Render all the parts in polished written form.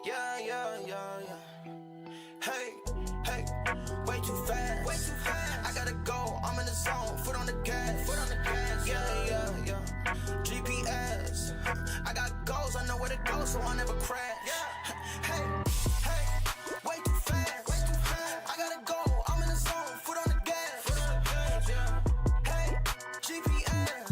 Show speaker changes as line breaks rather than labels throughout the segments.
Yeah, yeah, yeah, yeah. Hey, hey, way too fast. Way too fast. I gotta go. I'm in the zone. Foot on the gas. Foot on the gas. Yeah, yeah, yeah. GPS. I got goals. I know where to go, so I never crash. Yeah. Hey, hey, way too fast. Way too fast. I gotta go. I'm in the zone. Foot on the gas. Foot on the gas. Yeah. Hey, GPS.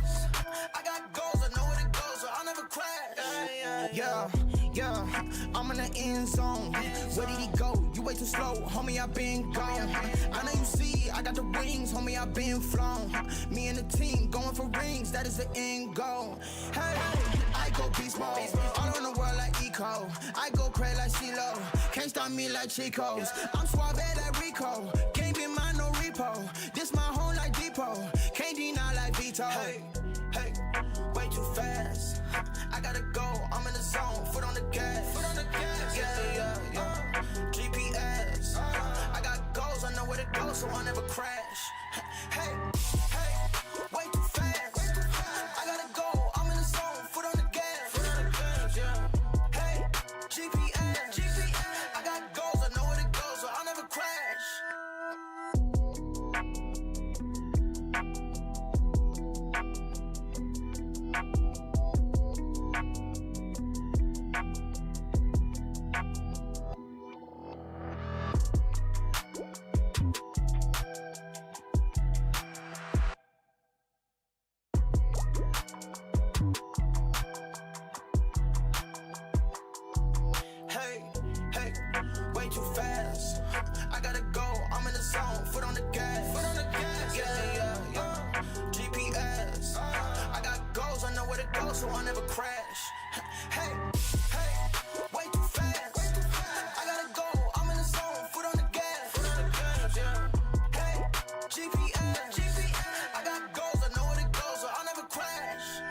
I got goals. I know where to go, so I never crash. Yeah, yeah, yeah. I'm in the end zone. Where did he go? You way too slow, homie, I been gone. I know you see, I got the rings, homie, I been flown. Me and the team going for rings, that is the end goal. Hey, I go beast mode, all on the world like Eco. I go crazy like CeeLo, can't stop me like Chico's. I'm suave like Rico, can't be mine no repo. This my home like Depot, can't deny like Vito. Hey, hey, way too fast. I gotta go, I'm in the zone, foot on the gas. Foot on the gas, yeah, yeah, yeah. GPS, I got goals, I know where to go, so I never crash. Hey, hey, way too fast. I gotta go, I'm in the zone, foot on the gas. Foot on the gas, yeah. Hey, GPS, I got goals, I know where to go, so I never crash. Hey, hey, way too fast. I gotta go, I'm in the zone, foot on the gas. Foot on the gas, yeah, yeah, yeah. GPS, I got goals, I know where to go, so I never crash. Hey, hey, way too fast. I gotta go, I'm in the zone, foot on the gas. Foot on the gas, yeah. Hey, GPS, I got goals, I know where to go, so I never crash.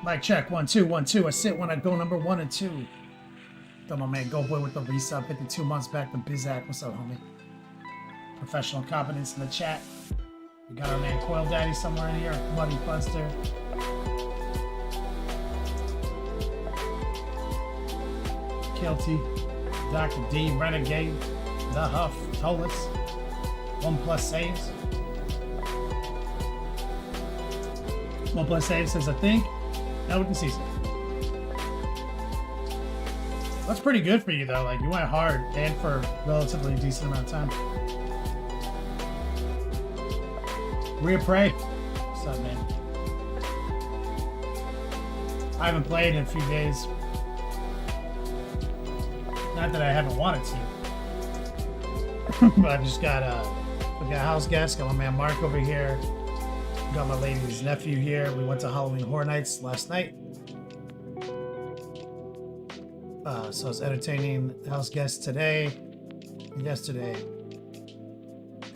Mic check, 1 2 1 2. I sit when I go number 1 and 2. Got my man Go Boy with the resub, 52 months back to Bizak. What's up, homie? Professional competence in the chat. We got our man Coil Daddy somewhere in here. Muddy Funster. Kilty. Dr. D. Renegade. The Huff. Tolus. 1+ saves. 1+ saves says, I think. Now we can see some. That's pretty good for you, though. Like, you went hard and for a relatively decent amount of time. Rhea Prey. What's up, man? I haven't played in a few days. Not that I haven't wanted to. But I've just got we got house guests. Got my man Mark over here. Got my lady's nephew here. We went to Halloween Horror Nights last night. So I was entertaining house guests today and yesterday.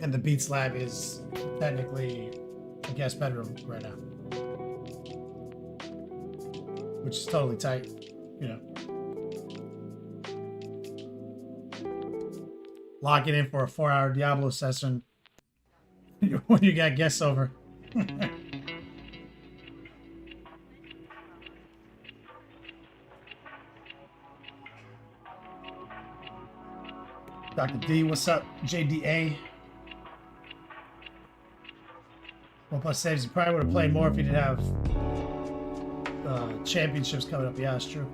And the Beats Lab is technically a guest bedroom right now. Which is totally tight, you know. Lock it in for a 4-hour Diablo session when you got guests over. Dr. D, what's up? JDA. 1+ saves. You probably would have played more if you didn't have championships coming up. Yeah, that's true.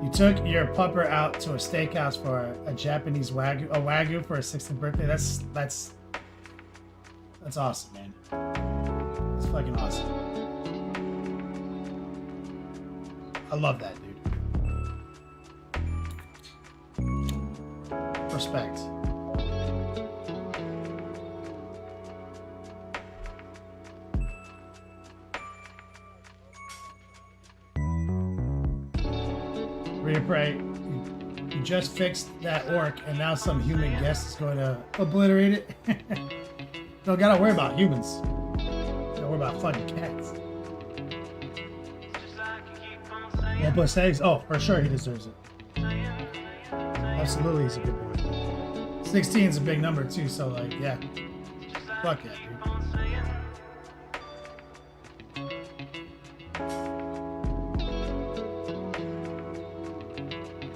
You took your pupper out to a steakhouse for a Japanese wagyu for his 16th birthday. That's awesome, man. That's fucking awesome. I love that, dude. Respect. Rhea Prey, you just fixed that orc, and now some human guest is going to obliterate it. Don't gotta worry about humans. Gotta worry about fucking cats. 1+ saves? Oh, for sure he deserves it. Absolutely, he's a good boy. 16 is a big number too, so like, yeah. Fuck yeah, dude.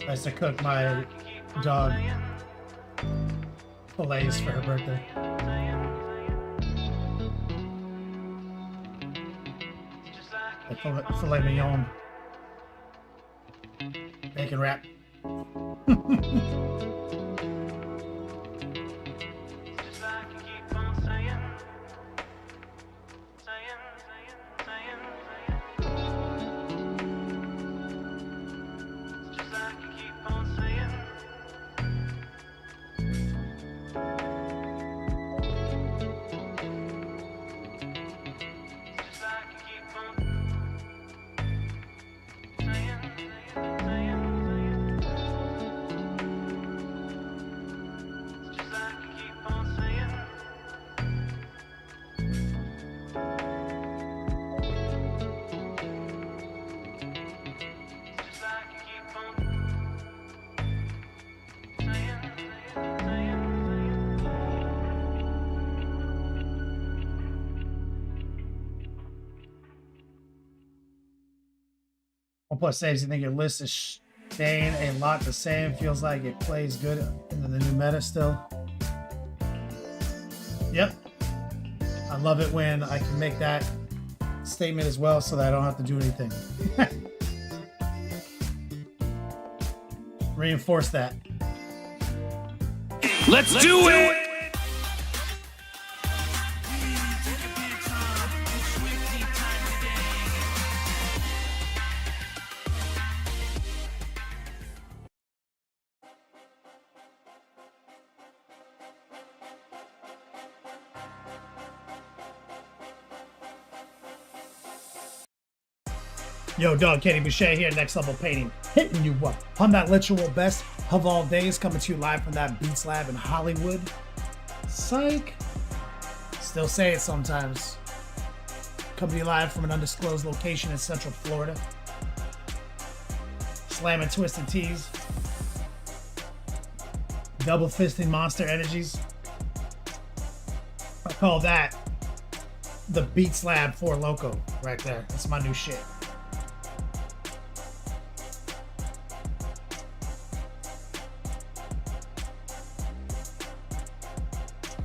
Nice to cook my dog fillets for her birthday. Like filet mignon. Bacon wrap. Plus saves. You think your list is staying a lot the same? Feels like it plays good into the new meta still. Yep. I love it when I can make that statement as well so that I don't have to do anything. Reinforce that.
Let's do it!
Yo, dog, Kenny Boucher here, Next Level Painting, hitting you up. I'm that literal best of all days, coming to you live from that Beats Lab in Hollywood. Psych. Still say it sometimes. Coming to you live from an undisclosed location in Central Florida. Slamming Twisted Teas. Double fisting Monster Energies. I call that the Beat Slab 4 Loco right there. That's my new shit.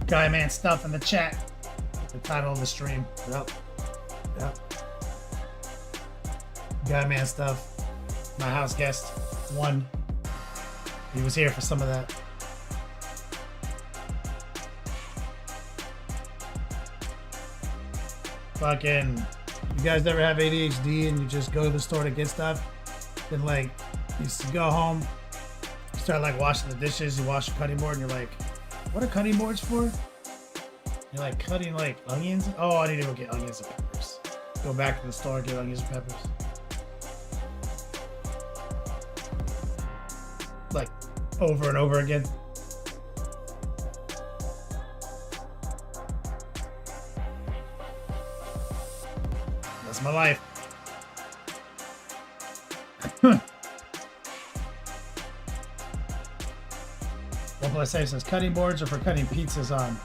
Guy Man stuff in the chat. The title of the stream. Yep. Guy Man stuff. My house guest. One. He was here for some of that. Fucking, you guys ever have ADHD and you just go to the store to get stuff? Then like, you go home, you start like washing the dishes, you wash the cutting board, and you're like, what are cutting boards for? You're like cutting like onions? Oh, I need to go get onions and peppers. Go back to the store, get onions and peppers. Like, over and over again. That's my life. One plus A says cutting boards are for cutting pizzas on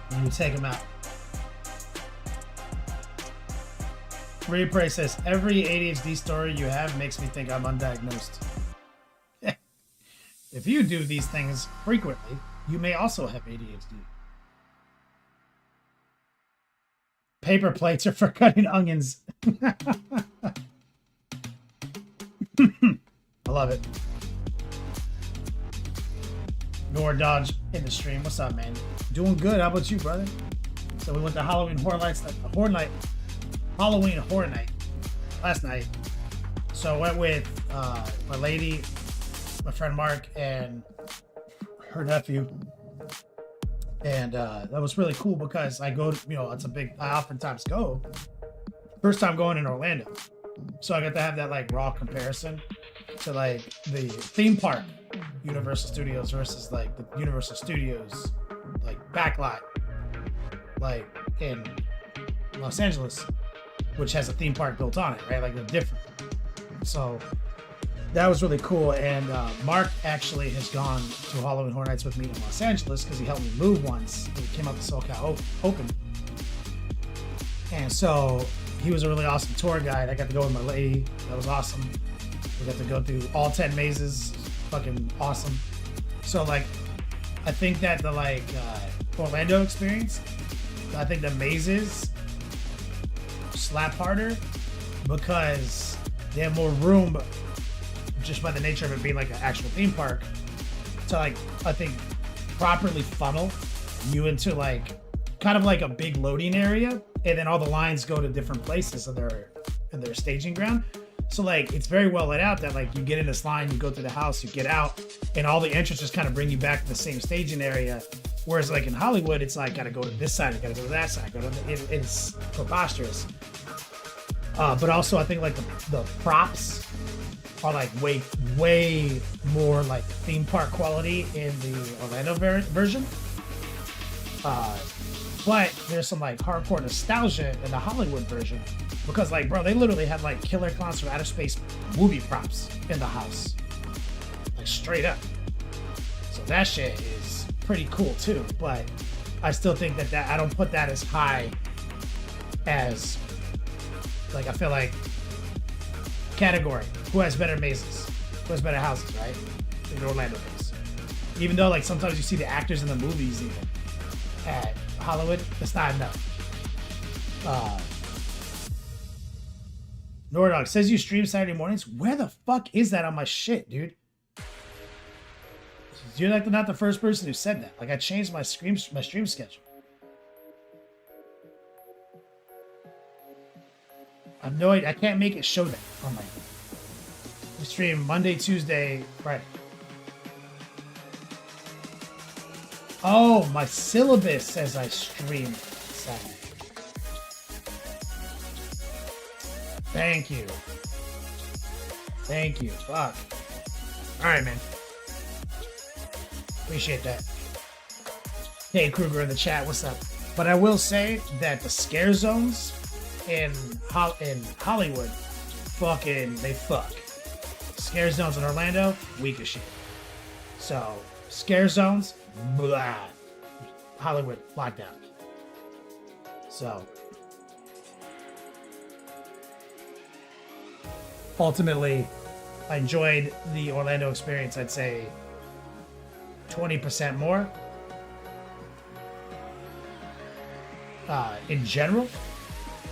when you take them out. Reprey says every ADHD story you have makes me think I'm undiagnosed. If you do these things frequently, you may also have ADHD. Paper plates are for cutting onions. I love it. Nor Dodge in the stream. What's up, man? Doing good. How about you, brother? So we went to Halloween Horror Night last night. So I went with my lady, my friend Mark, and her nephew. And that was really cool because I go to, I oftentimes go. First time going in Orlando. So I got to have that like raw comparison to like the theme park Universal Studios versus like the Universal Studios like backlot like in Los Angeles, which has a theme park built on it, right? Like they're different. So that was really cool. And Mark actually has gone to Halloween Horror Nights with me in Los Angeles because he helped me move once when he came up to SoCal Open. And so he was a really awesome tour guide. I got to go with my lady. That was awesome. We got to go through all 10 mazes. Fucking awesome. So like, I think that the like Orlando experience, I think the mazes slap harder because they have more room just by the nature of it being like an actual theme park to like, I think, properly funnel you into like kind of like a big loading area, and then all the lines go to different places in their staging ground. So like it's very well laid out that like you get in this line, you go through the house, you get out, and all the entrances kind of bring you back to the same staging area. Whereas like in Hollywood, it's like gotta go to this side, gotta go to that side, it's preposterous. But also I think like the props are like way more like theme park quality in the Orlando version. But there's some like hardcore nostalgia in the Hollywood version because like, bro, they literally had like Killer Clowns from Outer Space movie props in the house, like straight up. So that shit is pretty cool too. But I still think that I don't put that as high as like, I feel like category, who has better mazes, who has better houses, right? In Orlando does. Even though like sometimes you see the actors in the movies even at Hollywood, it's not enough. Nordog says you stream Saturday mornings. Where the fuck is that on my shit, dude? You're like not the first person who said that. Like I changed my stream schedule. I've no idea. I can't make it show that on my. We stream Monday, Tuesday, Friday. Oh, my syllabus says I stream Saturday. Thank you. Thank you. Fuck. Alright, man. Appreciate that. Hey, Kruger in the chat. What's up? But I will say that the scare zones in Hollywood, they fuck. Scare zones in Orlando, weak as shit. So, scare zones, blah. Hollywood, lockdown. So, ultimately, I enjoyed the Orlando experience, I'd say 20% more. In general,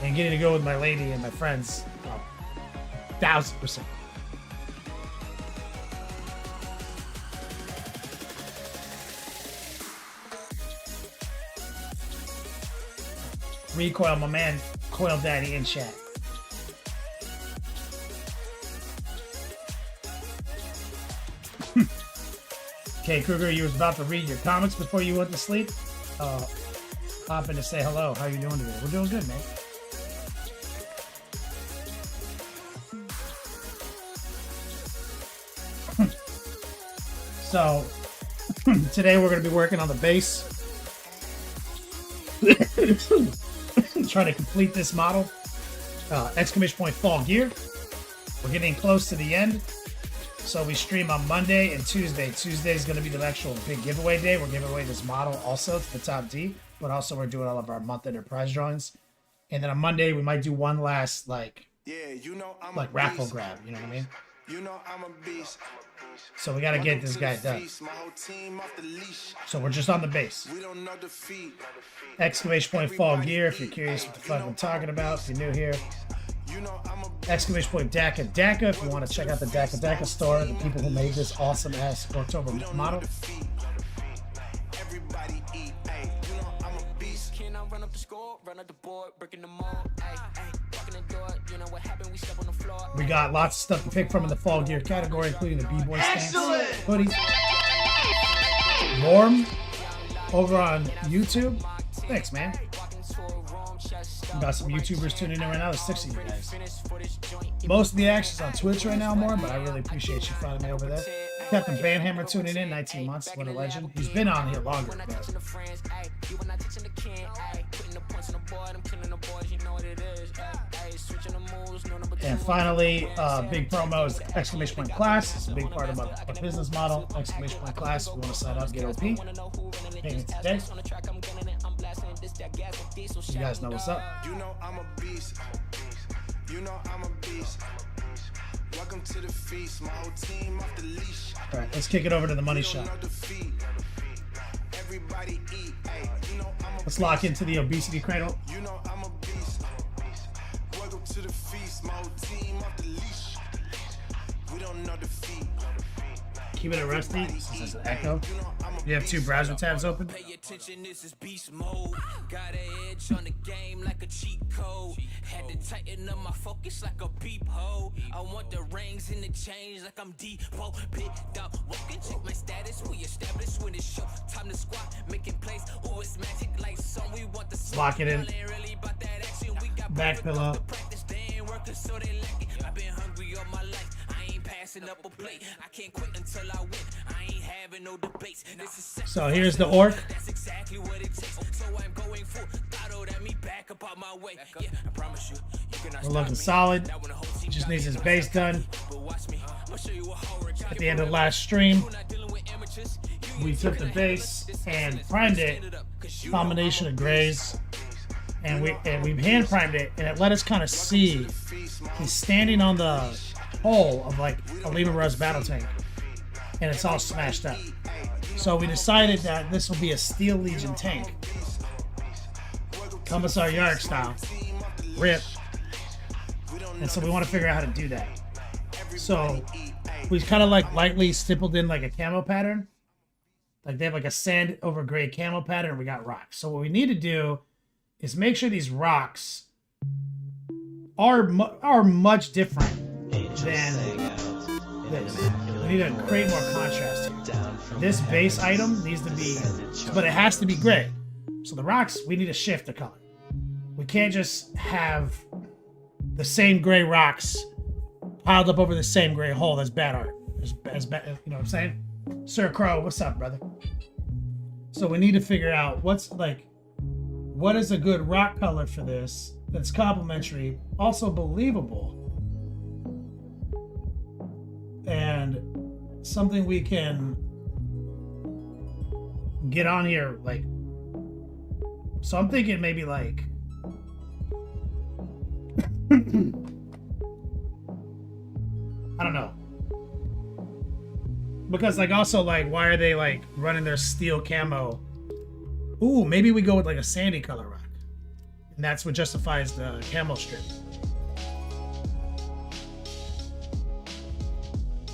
and getting to go with my lady and my friends, 1000%. Recoil, my man, Coil Daddy in chat. Okay, Kruger, you was about to read your comics before you went to sleep. Hop in to say hello. How you doing today? We're doing good, man. So, today we're going to be working on the base. Trying to complete this model. Exclamation point fall gear. We're getting close to the end. So we stream on Monday and Tuesday. Tuesday is going to be the actual big giveaway day. We're giving away this model also to the top D. But also we're doing all of our month enterprise drawings. And then on Monday we might do one last raffle grab. You know what I mean? I'm a beast. So we gotta get this guy done. So we're just on the base. Exclamation point fall gear if you're curious what the fuck I'm talking about. If you're new here. Exclamation point DACA if you want to check out the DACA store. The people who made this awesome ass October model. We got lots of stuff to pick from in the fall gear category, including the B-Boy stance, hoodie, Norm over on YouTube. Thanks, man. We got some YouTubers tuning in right now. There's 6 of you guys. Most of the action's on Twitch right now, more, but I really appreciate you finding me over there. Captain Banhammer tuning in, 19 months. What a legend. He's been on here longer. And finally, big promos, exclamation point class. It's a big part of our business model. Exclamation point class. If you want to sign up, get OP. Payment today. You guys know what's up.
I'm a beast. I'm a beast. Welcome to the feast. My whole team off the leash.
All right, let's kick it over to the money shot. Let's lock into the obesity cradle.
I'm a beast. Welcome to the feast. My whole team off the leash. We don't know defeat.
Keeping it rusty. This is an echo. You have 2 browser tabs open.
Pay attention, this is beast mode. Got an edge on the game like a cheat code. Had to tighten up my focus like a peephole. I want the rings and the chains like I'm Depot. Picked up, walking, check my status. We established when it's show. Time to squat, making plays. Oh, it's magic like some. We want the
lock it in. Back pillow.
I've been hungry all my life. I ain't passing up a plate. I can't quit until I win. I ain't having no debates.
So here's the orc.
That's exactly what it takes. So I'm going full throttle at me back up on my way. Yeah, I promise you, you cannot
we're looking solid. Just needs his base done. At the end of last stream, we took the base and primed it. Combination of grays. And we hand primed it, and it let us kind of see he's standing on the hull of like a Lehman Russ battle tank, and it's all smashed up. So we decided that this will be a Steel Legion tank, Commissar Yarrick style, rip. And so we want to figure out how to do that. So we kind of like lightly stippled in like a camo pattern, like they have like a sand over gray camo pattern. And we got rocks. So what we need to do is make sure these rocks are much different than this. We need to create more contrast here. This base item needs to be, but it has to be gray. So the rocks, we need to shift the color. We can't just have the same gray rocks piled up over the same gray hole. That's bad art. As bad, you know what I'm saying? Sir Crow, what's up, brother? So we need to figure out what's like what is a good rock color for this that's complementary, also believable, and something we can get on here, like, so I'm thinking maybe like I don't know, because like also like why are they like running their steel camo? Ooh, maybe we go with like a sandy color rock, and that's what justifies the camo strip.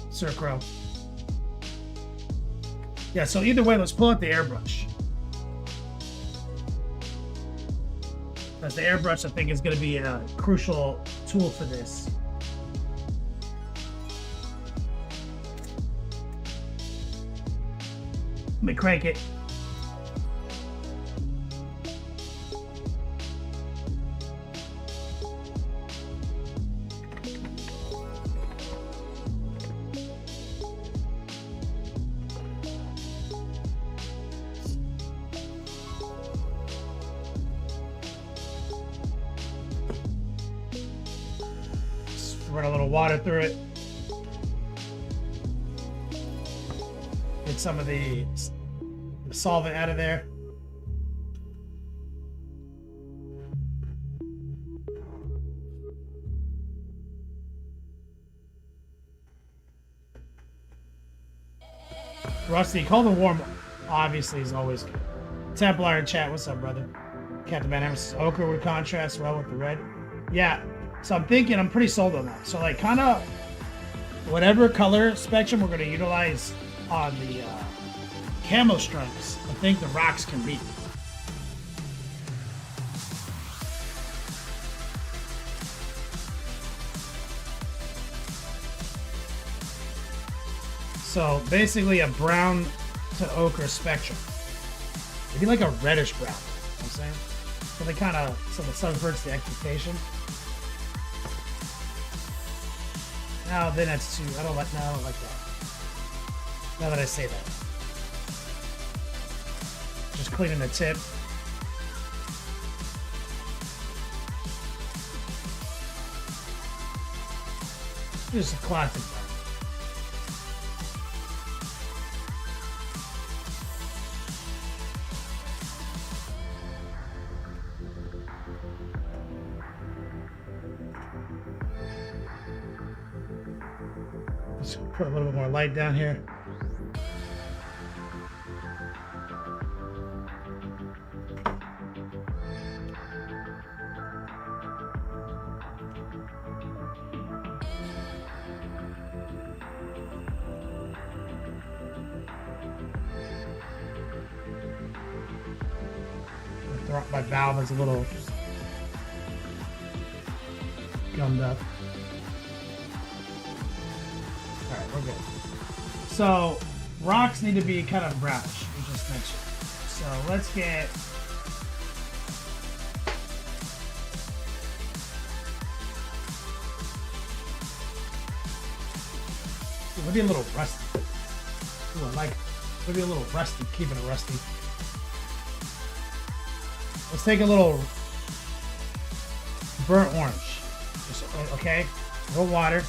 Sir Crow. Yeah, so either way, let's pull out the airbrush. Because the airbrush, I think, is going to be a crucial tool for this. Let me crank it. Run a little water through it. Get some of the solvent out of there. Rusty, cold and warm obviously is always good. Templar in chat, what's up, brother? Captain Van Hammer says ochre would contrast well with the red. Yeah. So I'm thinking, I'm pretty sold on that. So like kind of whatever color spectrum we're going to utilize on the camo stripes, I think the rocks can beat. So basically a brown to ochre spectrum. Maybe like a reddish brown, you know what I'm saying? So they kind of, so the subverts the expectation. No, then that's too, I don't like that. Now that I say that. Just cleaning the tip. Just a classic one. Put a little bit more light down here. My valve is a little gummed up. Alright, we're good. So, rocks need to be kind of brownish, we just mentioned. So, let's get... Maybe a little rusty. Ooh, I like it. Maybe a little rusty, keeping it rusty. Let's take a little burnt orange. Just, okay? A little water.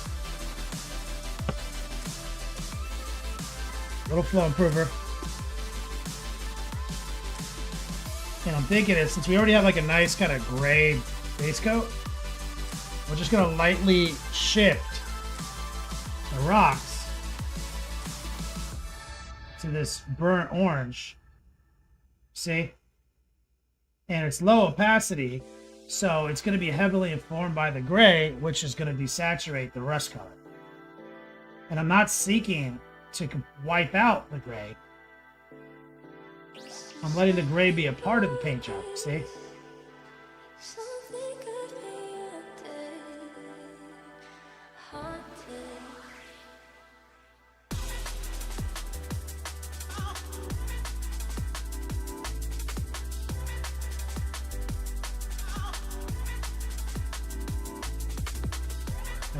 A little flow improver. And I'm thinking is, since we already have like a nice kind of gray base coat, we're just gonna lightly shift the rocks to this burnt orange. See? And it's low opacity, so it's going to be heavily informed by the gray, which is going to desaturate the rust color. And I'm not seeking to wipe out the gray. I'm letting the gray be a part of the paint job, see?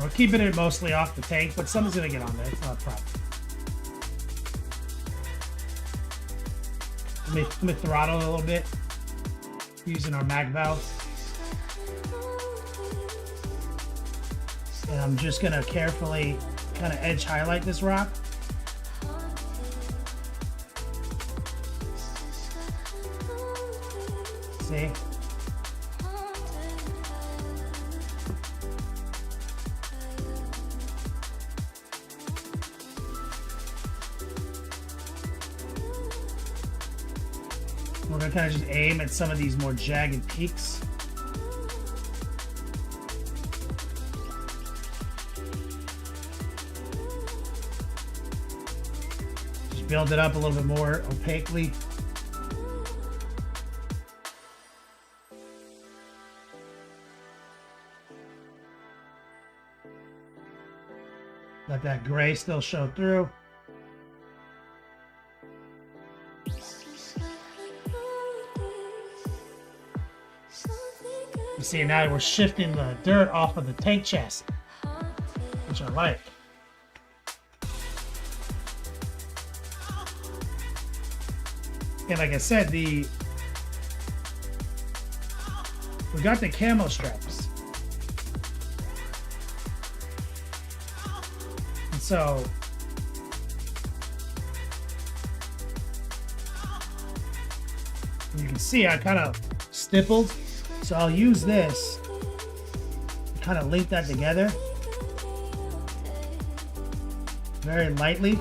We're keeping it mostly off the tank, but something's gonna get on there. It's not a problem. Let me throttle a little bit. using our mag valve. And I'm just gonna carefully kind of edge highlight this rock. See? We're gonna kind of just aim at some of these more jagged peaks. Just build it up a little bit more opaquely. Let that gray still show through. You see, now we're shifting the dirt off of the tank chassis, which I like. And like I said, we got the camo straps. And so you can see I kind of stippled. So I'll use this to kind of link that together very lightly.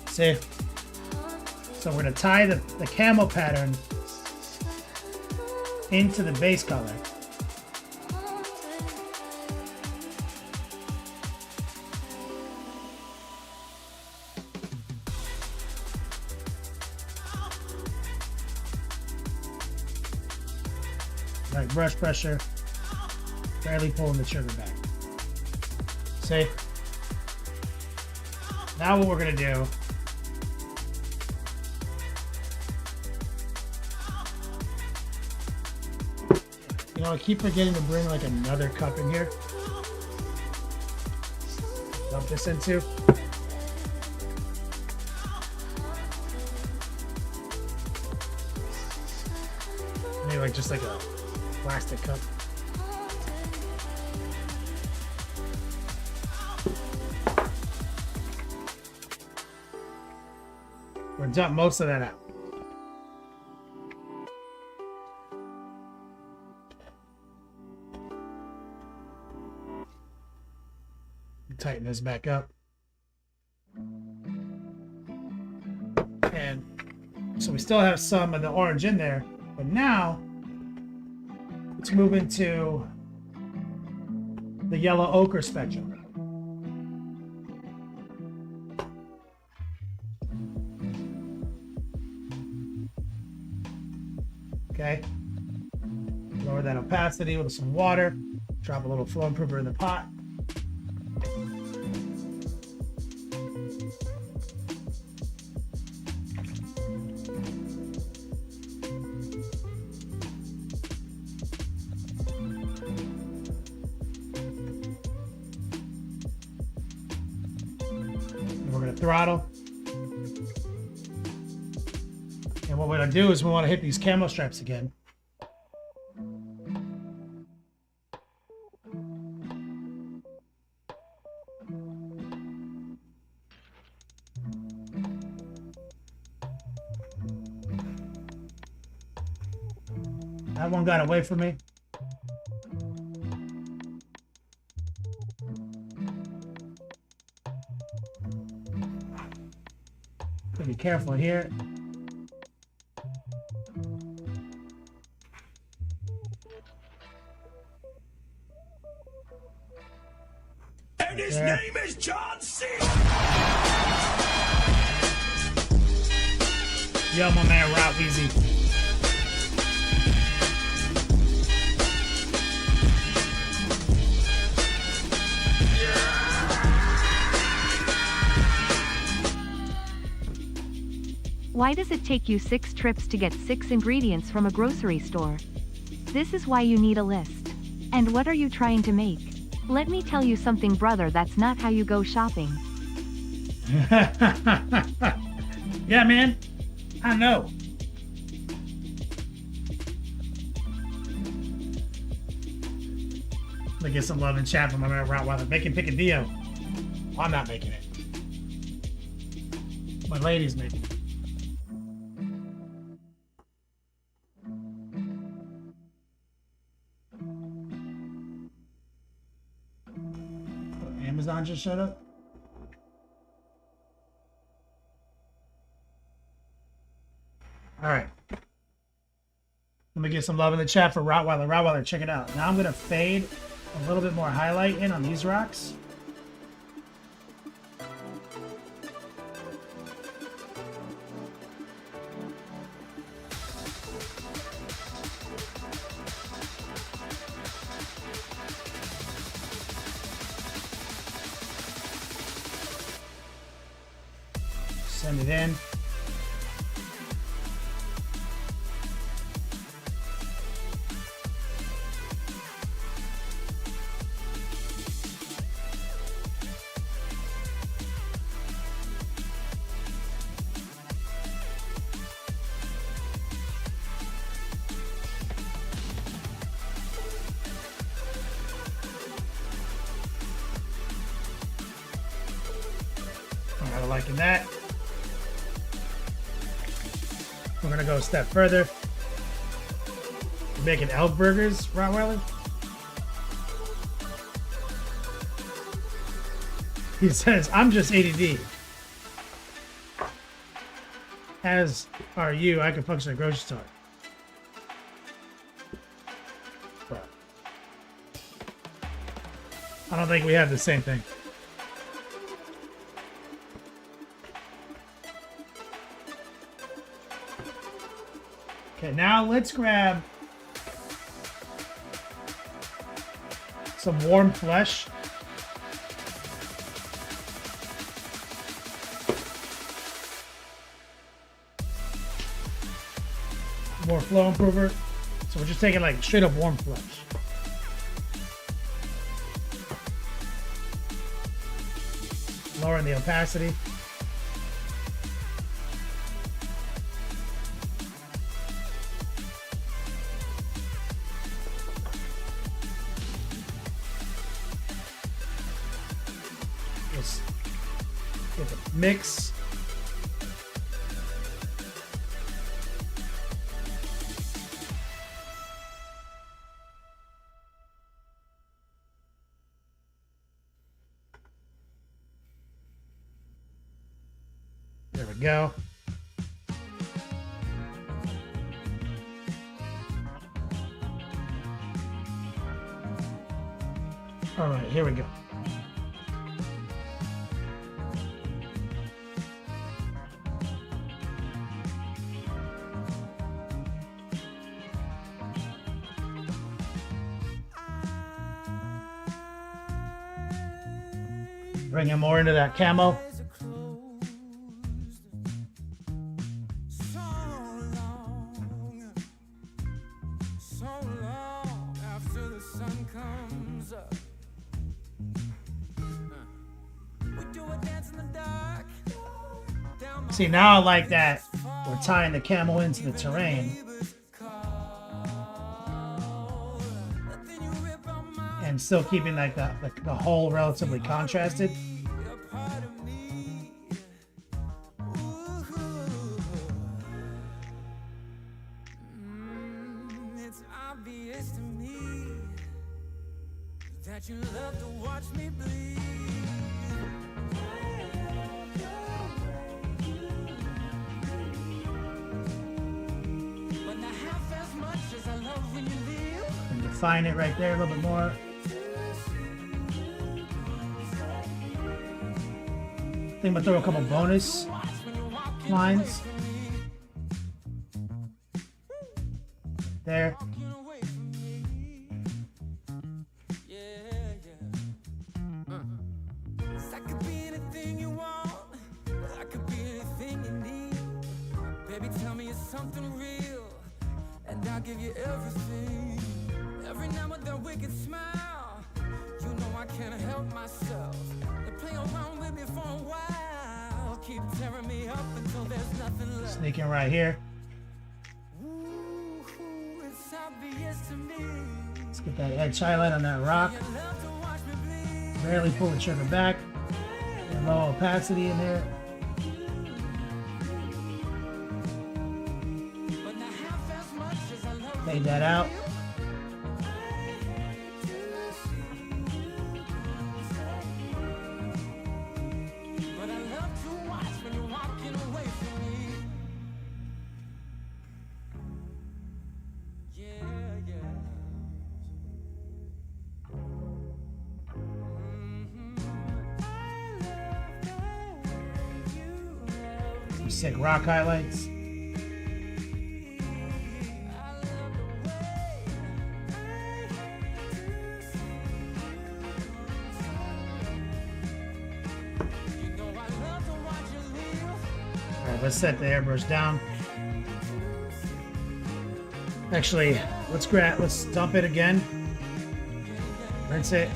See? So we're going to tie the camo pattern into the base color. Like brush pressure, barely pulling the trigger back. See? Now what we're going to do, you know, I keep forgetting to bring like another cup in here. Dump this into. Maybe like just like a plastic cup. We're gonna dump most of that out. Tighten this back up. And so we still have some of the orange in there, but now let's move into the yellow ochre spectrum. Okay. Lower that opacity with some water. Drop a little flow improver in the pot. Throttle. And what we're going to do is we want to hit these camo straps again. That one got away from me. Be careful here.
And his name is John C.
Yo, my man, Rob Easy.
Why does it take you 6 trips to get 6 ingredients from a grocery store? This is why you need a list. And what are you trying to make? Let me tell you something, brother, that's not how you go shopping.
Yeah, man. I know. Let me get some love in chat from my man Rottweiler. Making picadillo. Well, I'm not making it. My lady's making it. Amazon just showed up. All right. Let me get some love in the chat for Rottweiler. Rottweiler, check it out. Now I'm going to fade a little bit more highlight in on these rocks. Send it in. I'm liking that. We're gonna go a step further. You're making elk burgers, Rottweiler? He says, I'm just ADD. As are you, I can function at a grocery store. But I don't think we have the same thing. Okay, now let's grab some warm flesh. More flow improver. So we're just taking like straight up warm flesh. Lowering the opacity. Get the mix. There we go. All right, here we go. Bringing more into that camo. See, now I like that we're tying the camo into the terrain. And still keeping like the whole relatively contrasted.
It's obvious to me that you love to watch me bleed. But not half as much as I love when you leave.
And define it right there a little bit more. I think I'm gonna throw a couple bonus lines there.
Baby, tell me it's something real, and I'll give you everything. Every now and then wicked smile. You know I can't help myself. They play around with me for a while. Keep tearing me up until there's nothing left.
Sneaking right here.
Ooh, it's obvious to me.
Let's get that edge highlight on that rock.
You love to watch me bleed.
Barely pull the trigger back. Get low opacity in there.
But not half as much as I love
Fade that out.
But I love to watch when you're walking away from me. Yeah, yeah.
Some sick rock highlights. Alright, let's set the airbrush down. Actually, let's dump it again. Rinse it.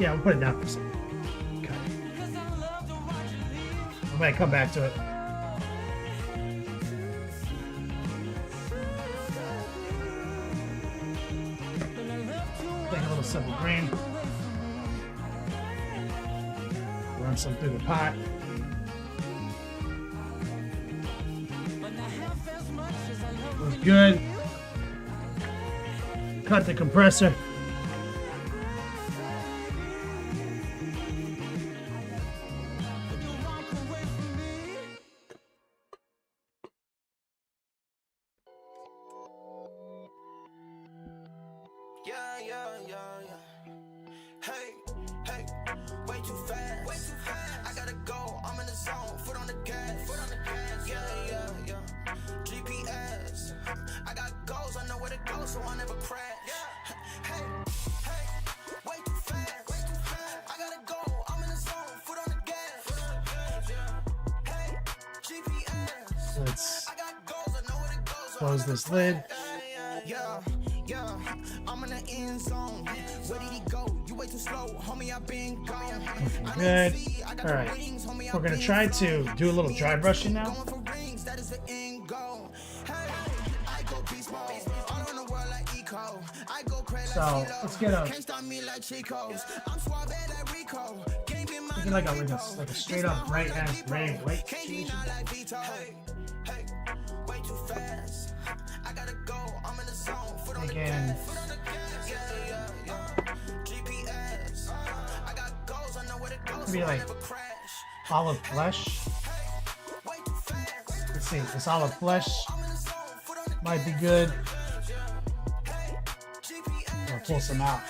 Yeah, we'll put it down for a second. Okay. I might come back to it. Take a little simple green. Run some through the pot. Looks good. Cut the compressor.
Hey, hey, way too fast. Way too fast. I gotta go. I'm in the zone. Foot on the gas. Foot on the gas. Yeah, yeah, yeah. GPS. I got goals. I know where to go, so I never crash. Yeah. Hey, hey, way too fast. Way too fast. I gotta go. I'm in the zone. Foot on the gas. Foot on the gas. Yeah. Hey, GPS.
Let's
I got goals. I know where to go, so
close this lid.
yeah, yeah, I'm in the end zone. Where did he go? You way too slow, homie. I've been gone.
Good. All right. We're gonna try to do a little dry brushing now. So let's get a thinking like a straight up right ass Ray White situation. Again, maybe like olive flesh. Let's see, this olive flesh might be good. I'll pull some out.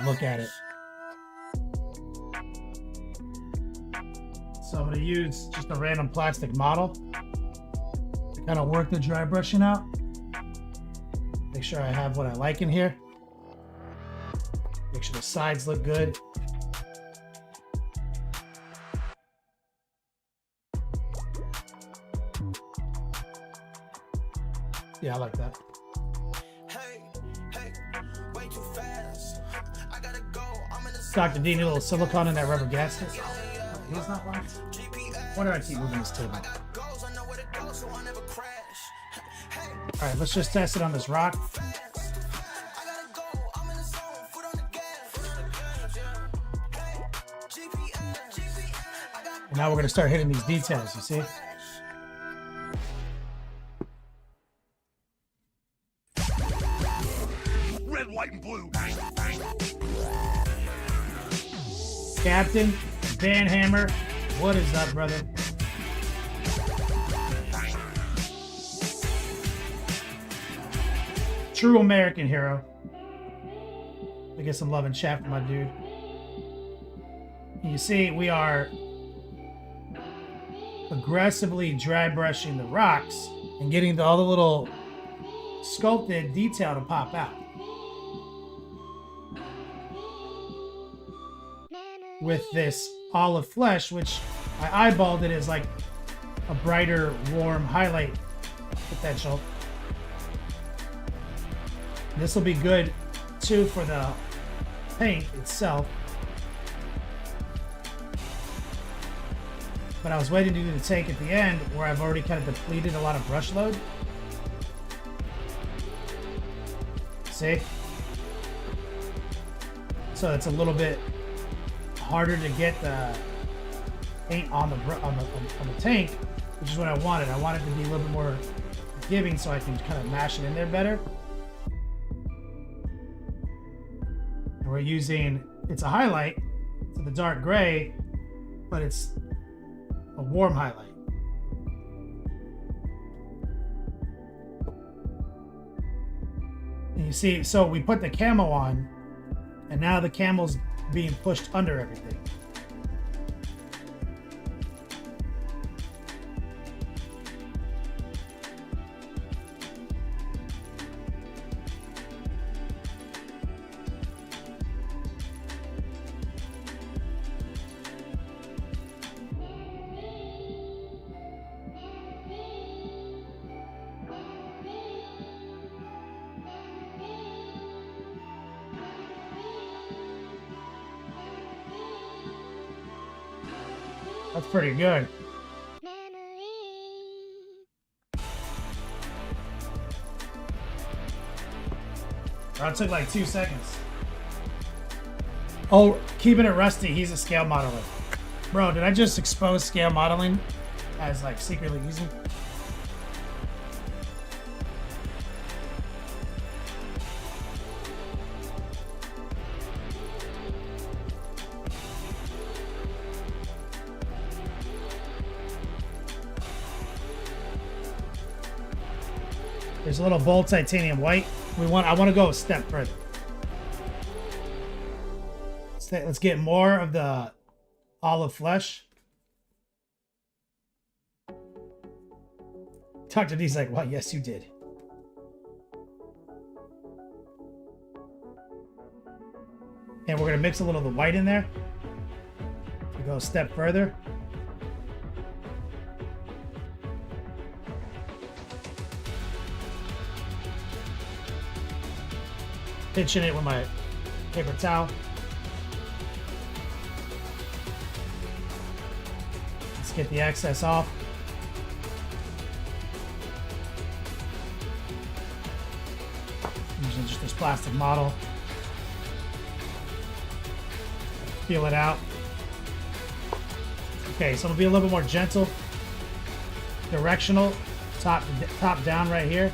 Look at it. So I'm going to use just a random plastic model to kind of work the dry brushing out. Make sure I have what I like in here. Make sure the sides look good. Yeah, I like that.
Hey, hey, way too fast. I gotta go. I'm in the
Dr. D, need a little silicone in that rubber gasket. He's not locked. Why do I keep moving this table? All right, let's just test it on this rock. And now we're gonna start hitting these details, you see?
Red, white, and blue.
Captain Van Hammer, what is up, brother? True American hero. I get some love and chat from my dude. You see, we are aggressively dry brushing the rocks and getting all the little sculpted detail to pop out. with this olive flesh, which I eyeballed it as like a brighter, warm highlight potential. This will be good too for the paint itself. But I was waiting to do the take at the end where I've already kind of depleted a lot of brush load. See? So it's a little bit harder to get the paint on the tank, which is what I wanted. I wanted to be a little bit more giving so I can kind of mash it in there better. And we're using, it's a highlight to the dark gray, but it's a warm highlight. And you see, so we put the camo on, and now the camo's being pushed under everything. That's pretty good. That took like 2 seconds. Oh, keeping it rusty, he's a scale modeler. Bro, did I just expose scale modeling as like secretly easy? There's a little bold titanium white. I want to go a step further. Let's get more of the olive flesh. Dr. D's like, well, yes, you did. And we're going to mix a little of the white in there to go a step further. Pinching it with my paper towel. Let's get the excess off. Using just this plastic model. Feel it out. Okay, so it'll be a little bit more gentle, directional, top down right here.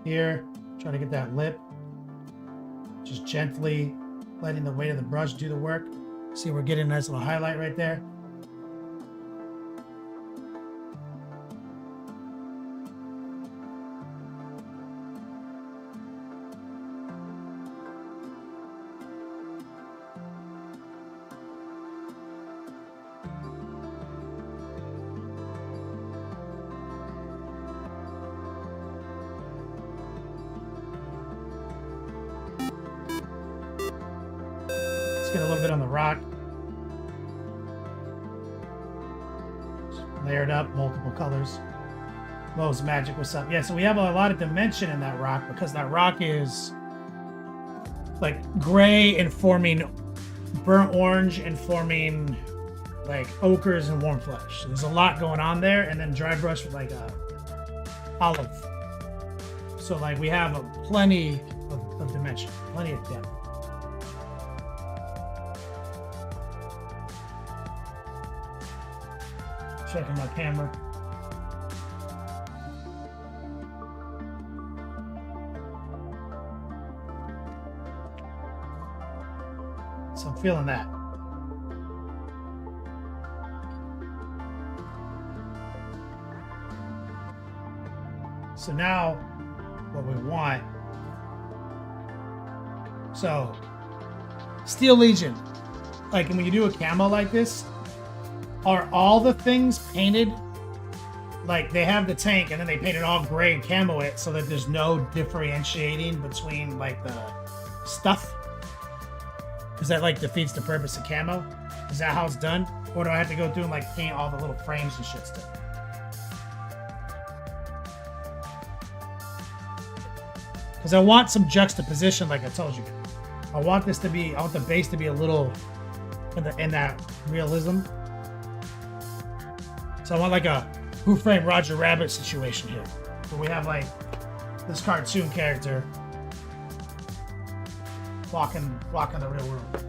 Here, trying to get that lip. Just gently letting the weight of the brush do the work. See, we're getting a nice little highlight right there. Get a little bit on the rock. Just layered up, multiple colors. Lowe's magic, what's up? Yeah, so we have a lot of dimension in that rock because that rock is like gray and forming burnt orange and forming like ochres and warm flesh. So there's a lot going on there, and then dry brush with like a olive. So like we have plenty of dimension, plenty of depth. Checking my camera. So I'm feeling that. So now what we want. So Steel Legion. Like when you do a camo like this, are all the things painted? Like they have the tank and then they paint it all gray and camo it so that there's no differentiating between like the stuff? Because that like defeats the purpose of camo? Is that how it's done? Or do I have to go through and like paint all the little frames and shit still? Because I want some juxtaposition, like I told you. I want the base to be a little in that realism. So I want like a Who Framed Roger Rabbit situation here, where we have like this cartoon character walking the real world.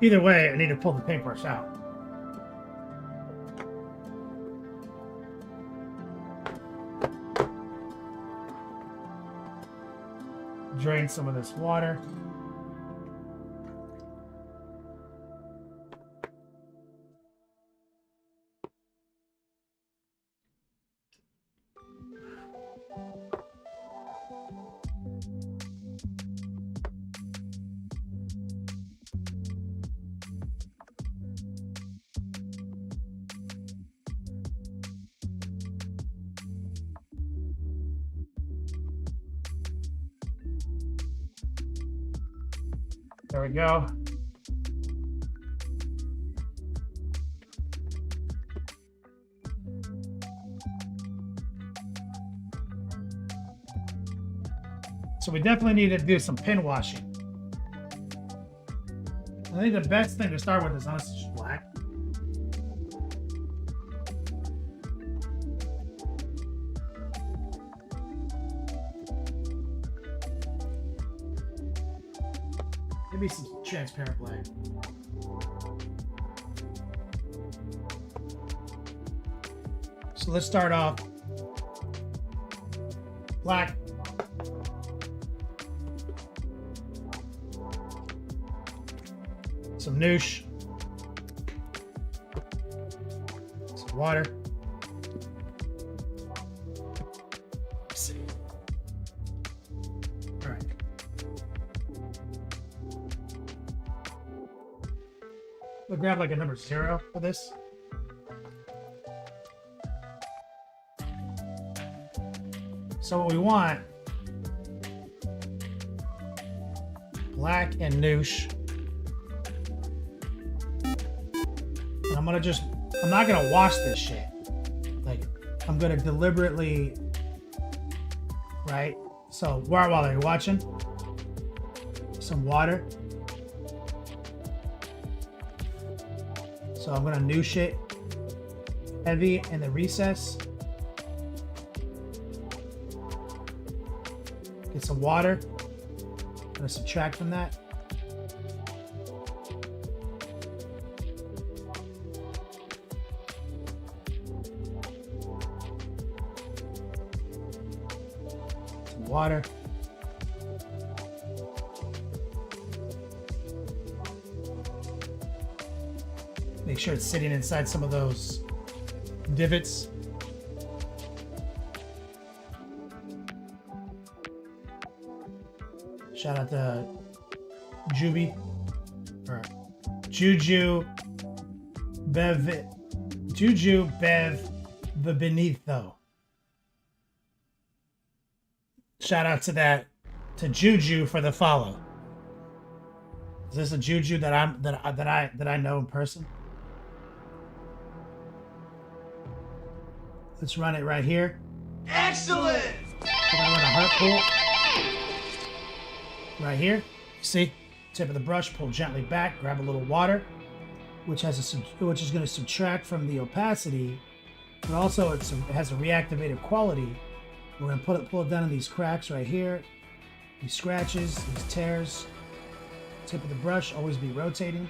Either way, I need to pull the paintbrush out. Drain some of this water. There we go. So we definitely need to do some pin washing. I think the best thing to start with is honestly just black. Maybe some transparent black. So let's start off black. Some noosh. Some water. Let's see. All right. We'll grab like a number 0 for this. So what we want, black and noosh. And I'm not gonna wash this shit. Like, I'm gonna deliberately, right? So while you're watching, some water. So I'm gonna noosh it heavy in the recess. Get some water. I'm gonna subtract from that. Some water. Make sure it's sitting inside some of those divots. Shout out to Juby, or Juju Bev the Benito. Shout out to Juju for the follow. Is this a Juju that I know in person? Let's run it right here.
Excellent!
We're gonna run a heart pull. Right here, see, tip of the brush, pull gently back, grab a little water, which is going to subtract from the opacity, but also it has a reactivated quality. We're going to pull it down in these cracks right here, these scratches, these tears. Tip of the brush, always be rotating.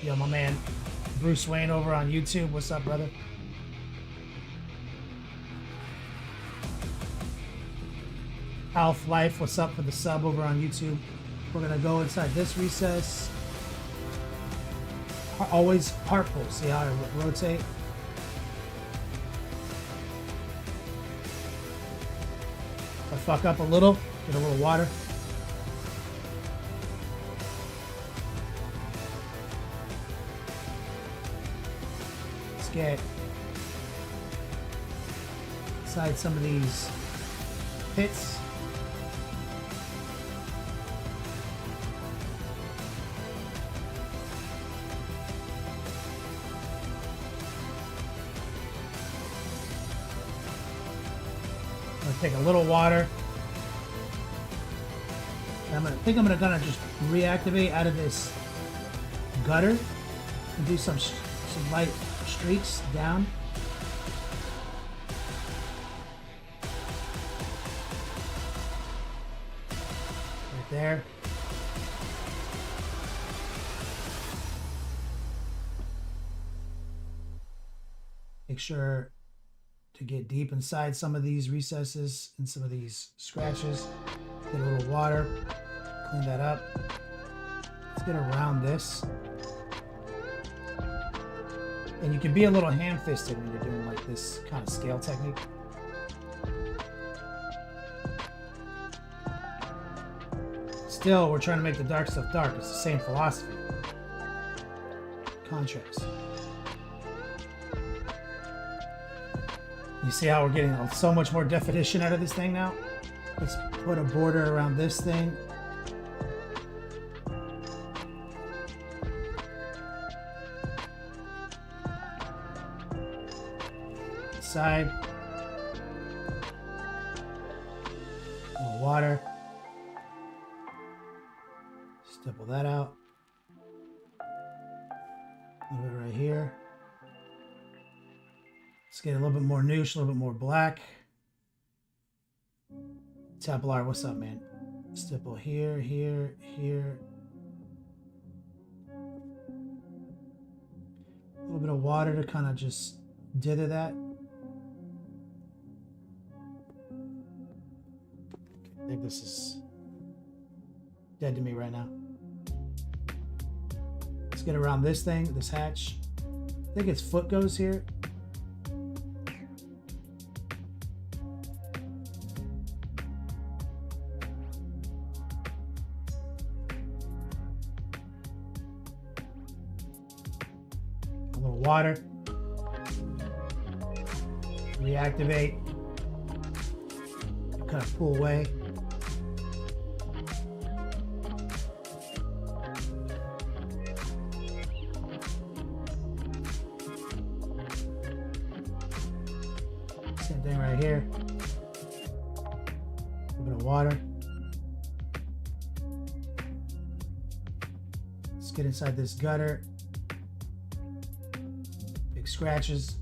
Yo, my man Bruce Wayne over on YouTube, what's up, brother? Alf Life, what's up for the sub over on YouTube? We're gonna go inside this recess. Always heart pull. See how I rotate? If I fuck up a little, get a little water. Let's get inside some of these pits. Take a little water. And I think I'm gonna just reactivate out of this gutter and do some light streaks down. Right there. Make sure to get deep inside some of these recesses and some of these scratches. Get a little water, clean that up. Let's get around this. And you can be a little ham-fisted when you're doing like this kind of scale technique. Still, we're trying to make the dark stuff dark. It's the same philosophy. Contrast. You see how we're getting so much more definition out of this thing now? Let's put a border around this thing. Side. A little water. Stipple that out. A little bit right here. Let's get a little bit more noosh, a little bit more black. Tablar, what's up, man? Stipple here, here, here. A little bit of water to kind of just dither that. I think this is dead to me right now. Let's get around this thing, this hatch. I think its foot goes here. Water, reactivate, kind of pull away. Same thing right here. A little bit of water. Let's get inside this gutter. Scratches.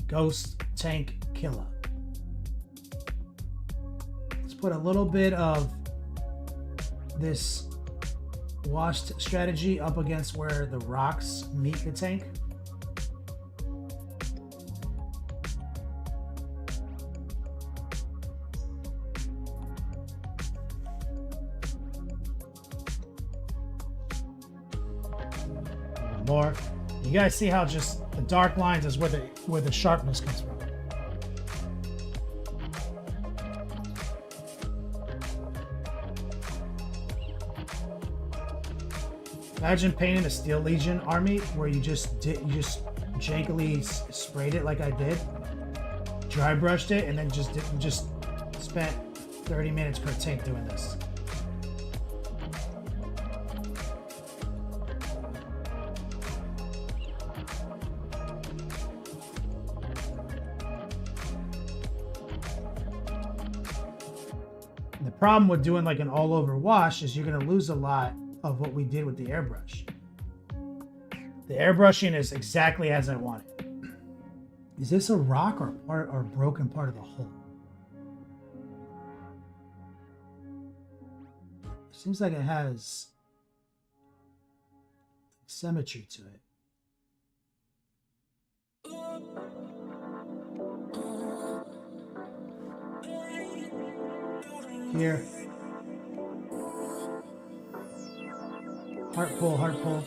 Ghost tank killer. Let's put a little bit of this washed strategy up against where the rocks meet the tank. More. You guys see how just the dark lines is where the sharpness comes from. Imagine painting a Steel Legion army where you just jankily sprayed it like I did, dry brushed it, and then just spent 30 minutes per tank doing this. The problem with doing like an all-over wash is you're going to lose a lot of what we did with the airbrush. The airbrushing is exactly as I want it. Is this a rock or a broken part of the hull? Seems like it has symmetry to it. Here. Heart pull, heart pull. A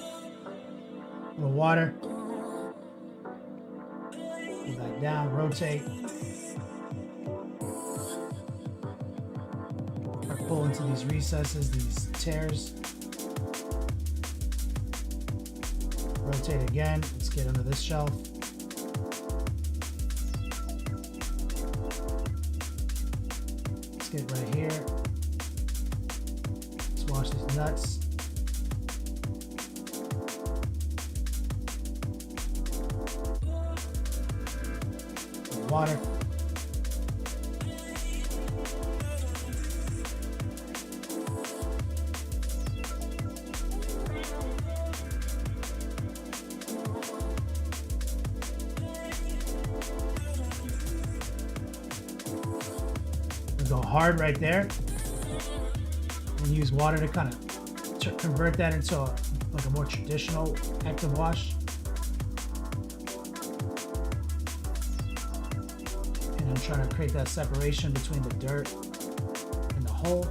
little water. Pull that down, rotate. Heart pull into these recesses, these tears. Rotate again. Let's get under this shelf. Let's get right here. Let's wash these nuts. Water. We go hard right there and use water to kind of convert that into like a more traditional active wash. I'm trying to create that separation between the dirt and the hole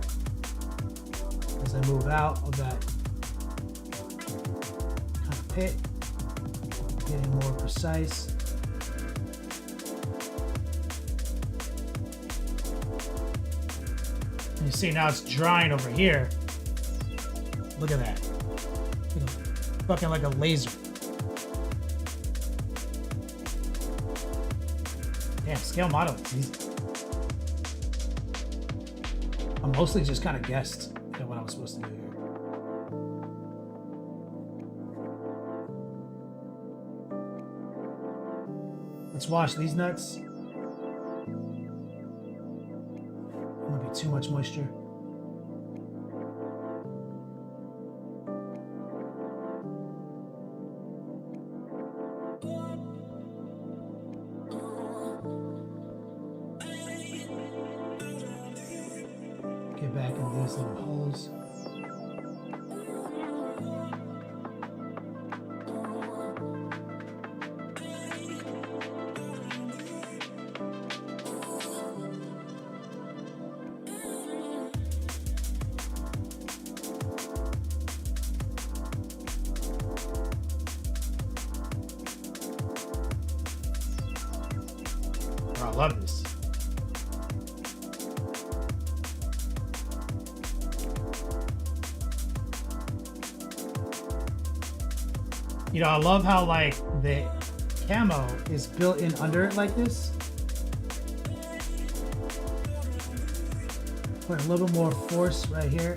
as I move out of that kind of pit, getting more precise. And you see now it's drying over here. Look at that. Fucking like a laser. Damn, scale modeling is easy. I mostly just kind of guessed at what I was supposed to do here. Let's wash these nuts. Might be too much moisture. Get back in these little holes. Oh, I love this. You know, I love how like the camo is built in under it like this. Put a little bit more force right here.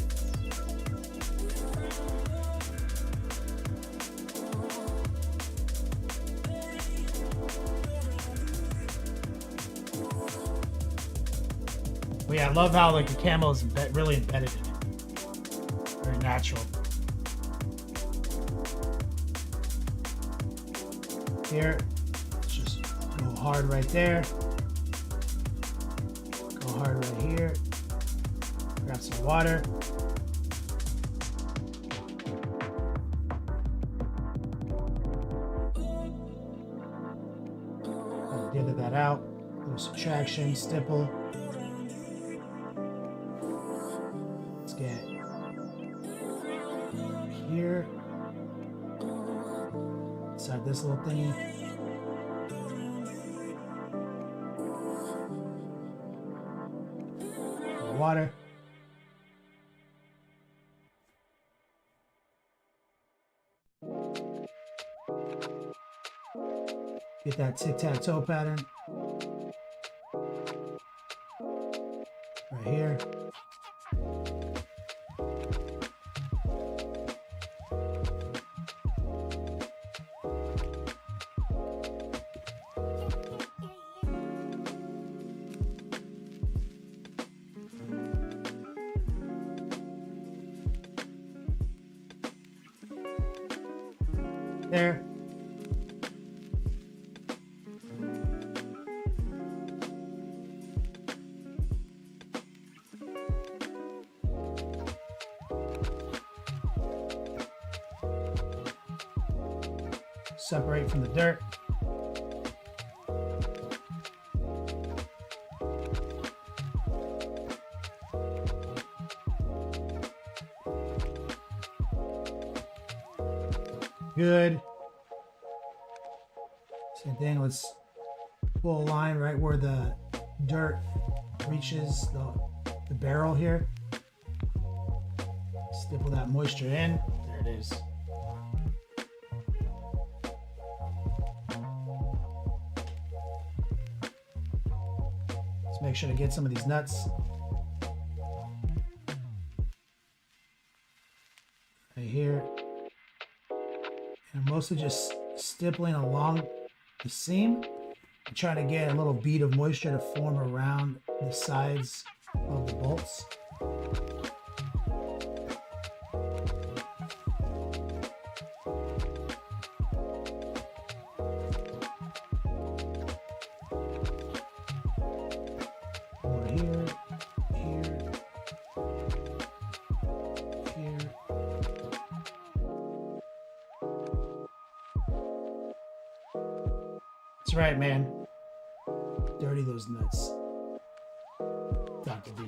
But yeah, I love how like the camo is really embedded in it. Very natural. Here, let's just go hard right there. Go hard right here. Grab some water. Dither that out. A little subtraction, stipple. Let's get here. Inside this little thingy. Water. Get that tic-tac-toe pattern. Right here. There. Separate from the dirt. good. Same thing, let's pull a line right where the dirt reaches the barrel here. Stipple that moisture in. There it is. Let's make sure to get some of these nuts. Right here. And I'm mostly just stippling along the seam and trying to get a little bead of moisture to form around the sides of the bolts. Over here, here, here. That's right, man. Dirty those nuts. Dr. D.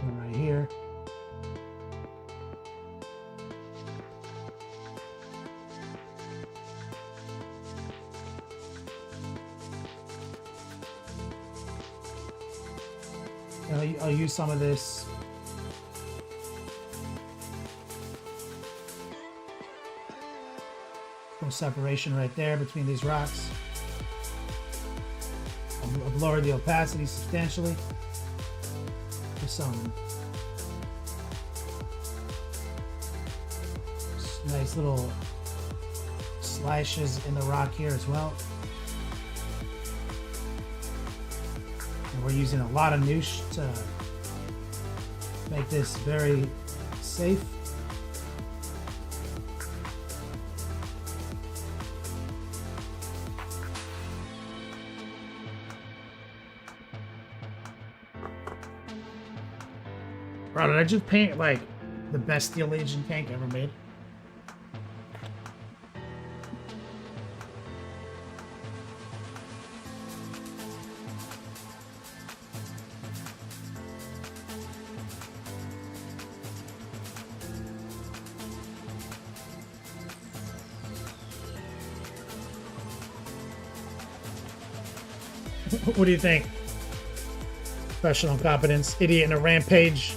One right here. I'll use some of this little separation right there between these rocks. I've lowered the opacity substantially. Just some nice little slashes in the rock here as well. And we're using a lot of noosh to make this very safe. Bro, did I just paint like the best steel agent tank ever made? What do you think? Professional competence, idiot in a rampage.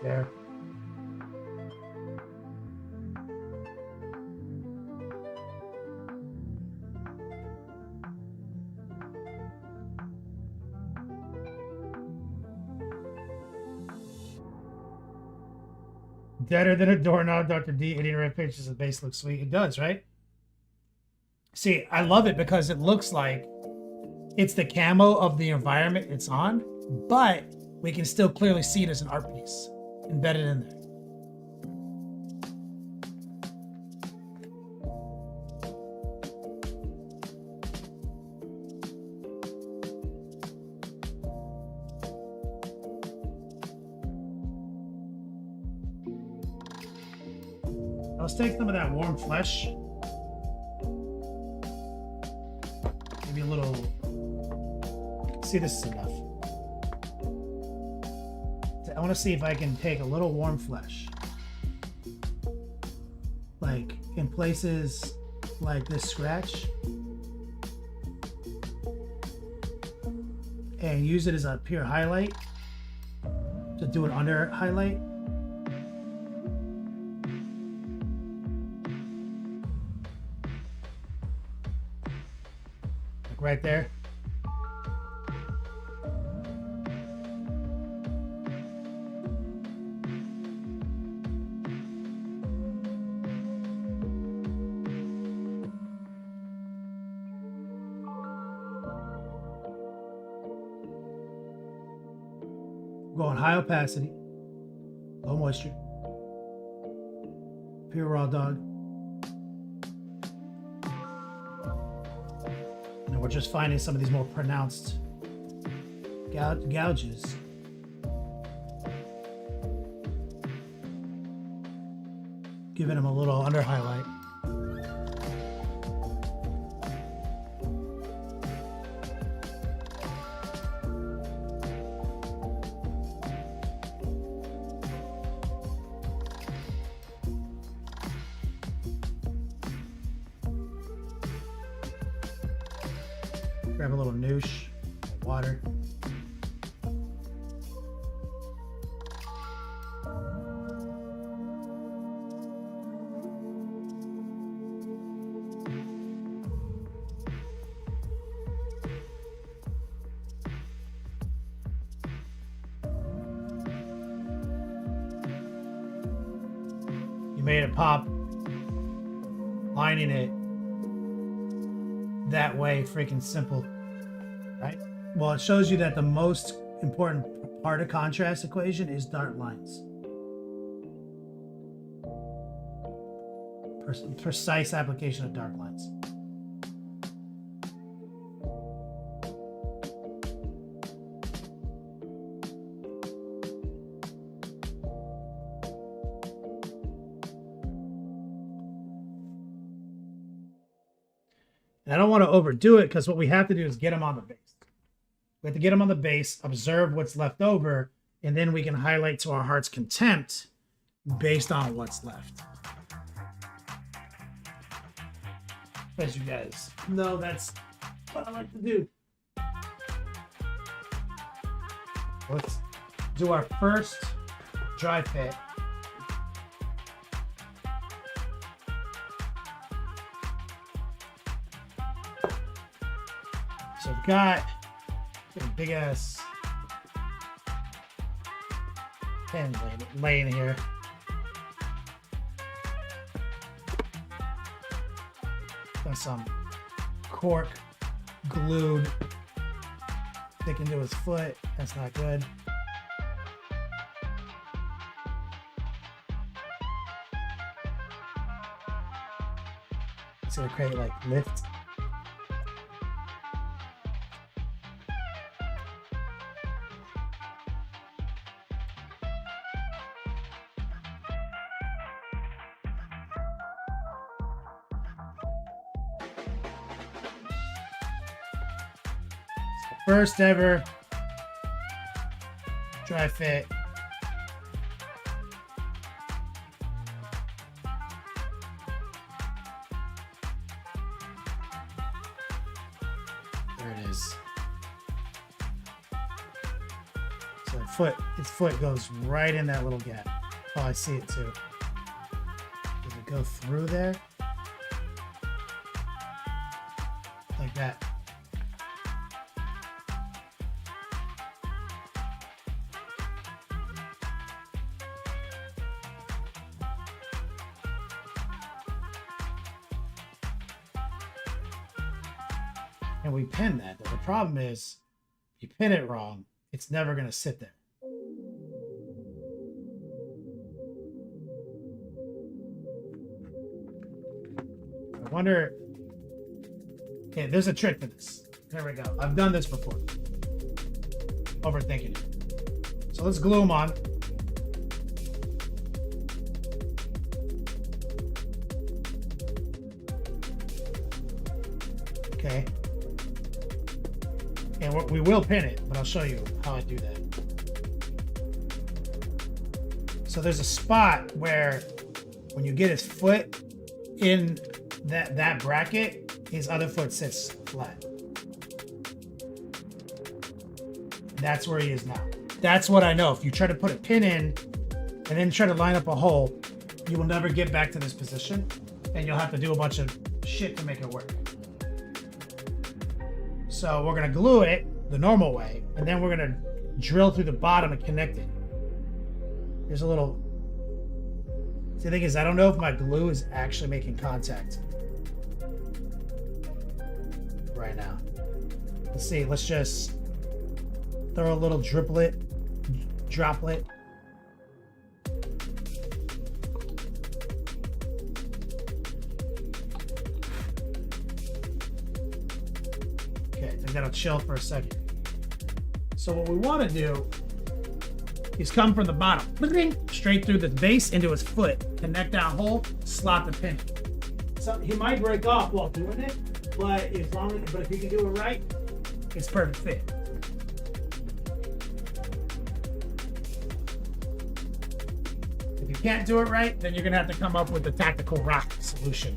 There. Deader than a doorknob, Dr. D. 80 red pictures. The base looks sweet. It does, right? See, I love it because it looks like it's the camo of the environment it's on, but we can still clearly see it as an art piece embedded in there. Let's take some of that warm flesh. Maybe a little. See, this is enough. I want to see if I can take a little warm flesh, like in places like this scratch, and use it as a pure highlight to do an under highlight. Like right there. Going high opacity, low moisture, pure raw dog. And we're just finding some of these more pronounced gouges. Giving them a little under highlight. Grab a little noosh, water. You made it pop, lining it that way, freaking simple, right? Well, it shows you that the most important part of contrast equation is dark lines. Precise application of dark lines. And I don't want to overdo it because what we have to do is get them on the base. We have to get them on the base, observe what's left over, and then we can highlight to our heart's contempt based on what's left. As you guys know, that's what I like to do. Let's do our first dry fit. So I've got a big ass pen laying here. Got some cork glued thick into his foot. That's not good. It's gonna create like lift. First ever dry fit. There it is. So its foot goes right in that little gap. Oh, I see it too. Does it go through there? Like that. And we pin that. But the problem is, you pin it wrong, it's never going to sit there. I wonder... Okay, there's a trick to this. There we go. I've done this before. Overthinking it. So let's glue them on. Okay. And we will pin it, but I'll show you how I do that. So there's a spot where when you get his foot in that bracket, his other foot sits flat. That's where he is now. That's what I know. If you try to put a pin in and then try to line up a hole, you will never get back to this position, and you'll have to do a bunch of shit to make it work. So we're gonna glue it the normal way, and then we're gonna drill through the bottom and connect it. There's a little... See, the thing is, I don't know if my glue is actually making contact right now. Let's see, let's just throw a little driplet droplet. Okay, then that'll chill for a second. So what we want to do is come from the bottom, straight through the base into his foot, connect that hole, slot the pin. So he might break off while doing it, but if you can do it right, it's perfect fit. If you can't do it right, then you're gonna have to come up with a tactical rock solution.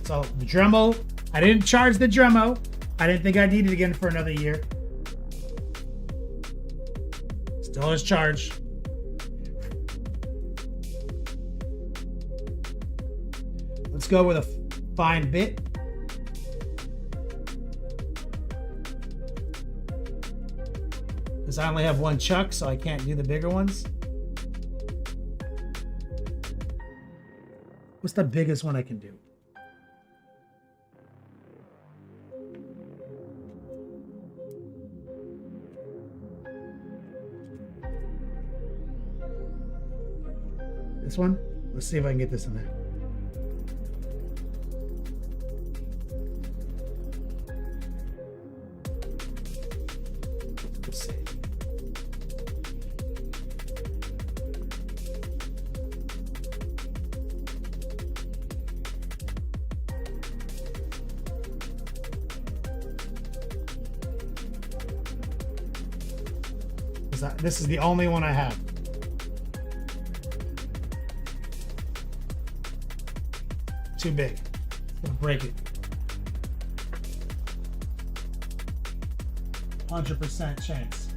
So the Dremel, I didn't charge the Dremel. I didn't think I needed it again for another year. Still is charged. Let's go with a fine bit. Because I only have one chuck, so I can't do the bigger ones. What's the biggest one I can do? This one? Let's see if I can get this in there. Let's see. This is the only one I have. Too big. It's gonna break it. 100% chance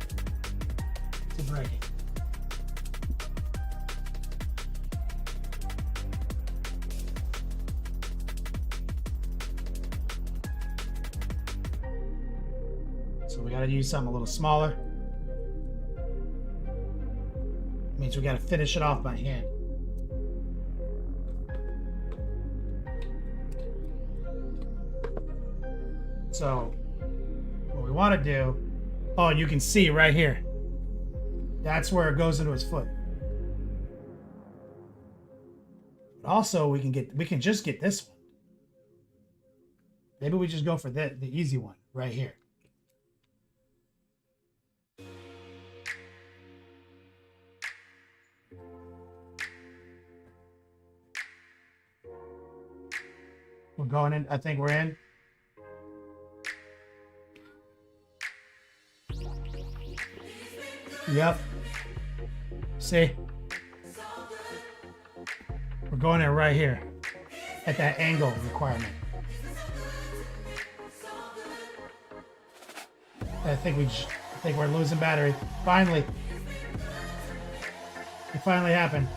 to break it. So we gotta use something a little smaller. Means we gotta finish it off by hand. So what we want to do, oh, you can see right here. That's where it goes into his foot. But also we can just get this one. Maybe we just go for the easy one right here. We're going in, I think we're in. Yep. See? We're going in right here at that angle requirement. I think we're losing battery. Finally. It finally happened.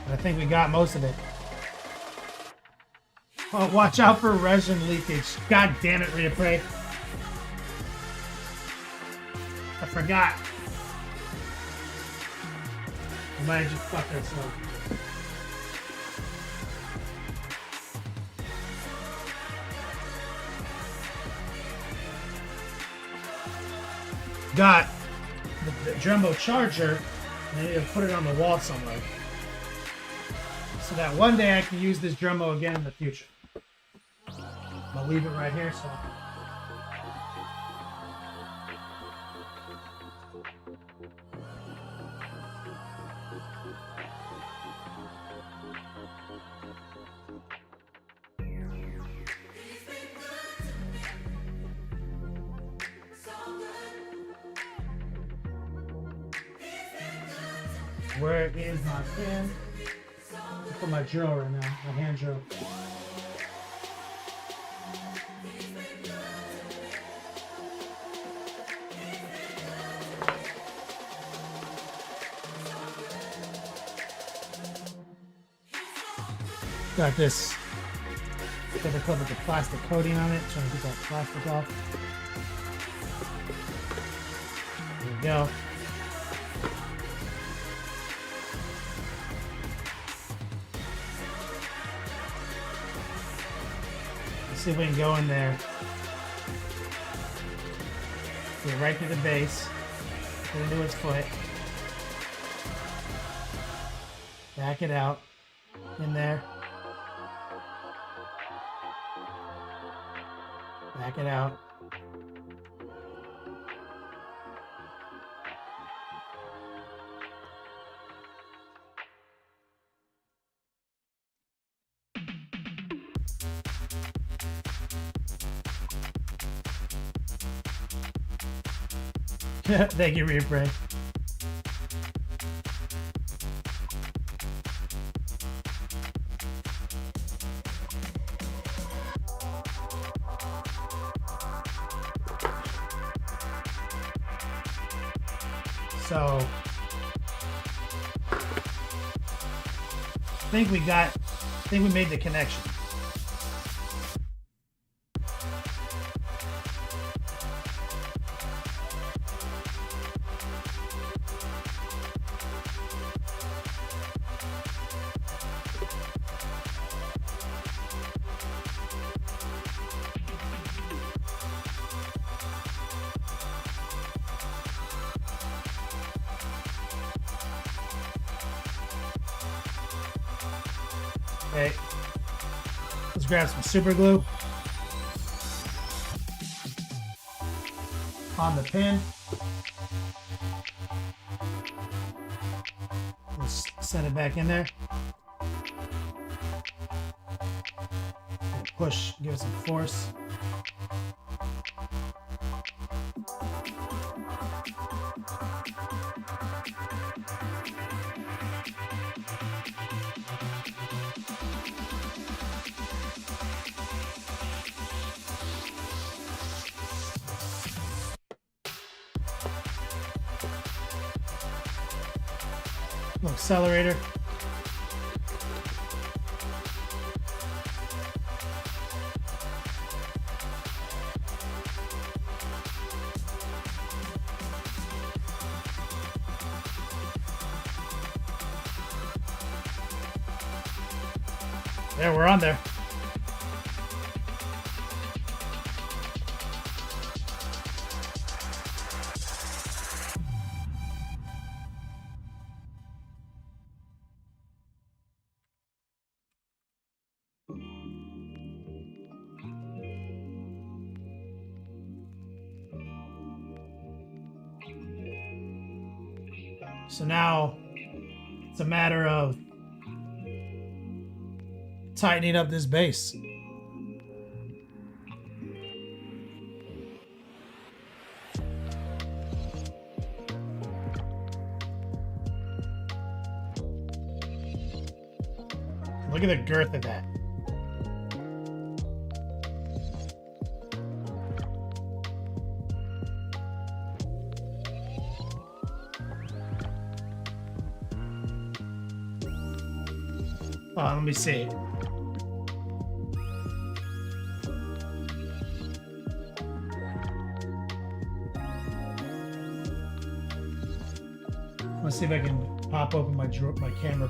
I think we got most of it. Oh, watch out for resin leakage. God damn it, Rhea Prey. I forgot. I might have just fucked ourselves. Got the Dremel charger, and I need to put it on the wall somewhere. So that one day I can use this Dremel again in the future. I'll leave it right here so. Where is my pen? I'll put my drill right now, my hand drill. Got this. Got to cover the plastic coating on it, trying to get that plastic off. There we go. See if we can go in there. Get right to the base. Get into its foot. Back it out. In there. Back it out. Thank you, Replay. So I think we made the connection. Okay, let's grab some super glue on the pin. Let's set it back in there. Push, give it some force. Little accelerator. There, we're on there. So now it's a matter of tightening up this base. Look at the girth of that. Oh, let me see. Let's see if I can pop open my camera.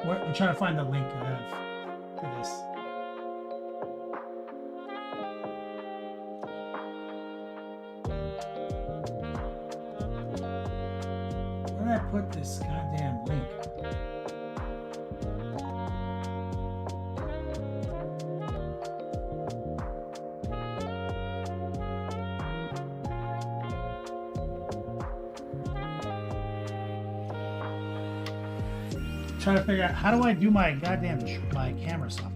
I'm trying to find the link I have for this. Where did I put this goddamn link? Trying to figure out how do I do my goddamn my camera software.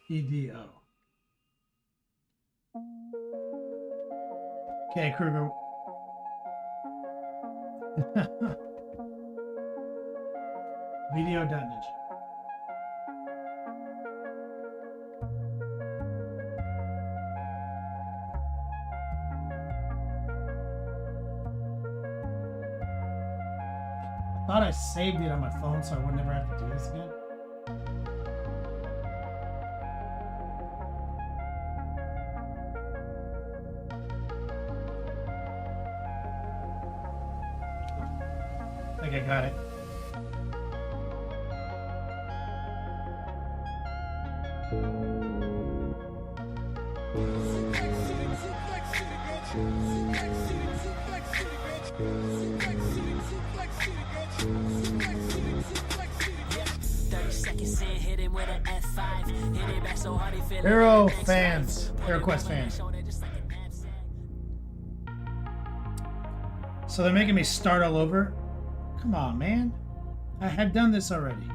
EDO. Okay, Kruger. Video.ninja. I thought I saved it on my phone so I would never have to do this again. I think I got it. Hero fans, Hero Quest fans. So they're making me start all over? Come on, man. I had done this already.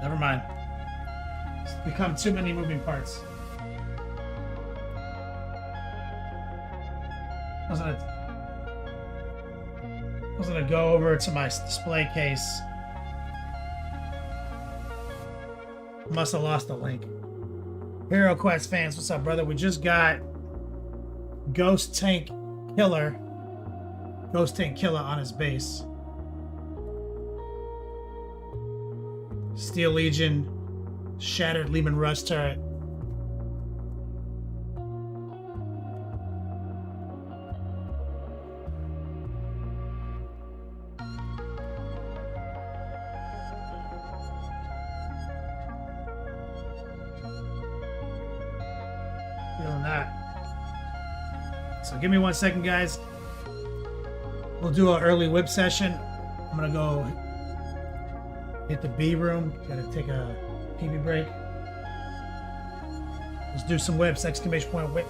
Never mind. It's become too many moving parts. I was gonna go over to my display case. Must have lost the link. Hero Quest fans, what's up, brother? We just got Ghost Tank Killer on his base. Steel Legion, Shattered Lehman Rush turret. Feeling that. So give me 1 second, guys. We'll do an early whip session. I'm gonna go hit the B room. Gotta take a pee-pee break. Let's do some whips! Exclamation point whip.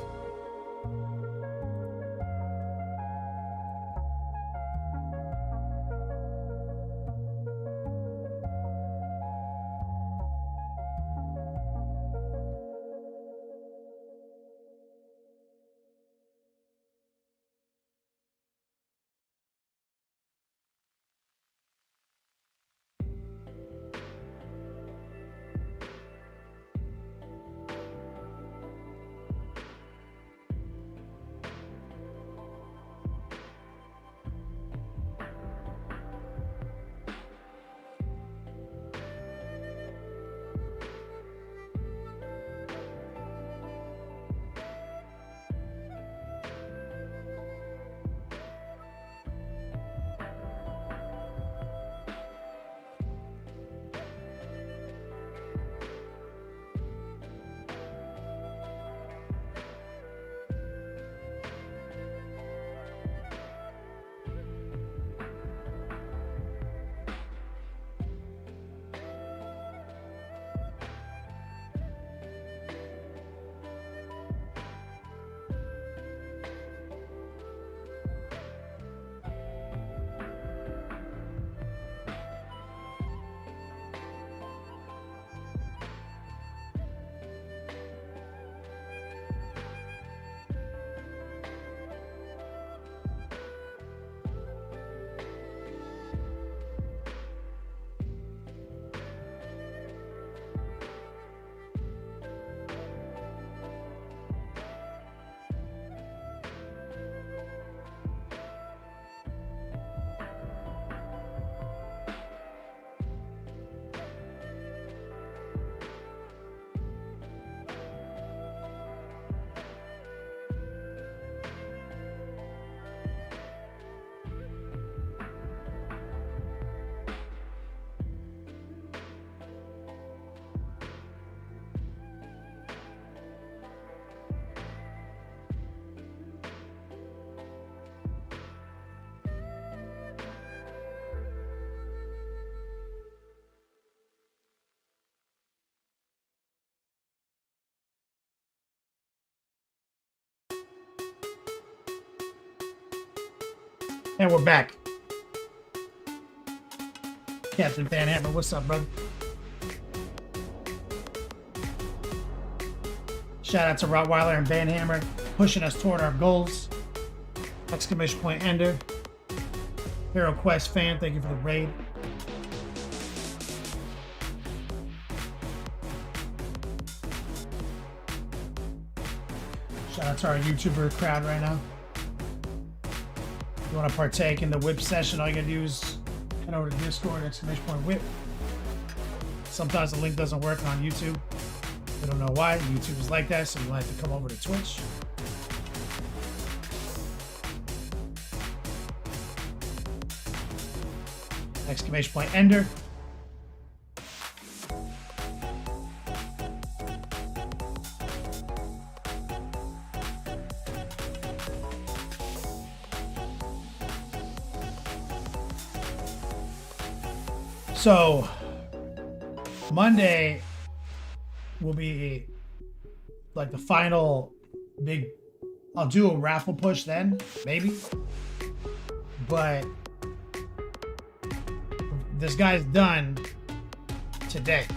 And we're back. Captain Van Hammer, what's up, brother? Shout out to Rottweiler and Banhammer pushing us toward our goals. Exclamation point Ender. Hero Quest fan, thank you for the raid. Shout out to our YouTuber crowd right now. If you want to partake in the whip session, all you gotta do is head over to Discord, exclamation point whip. Sometimes the link doesn't work on YouTube. I don't know why. YouTube is like that, so you might have to come over to Twitch. Exclamation point Ender. So Monday will be like the final big, I'll do a raffle push then, maybe. But this guy's done today.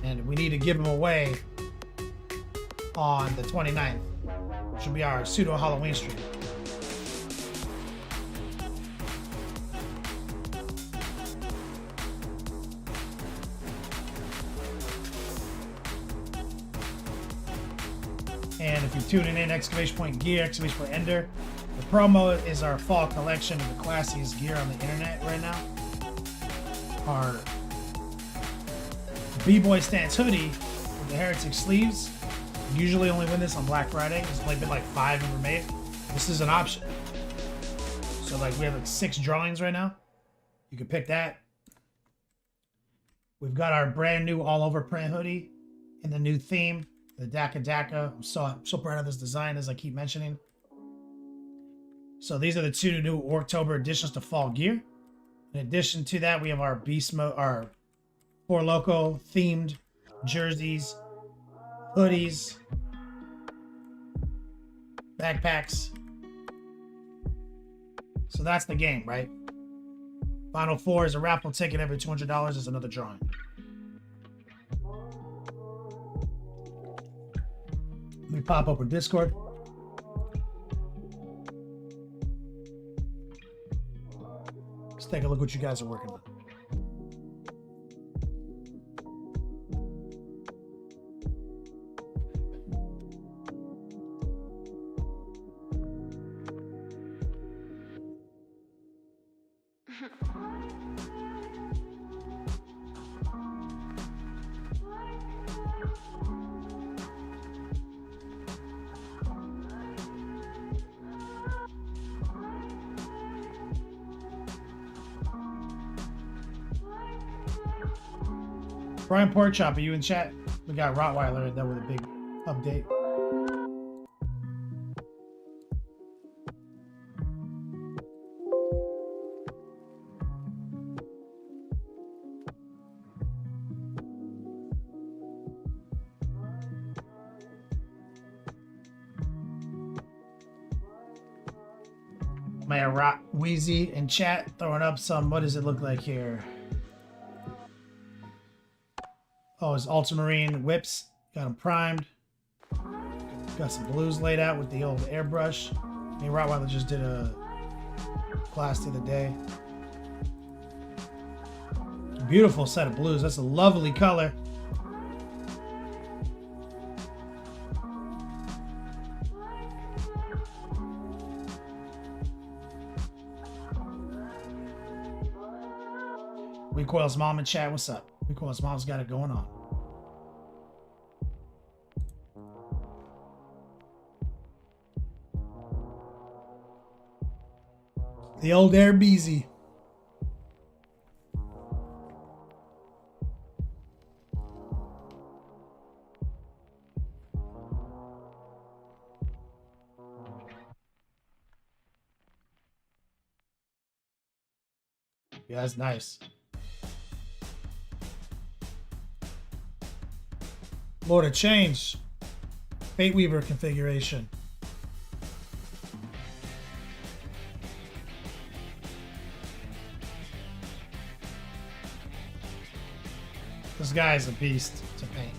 And we need to give him away on the 29th, which will be our pseudo Halloween stream. And if you're tuning in, exclamation point gear, exclamation point Ender. The promo is our fall collection of the classiest gear on the internet right now. Our B-Boy Stance hoodie with the Heretic sleeves. Usually only win this on Black Friday. There's only been like 5 ever made. This is an option. So like we have like 6 drawings right now. You can pick that. We've got our brand new all over print hoodie in the new theme. The Daka Daka. I'm so proud of this design, as I keep mentioning. So these are the 2 new October additions to fall gear. In addition to that, we have our Beast Mode, our Four Loko themed jerseys, hoodies, backpacks. So that's the game, right? Final 4 is a raffle ticket. Every $200 is another drawing. Let me pop up with Discord. Let's take a look what you guys are working on. Brian Porkchop, are you in chat? We got Rottweiler that with a big update. Man, Rock Wheezy in chat throwing up some. What does it look like here? Oh, his ultramarine whips. Got them primed. Got some blues laid out with the old airbrush. Me and Rottweiler just did a class the other day. Beautiful set of blues. That's a lovely color. Recoil's mom in chat. What's up? Recoil's mom's got it going on. The old Airbnb. Yeah, that's nice. Lord of Change. Fate Weaver configuration. This guy is a beast to paint.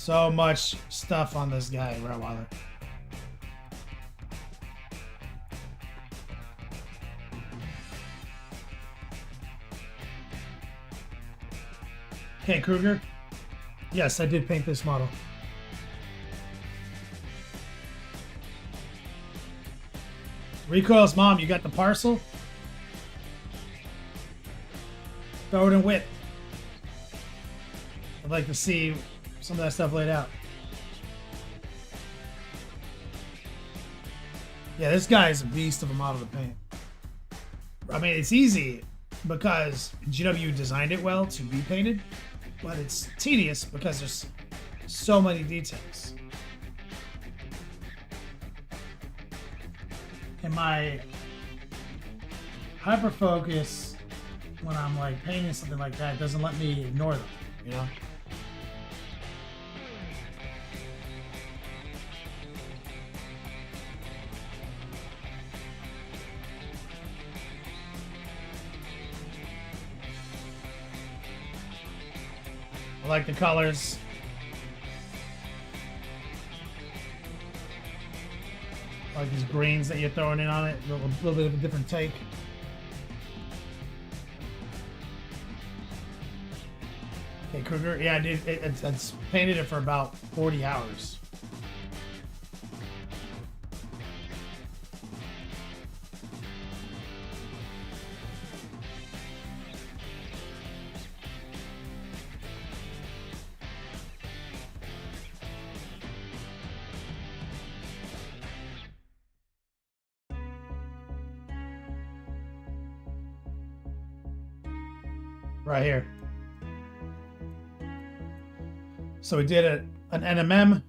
So much stuff on this guy, Rottweiler. Okay, Kruger. Yes, I did paint this model. Recoil's mom, you got the parcel? Throw it in whip. I'd like to see some of that stuff laid out. Yeah, this guy is a beast of a model to paint. I mean, it's easy because GW designed it well to be painted, but it's tedious because there's so many details. And my hyper focus when I'm like painting something like that doesn't let me ignore them, you know? I like the colors. I like these greens that you're throwing in on it. A little bit of a different take. Okay, Kruger. Yeah, dude, it's painted it for about 40 hours. Right here. So we did an NMM,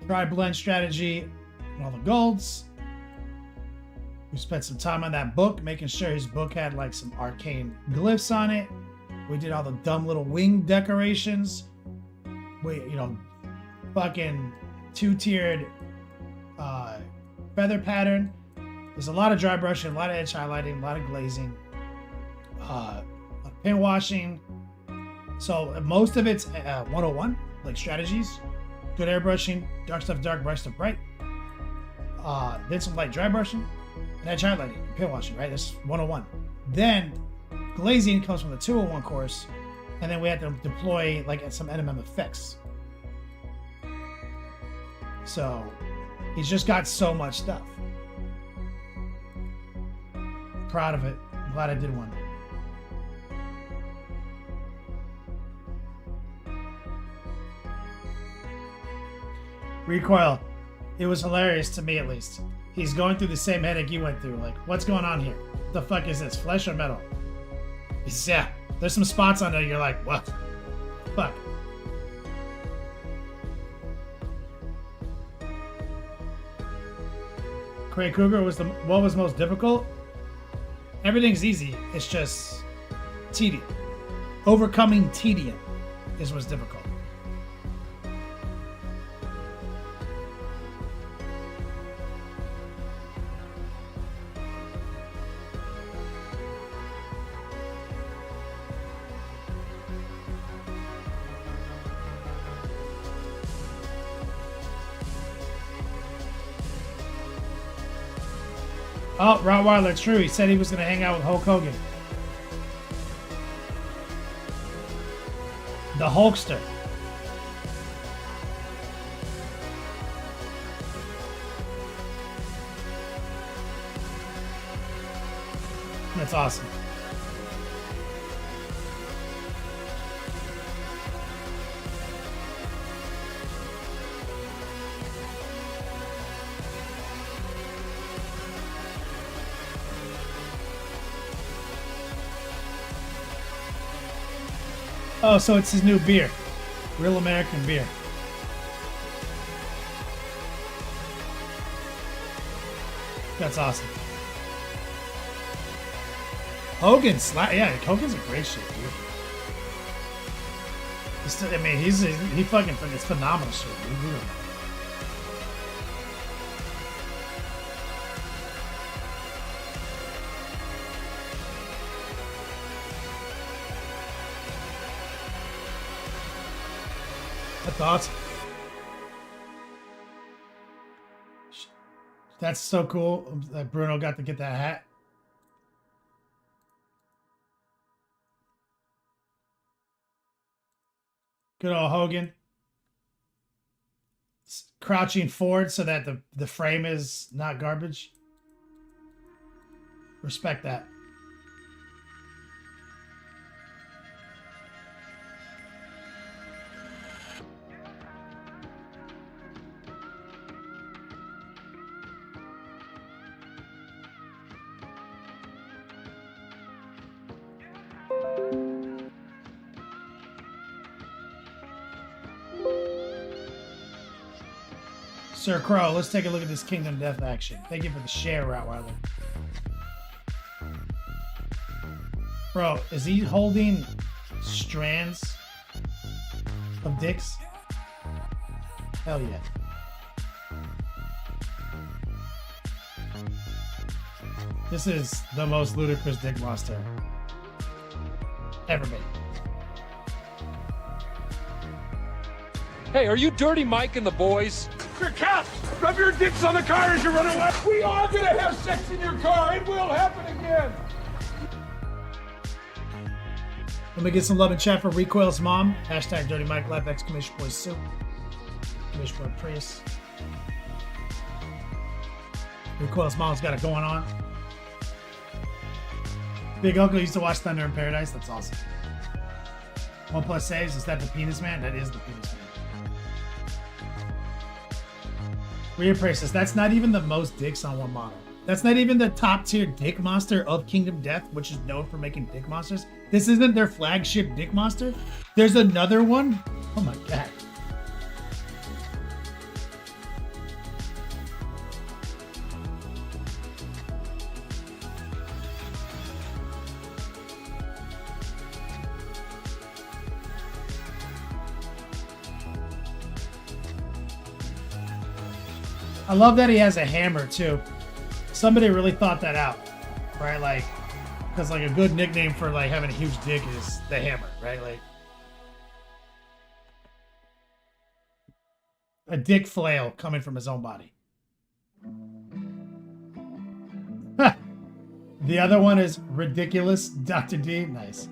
dry blend strategy, and all the golds. We spent some time on that book, making sure his book had like some arcane glyphs on it. We did all the dumb little wing decorations. We, you know, fucking two-tiered feather pattern. There's a lot of dry brushing, a lot of edge highlighting, a lot of glazing. Paint washing. So most of it's 101, like strategies. Good airbrushing, dark stuff dark, bright stuff bright. Then some light dry brushing, and edge highlighting, paint washing, right? That's 101. Then glazing comes from the 201 course, and then we had to deploy like some NMM effects. So he's just got so much stuff. Proud of it. I'm glad I did one. Recoil. It was hilarious to me, at least. He's going through the same headache you went through. Like, what's going on here? What the fuck is this? Flesh or metal? He says, yeah. There's some spots on there. You're like, what? Fuck. Craig Kruger was what was most difficult? Everything's easy. It's just tedium. Overcoming tedium is what's difficult. Oh, Rottweiler, true. He said he was going to hang out with Hulk Hogan. The Hulkster. That's awesome. Oh, so it's his new beer. Real American beer. That's awesome. Yeah, Hogan's a great shit, dude. I mean, he fucking, it's phenomenal shit, dude. Really. That's awesome. That's so cool that Bruno got to get that hat. Good old Hogan. Crouching forward so that the frame is not garbage. Respect that. Sir Crow, let's take a look at this Kingdom Death action. Thank you for the share, Rottweiler. Bro, is he holding strands of dicks? Hell yeah. This is the most ludicrous dick monster ever made.
Hey, are you Dirty Mike and the boys?
Your cap! Rub your dicks on the car as you run away! We are gonna have sex in your car! It will happen again!
Let me get some love in chat for Recoil's mom. Hashtag Dirty Mike Life exclamation point Sue. Exclamation point Prius. Recoil's mom's got it going on. Big Uncle used to watch Thunder in Paradise. That's awesome. 1+ saves. Is that the penis man? That is the penis man. Rhea Princess, that's not even the most dicks on one model. That's not even the top tier dick monster of Kingdom Death, which is known for making dick monsters. This isn't their flagship dick monster. There's another one. Oh my god. I love that he has a hammer too. Somebody really thought that out, right? Like, because like a good nickname for like having a huge dick is the hammer, right? Like a dick flail coming from his own body. The other one is ridiculous, Dr. D. Nice.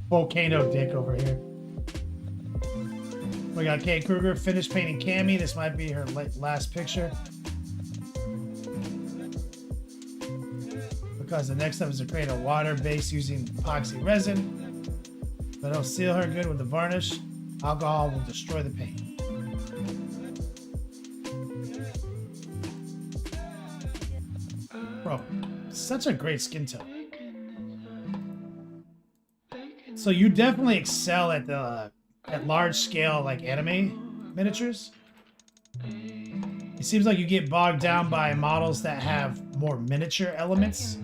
Volcano dick over here. We got Kate Kruger finished painting Cammy. This might be her last picture. Because the next step is to create a water base using epoxy resin. But it'll seal her good with the varnish. Alcohol will destroy the paint. Bro, such a great skin tone. So you definitely excel at the at large scale like anime miniatures. It seems like you get bogged down by models that have more miniature elements.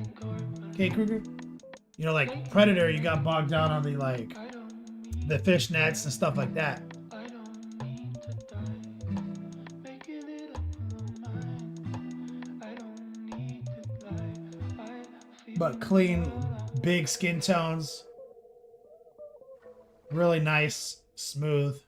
Okay, Kruger. You know, like Predator, you got bogged down on the fish nets and stuff like that. But clean, big skin tones. Really nice, smooth.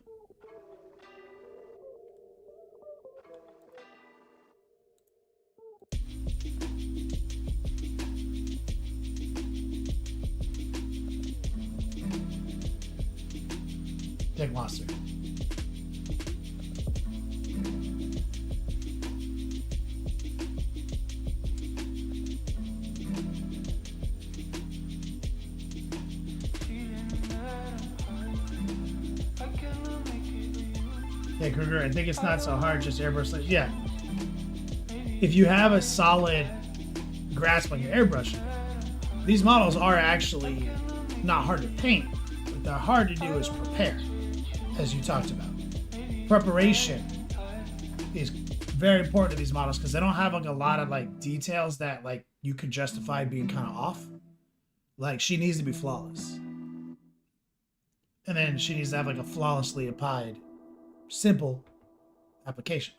Dick monster. Yeah, Kruger, I think it's not so hard, just airbrush. Yeah. If you have a solid grasp on your airbrushing, these models are actually not hard to paint. What they're hard to do is prepare, as you talked about. Preparation is very important to these models because they don't have like a lot of like details that like you could justify being kind of off. Like she needs to be flawless. And then she needs to have like a flawlessly applied simple application.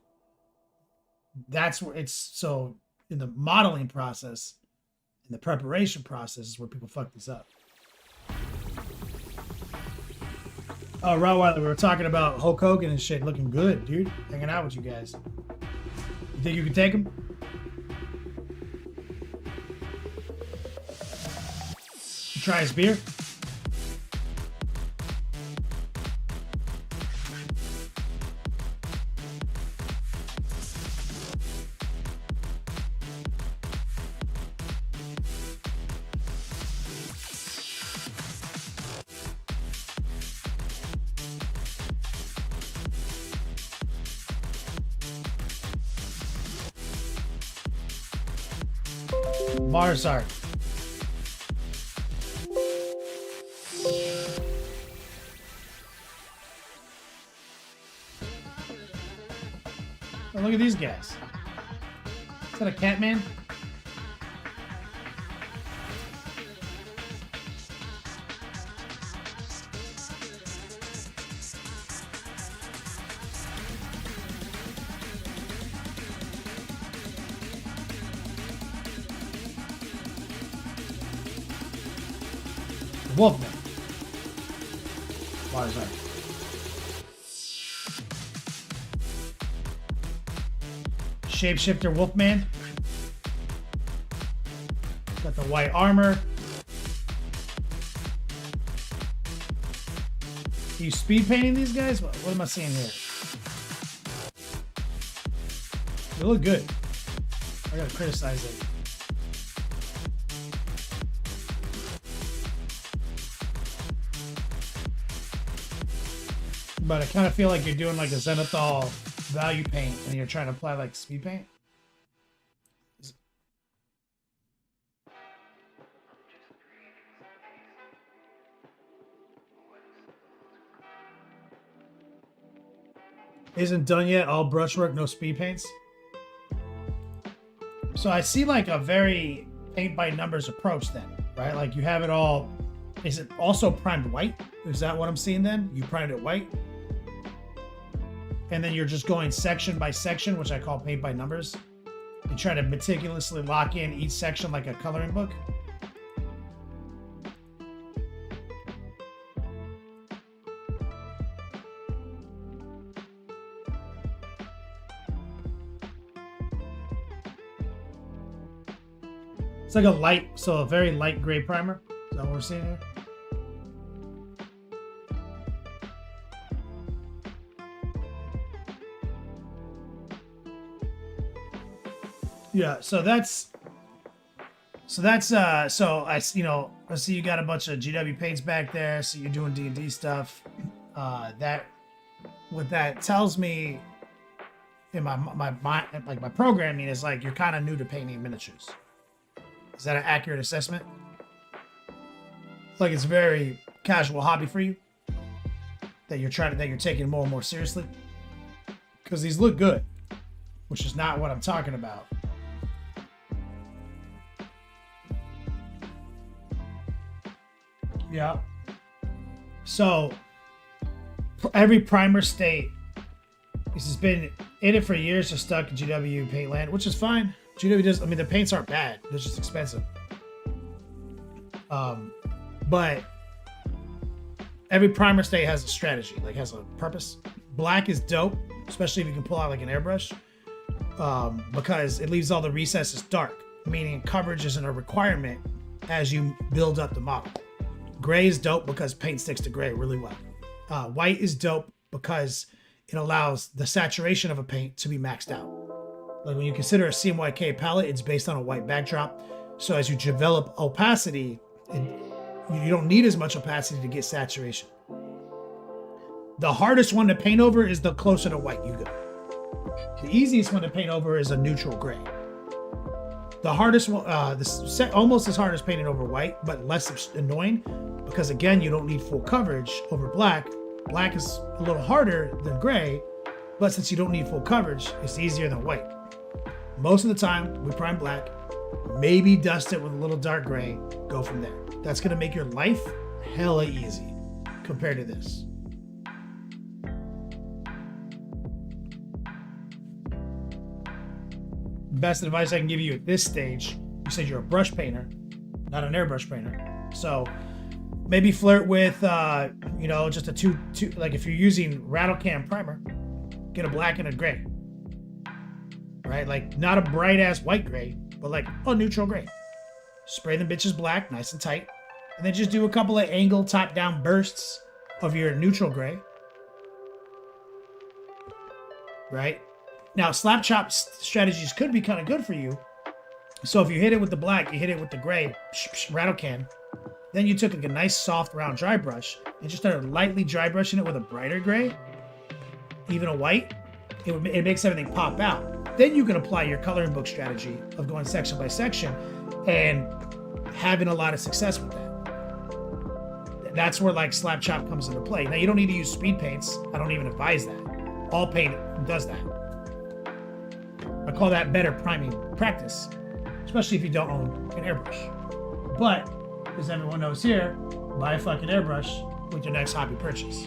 That's where it's so in the modeling process, in the preparation process is where people fuck this up. Oh, Rottweiler, we were talking about Hulk Hogan and shit looking good, dude. Hanging out with you guys. You think you can take him? You try his beer? Marzart. Oh, look at these guys. Is that a Catman? Wolfman. Marzart. Shapeshifter Wolfman. Got the white armor. Are you speed painting these guys? What am I seeing here? They look good. I gotta criticize it. But I kind of feel like you're doing like a Zenithal value paint and you're trying to apply like speed paint. Isn't done yet, all brushwork, no speed paints. So I see like a very paint by numbers approach then, right? Like you have it all. Is it also primed white? Is that what I'm seeing then? You primed it white? And then you're just going section by section, which I call paint by numbers. You try to meticulously lock in each section like a coloring book. It's like a very light gray primer. Is that what we're seeing here? Yeah, so I see you got a bunch of GW paints back there, so you're doing D&D stuff. What that tells me in my programming is like you're kind of new to painting miniatures. Is that an accurate assessment? Like it's a very casual hobby for you that you're taking more and more seriously? Because these look good, which is not what I'm talking about. Yeah. So every primer state, this has been in it for years, just stuck in GW Paintland, which is fine. GW does, I mean, the paints aren't bad. They're just expensive. But every primer state has a strategy, like has a purpose. Black is dope, especially if you can pull out like an airbrush, because it leaves all the recesses dark, meaning coverage isn't a requirement as you build up the model. Gray is dope because paint sticks to gray really well. White is dope because it allows the saturation of a paint to be maxed out. Like when you consider a CMYK palette, it's based on a white backdrop. So as you develop opacity, you don't need as much opacity to get saturation. The hardest one to paint over is the closer to white you go. The easiest one to paint over is a neutral gray. The hardest one, almost as hard as painting over white, but less annoying because again, you don't need full coverage over black. Black is a little harder than gray, but since you don't need full coverage, it's easier than white. Most of the time, we prime black, maybe dust it with a little dark gray, go from there. That's gonna make your life hella easy compared to this. best advice I can give you at this stage, you said you're a brush painter, not an airbrush painter. So maybe flirt with, you know, just a two, like if you're using rattle can primer, get a black and a gray, right? Like not a bright ass white gray, but like a neutral gray. Spray them bitches black, nice and tight. And then just do a couple of angle top down bursts of your neutral gray. Right? Now, slap chop strategies could be kind of good for you. So if you hit it with the black, you hit it with the gray, rattle can. Then you took like a nice soft round dry brush and just started lightly dry brushing it with a brighter gray, even a white. It makes everything pop out. Then you can apply your coloring book strategy of going section by section and having a lot of success with that. That's where like slap chop comes into play. Now you don't need to use speed paints. I don't even advise that. All paint does that. I call that better priming practice, especially if you don't own an airbrush. But as everyone knows here, buy a fucking airbrush with your next hobby purchase.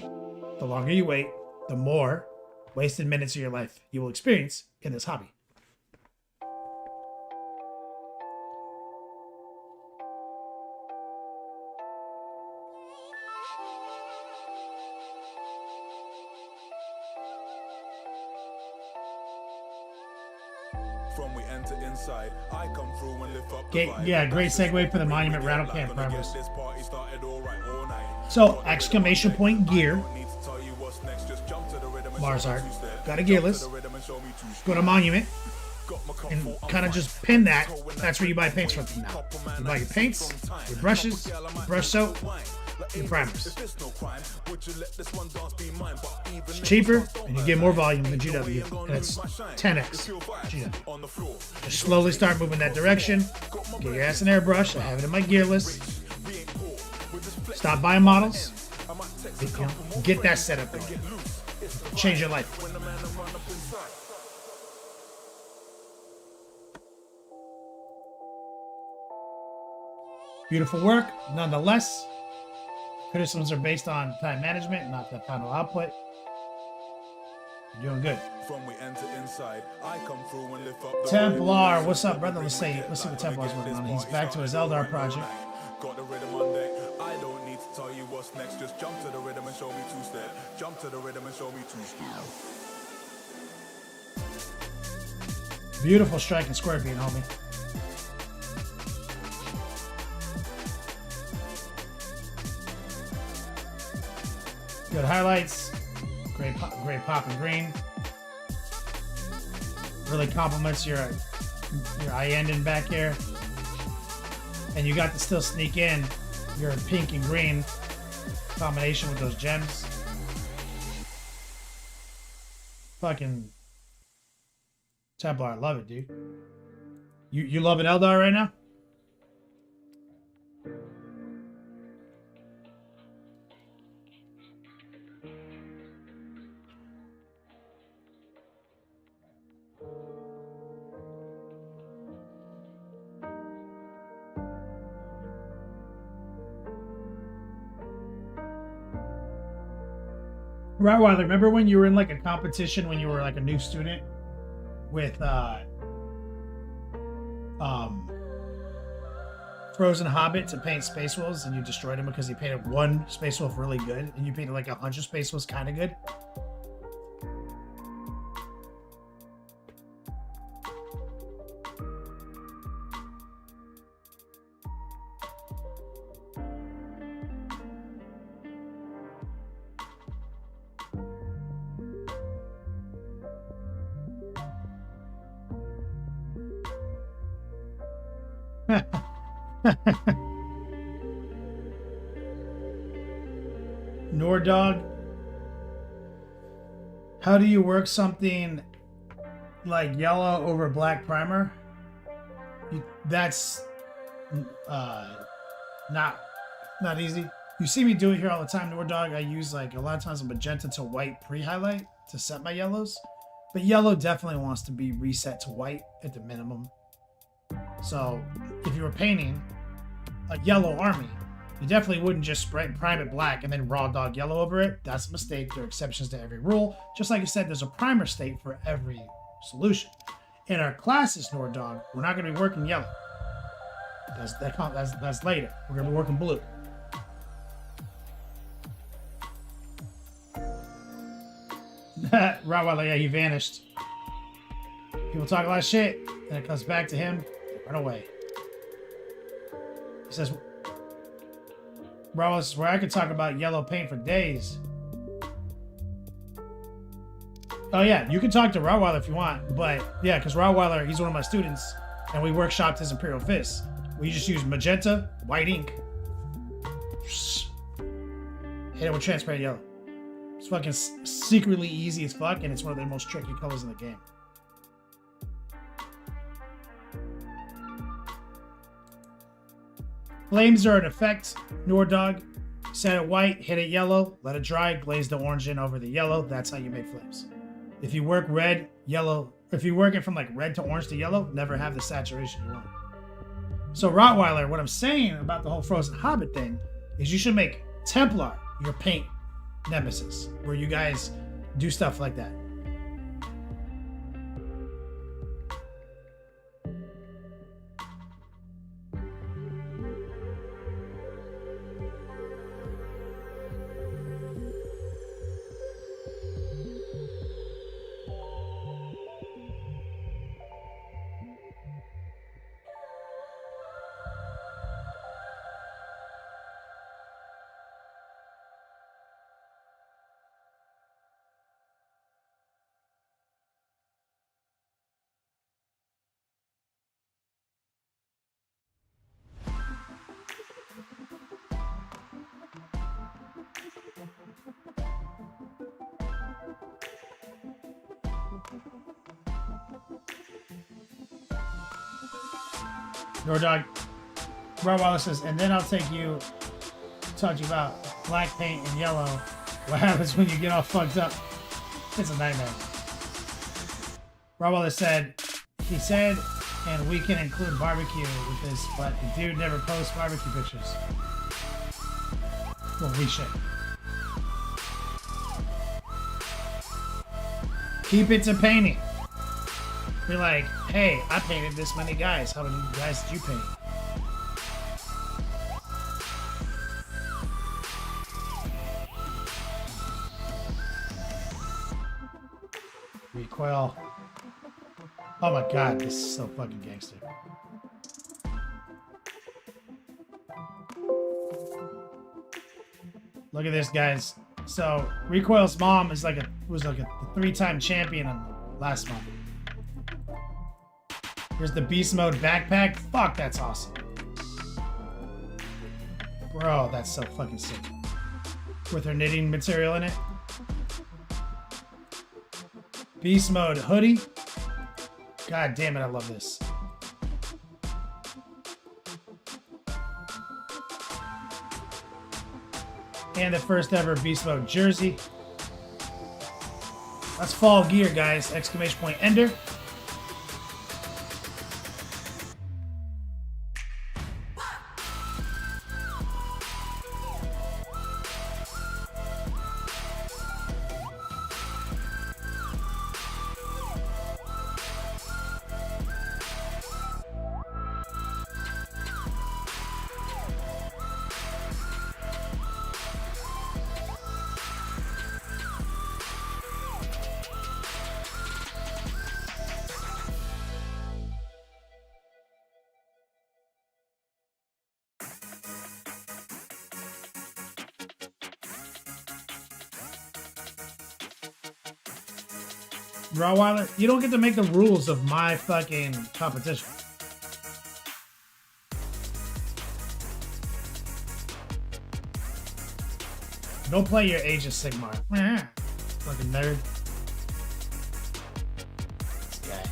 The longer you wait, the more wasted minutes of your life you will experience in this hobby.
From we enter inside, I come through and lift up the vibe.
Yeah, great segue for the Monument Rattle Can primers.
This party started all right all night.
So, exclamation point gear.
Don't need to tell you what's next, just jump to the rhythm and
Mars
show me
art.
two-step.
Got a gearless.
Jump to the rhythm and show me two-step.
Go to Monument
Got my
and
comfort, I'm
kind of
fine.
just pin that. That's where you buy paints from now. You buy your paints, your brushes, your brush soap, your primers. It's cheaper and you get more volume than GW, and it's 10x GW. Just slowly start moving that direction. Get your ass an airbrush. I have it in my gearless. Stop buying models. You know, get that setup going. Change your life. Beautiful work, nonetheless. Criticisms are based on time management, not the final output. You're doing good.
From we enter inside, I come through and lift up the
Templar, what's up, brother? Let's see what Templar's working on. He's back to his Eldar project.
Got the rhythm on deck. I don't need to tell you what's next. Just jump to the rhythm and show me two-step. Jump to the rhythm and show me two-step.
Beautiful striking scorpion, homie. Good highlights. Great pop and green. Really complements your eye ending back here. And you got to still sneak in your pink and green combination with those gems. Fucking Templar, I love it, dude. You love an Eldar right now? Right, Wilder, remember when you were in like a competition when you were like a new student with Frozen Hobbit to paint Space Wolves and you destroyed him because he painted one Space Wolf really good and you painted like 100 Space Wolves kind of good? Nordog, how do you work something like yellow over black primer? That's not easy. You see me do it here all the time, Nordog. I use like a lot of times a magenta to white pre-highlight to set my yellows, but yellow definitely wants to be reset to white at the minimum. So if you were painting a yellow army, you definitely wouldn't just prime it black and then raw dog yellow over it. That's a mistake. There are exceptions to every rule. Just like I said, there's a primer state for every solution. In our classes, Nord Dog, we're not going to be working yellow. That's later. We're going to be working blue. Rottweiler, yeah, he vanished. People talk a lot of shit, and it comes back to him. Run away. He says, Rottweiler says, where I could talk about yellow paint for days. Oh yeah, you can talk to Rottweiler if you want, but yeah, because Rottweiler, he's one of my students, and we workshopped his Imperial Fist. We just use magenta, white ink, hit it with transparent yellow. It's fucking secretly easy as fuck, and it's one of the most tricky colors in the game. Flames are an effect, Nord Dog. Set it white, hit it yellow, let it dry, glaze the orange in over the yellow. That's how you make flames. If you work red, yellow, if you work it from like red to orange to yellow, never have the saturation you want. So Rottweiler, what I'm saying about the whole Frozen Hobbit thing is you should make Templar your paint nemesis, where you guys do stuff like that. Nord Dog, Rottweiler says, and then I'll take you, talk to you about black paint and yellow. What happens when you get all fucked up? It's a nightmare. Rottweiler said, he said, and we can include barbecue with this, but the dude never posts barbecue pictures. Well, we should. Keep it to painting. Be like, hey, I painted this many guys. How many guys did you paint? Recoil. Oh my god, this is so fucking gangster. Look at this, guys. So Recoil's mom is like was like a 3-time champion last month. Here's the beast mode backpack. Fuck, that's awesome. Bro, that's so fucking sick. With her knitting material in it. Beast mode hoodie. God damn it, I love this. And the first ever beast mode jersey. That's fall gear, guys. Exclamation point Ender. Rottweiler, you don't get to make the rules of my fucking competition. Go play your Age of Sigmar. Fucking nerd. This guy.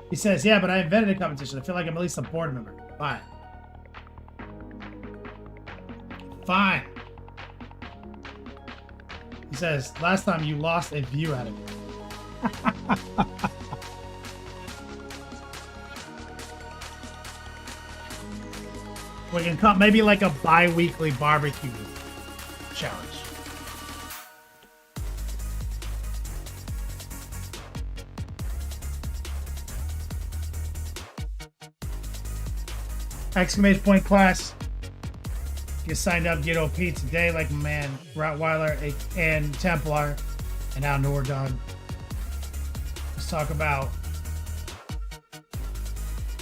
He says, yeah, but I invented a competition. I feel like I'm at least a board member. Fine. Fine. He says, last time you lost a view out of it. We can come maybe like a bi-weekly barbecue challenge. Exclamation point class. Get signed up, get OP today like my man Rottweiler and Templar and now Nordon. Let's talk about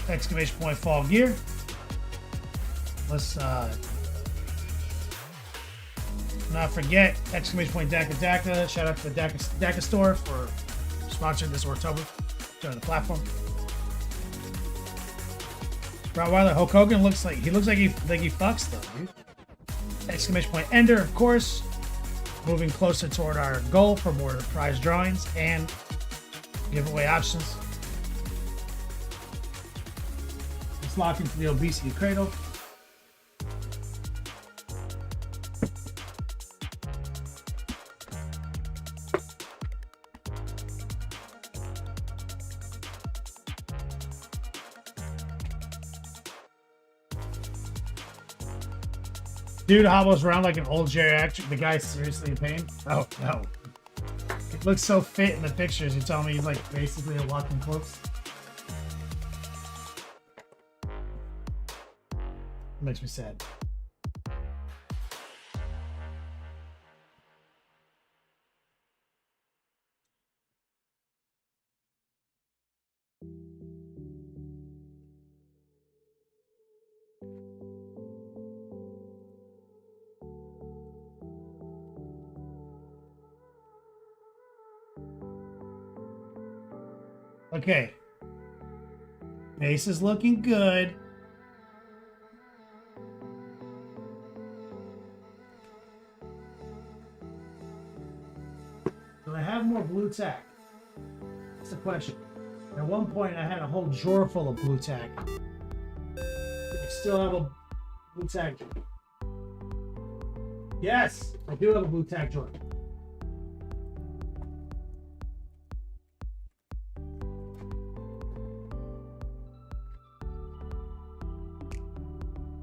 exclamation point fall gear. Let's not forget exclamation point Daka. Shout out to the Daka store for sponsoring this October. Join the platform. Rottweiler Hulk Hogan looks like he fucks though, dude. Exclamation point Ender, of course. Moving closer toward our goal for more prize drawings and giveaway options. Let's lock into the obesity cradle. Dude hobbles around like an old geriatric. The guy's seriously in pain. Oh no. It looks so fit in the pictures. You're telling me he's like basically a walking corpse? Makes me sad. Okay. Base is looking good. Do I have more blue tack? That's the question. At one point, I had a whole drawer full of blue tack. I still have a blue tack drawer. Yes, I do have a blue tack drawer.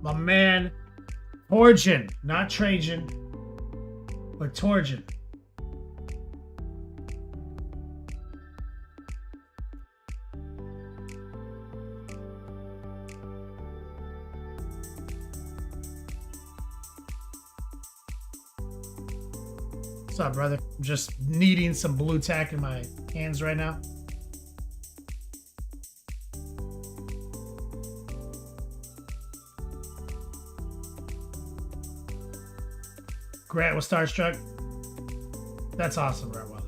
My man, Torgen, not Trajan, but Torgen. What's up, brother? I'm just needing some blue tack in my hands right now. Grant was starstruck. That's awesome, Rottweiler.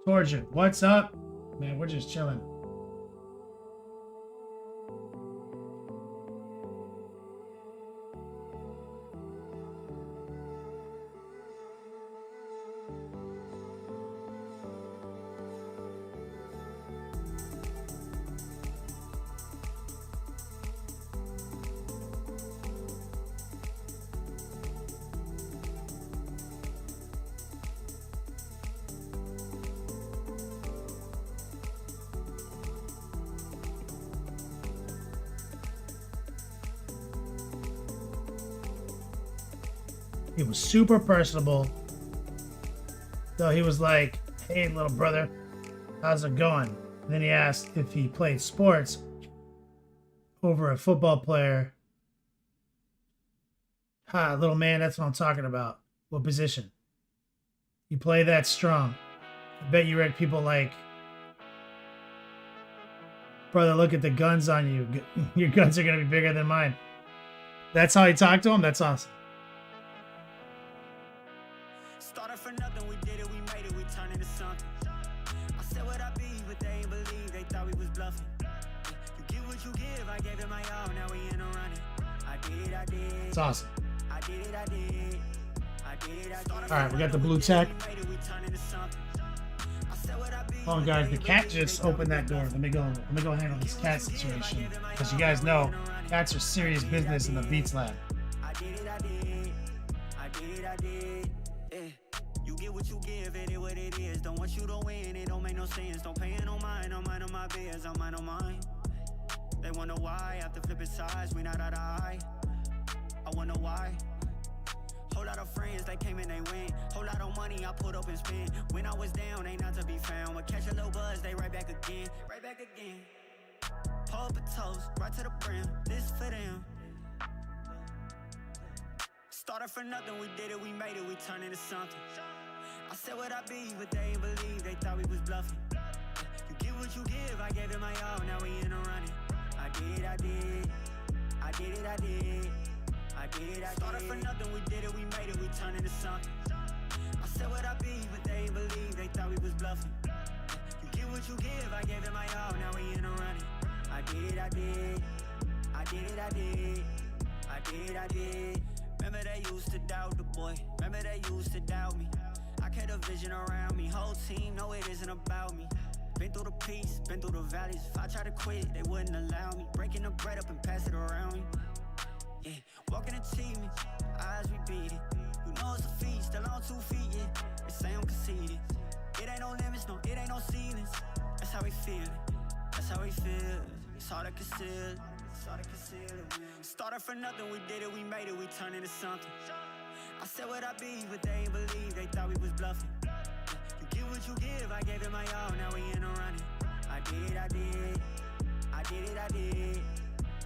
Torgen, what's up? Man, we're just chilling. He was super personable. So he was like, hey, little brother, how's it going? And then he asked if he played sports over a football player. Ha, little man, that's what I'm talking about. What position? You play that strong. I bet you read people like, brother, look at the guns on you. Your guns are going to be bigger than mine. That's how he talked to him? That's awesome.
Started for nothing, we did it, we made it, we turned into something. I said what I be, but they ain't believe, they thought we was bluffing. what you give, I gave it my all, now we in a running. I did it, I did.
It's awesome.
I did it, I did. I did it, I did.
All right, we got the blue tech.
We made it, we turned into something. I said what I be.
Oh, guys, the cat just opened that door. Let me go handle this cat situation. Because you guys know, cats are serious business in the Beats Lab.
I did it, I did. I did it, I did. Yeah. You get what you give, it is what it is. Don't want you to win, it don't make no sense. Don't pay it on mine, I'm mind on my biz, I'm mind on mine. They wonder why, after flipping sides, we not out of eye. I wonder why. Whole lot of friends, they came and they went. Whole lot of money I put up and spent. When I was down, ain't not to be found. But catch a little buzz, they right back again. Right back again. Pull up a toast, right to the brim. This for them. Started from nothing, we did it, we made it, we turned into something. I said what I be, but they ain't believe, they thought we was bluffing. You give what you give, I gave it my all, now we in a running. I did, I did. I did it, I did. I did it, I started from nothing, we did it, we made it, we turned into something. I said what I be, but they ain't believe, they thought we was bluffing. You give what you give, I gave it my all, now we in a running. I did it, I did. I did it, I did. I did, I did. Remember they used to doubt the boy. Remember they used to doubt me. I kept a vision around me. Whole team know it isn't about me. Been through the peaks, been through the valleys. If I tried to quit, they wouldn't allow me. Breaking the bread up and pass it around me. Yeah, walking achievement, eyes we beat it. You know it's a feat, still on 2 feet, yeah. They say I'm conceited. It ain't no limits, no, it ain't no ceilings. That's how we feel it. That's how we feel. It's hard to conceal. It's hard to conceal it. Started from nothing, we did it, we made it, we turned into something. I said what I be, but they ain't believe, they thought we was bluffing. You give what you give, I gave it my all, now we in a running. I did, I did. I did it, I did.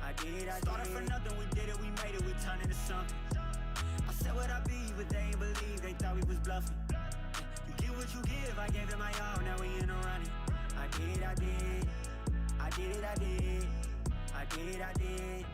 I did, I started from nothing, we did it, we made it, we turned into something. I said what I be, but they ain't believe, they thought we was bluffing. You give what you give, I gave it my all, now we in a running. I did, I did. I did it, I did. I did, I did.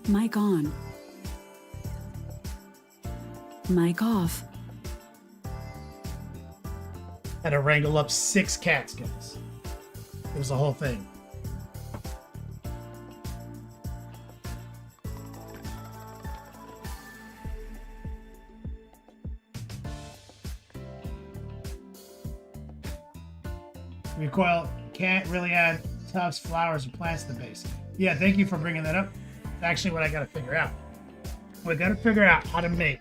Mic on. Mic off.
Had to wrangle up 6 cats, guys. It was a whole thing. Recoil can't really add tufts, flowers, or plants to the base. Yeah, thank you for bringing that up. It's actually what I got to figure out. We got to figure out how to make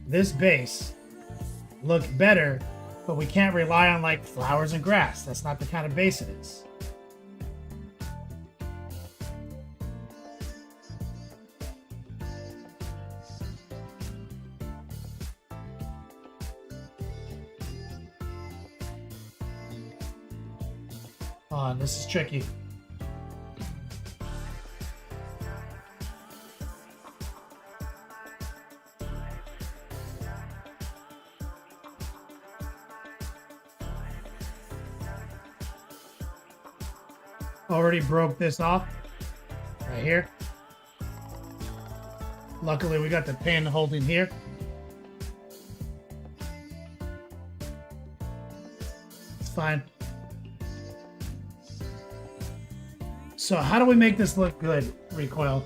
this base look better, but we can't rely on like flowers and grass. That's not the kind of base it is. Oh, this is tricky. Already broke this off right here. Luckily, we got the pin holding here. It's fine. So how do we make this look good, Recoil?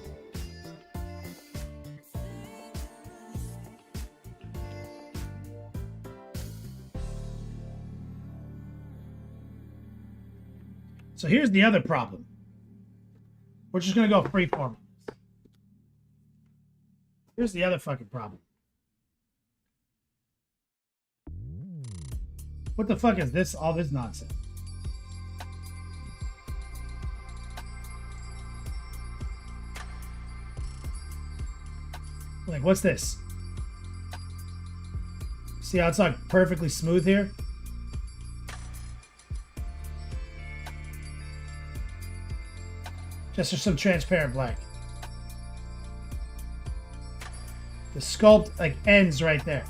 So here's the other problem. We're just going to go freeform. Here's the other fucking problem. What the fuck is this? All this nonsense. Like, what's this? See how it's like perfectly smooth here? Just for some transparent black. The sculpt like ends right there.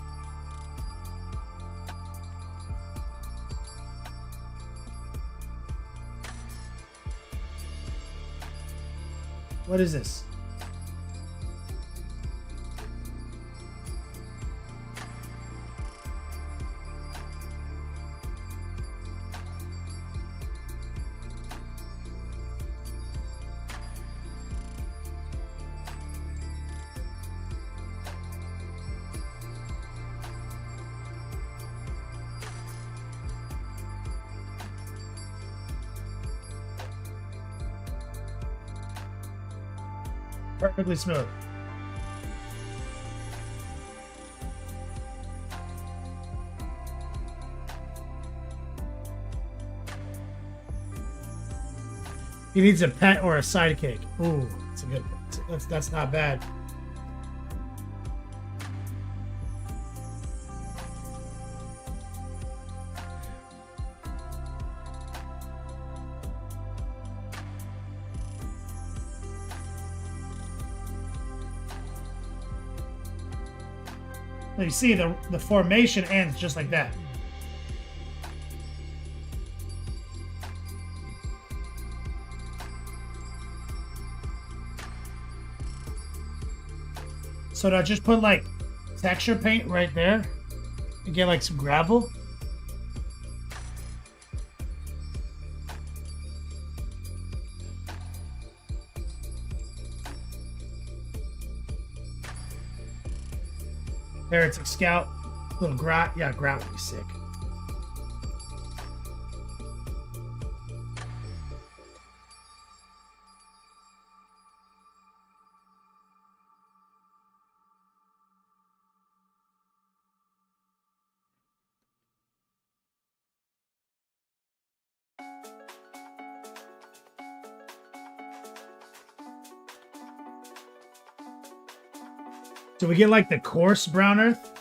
What is this? Perfectly smooth. He needs a pet or a sidekick. Ooh, that's a good. That's not bad. You see the formation ends just like that. So now just put like texture paint right there and get like some gravel. There, it's a scout. Little grout. Yeah, grout would be sick. Do we get like the coarse brown earth?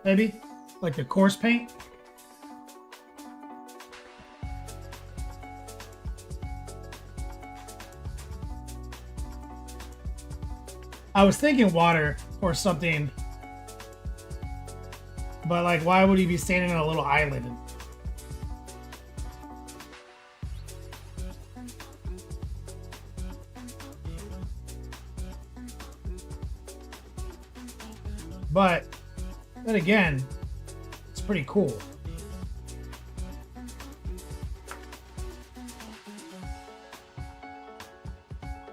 Maybe? Like the coarse paint? I was thinking water or something. But like, why would he be standing on a little island? But then again, it's pretty cool.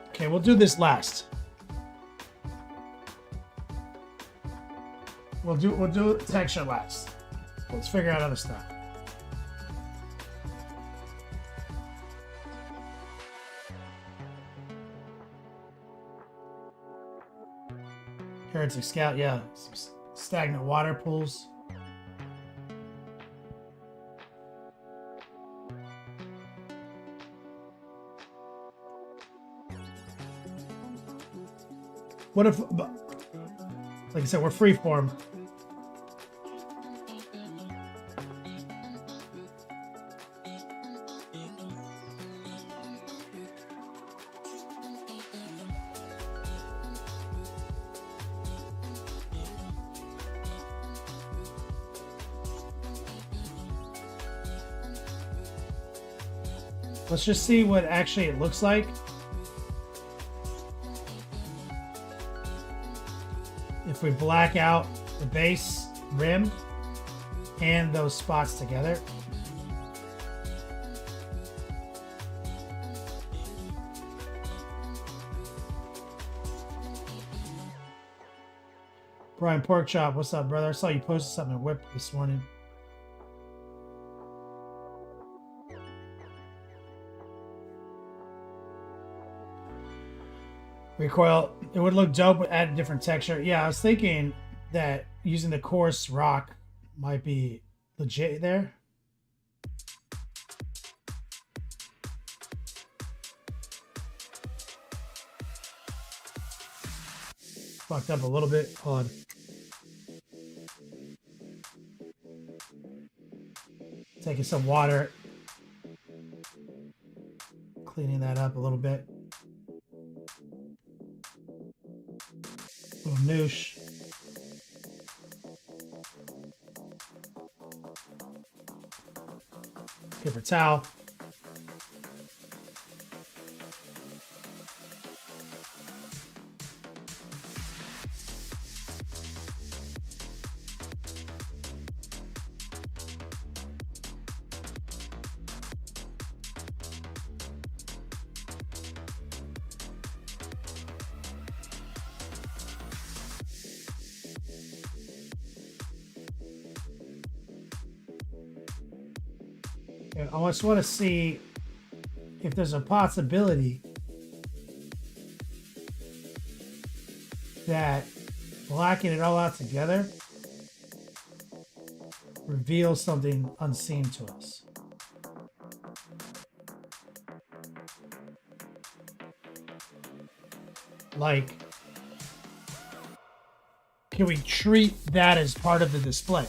Okay, we'll do this last. We'll do texture last. Let's figure out other stuff. Heretic Scout, yeah. Some stagnant water pools. What if, like I said, we're freeform. Let's just see what actually it looks like. If we black out the base rim and those spots together. Brian Porkchop, what's up, brother? I saw you posted something in Whip this morning. Recoil. It would look dope but add a different texture. Yeah, I was thinking that using the coarse rock might be legit there. Fucked up a little bit. Hold on. Taking some water. Cleaning that up a little bit. Little noosh. Paper towel. And I just want to see if there's a possibility that blacking it all out together reveals something unseen to us. Like, can we treat that as part of the display?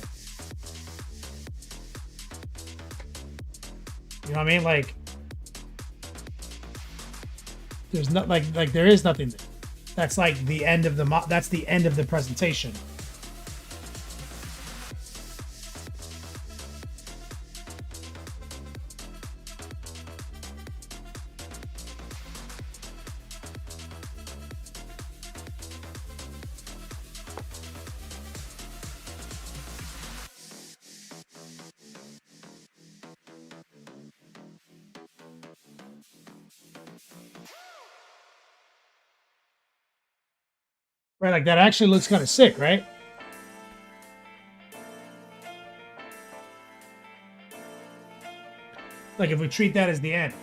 You know what I mean? Like, there's not like there is nothing there. That's like the end of the that's the end of the presentation. Right, like that actually looks kind of sick, right? Like if we treat that as the end.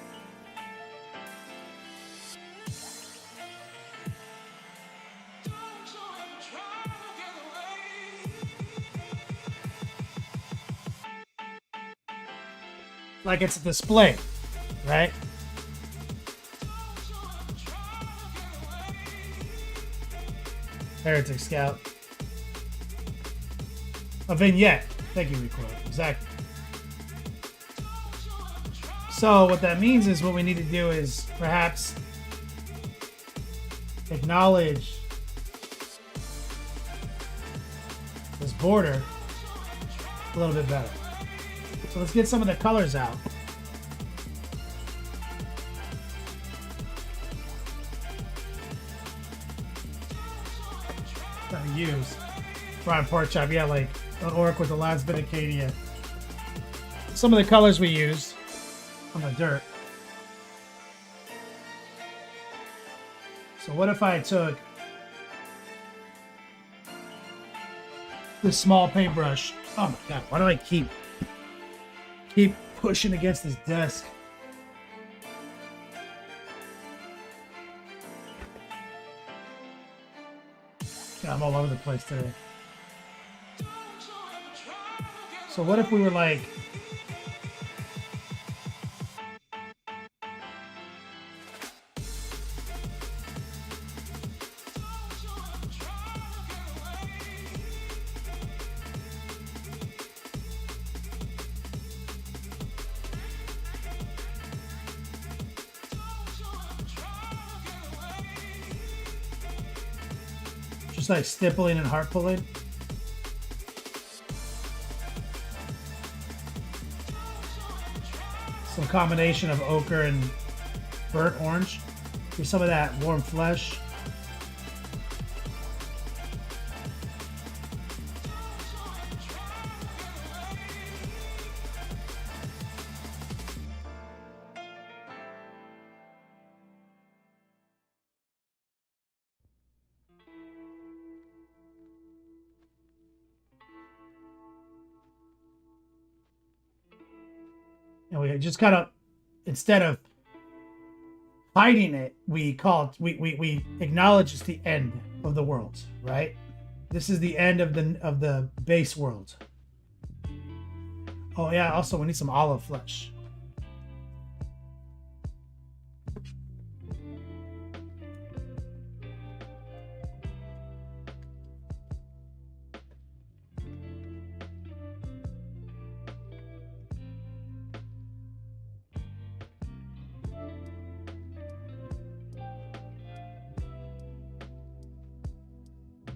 Like it's a display, right? Heretic Scout. A vignette. Thank you, Recoil. Exactly. So what that means is what we need to do is perhaps acknowledge this border a little bit better. So let's get some of the colors out. That we use. Fried pork chop, yeah, like an orc with the last bit of Acadia. Some of the colors we use on the dirt. So what if I took this small paintbrush? Oh my god, why do I keep pushing against this desk? God, I'm all over the place today. So what if we were like, just like stippling and heart pulling? Some combination of ochre and burnt orange. There's some of that warm flesh. And we just kind of, instead of Hiding it, we acknowledge it's the end of the world, right? This is the end of the base world. Oh yeah, also we need some olive flesh.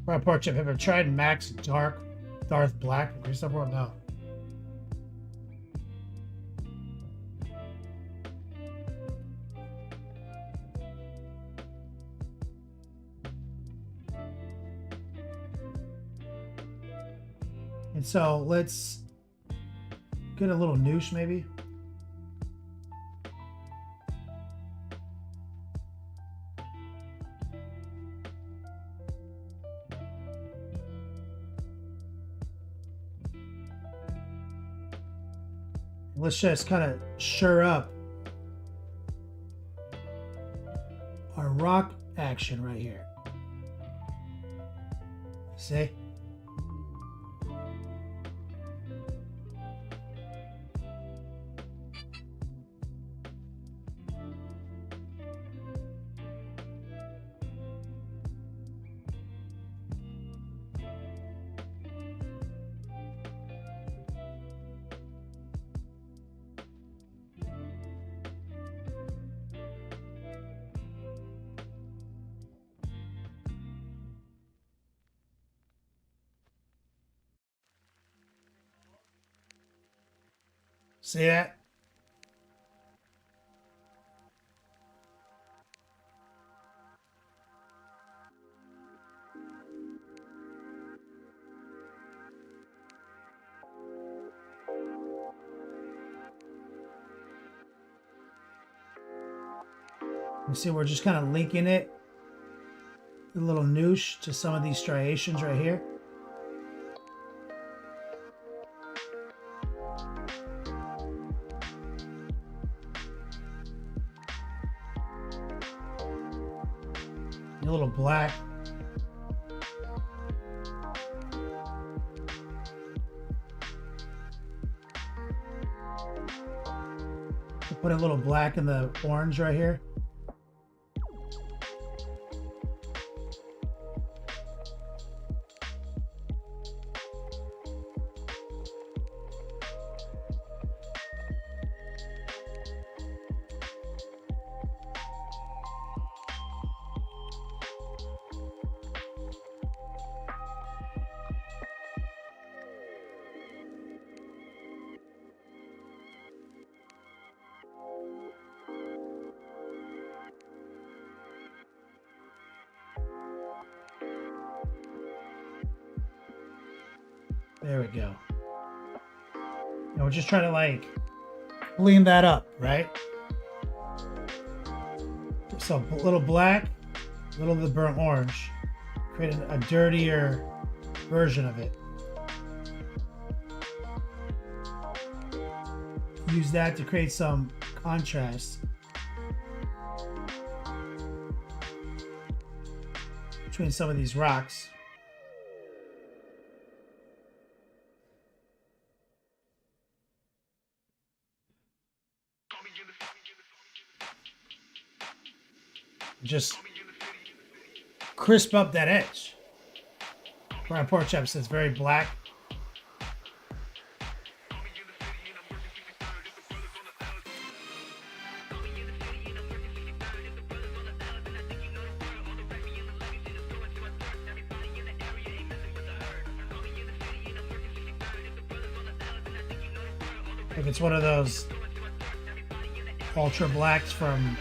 Fried pork chip. Have you ever tried Max Darth Black? Grease up world? No. And so let's get a little noosh maybe. Let's just kind of sure up our rock action right here. See? See that? You see, we're just kind of linking it, a little noosh to some of these striations right here. A little black. Put a little black in the orange right here. There we go. And we're just trying to like clean that up, right? So a little black, a little of the burnt orange, create a dirtier version of it. Use that to create some contrast between some of these rocks. Just crisp up that edge. Fried pork chops is very black. If it's one of those ultra blacks from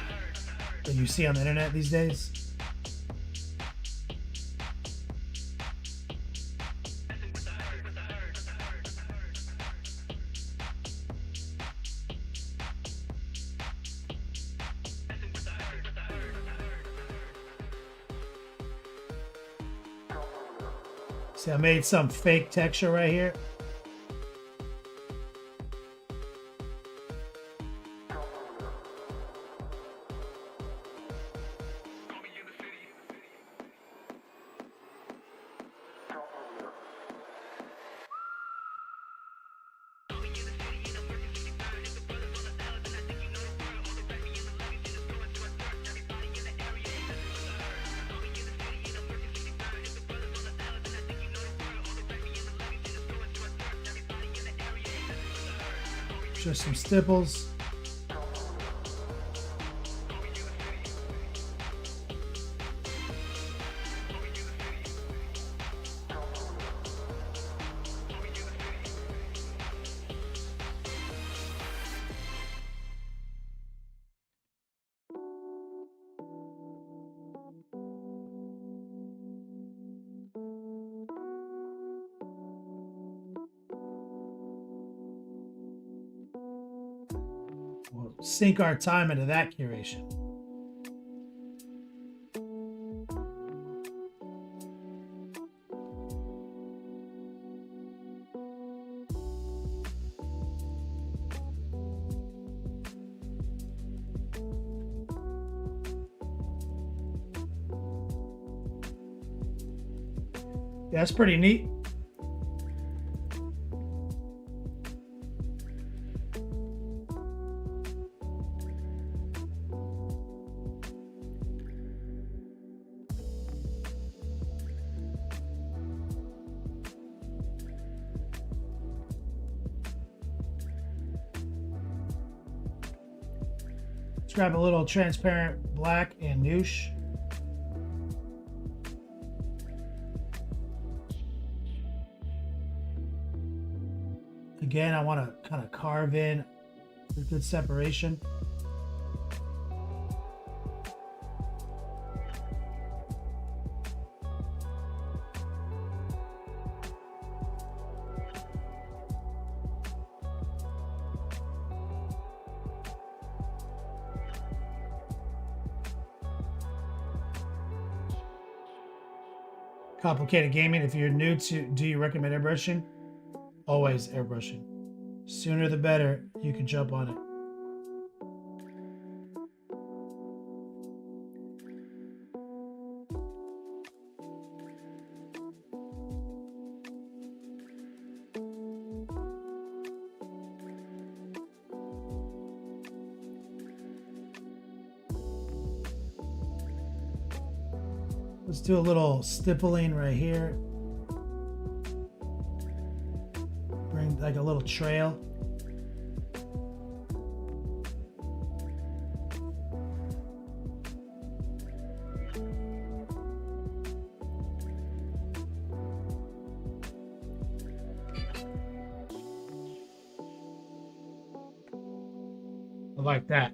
that you see on the internet these days. See, I made some fake texture right here. Just some stipples. We'll sink our time into that curation. Yeah, that's pretty neat. Let's grab a little transparent black and noosh. Again, I want to kind of carve in a good separation. Complicated gaming. If you're new to, do you recommend airbrushing? Always airbrushing. Sooner the better. You can jump on it. Let's do a little stippling right here. Bring like a little trail. I like that.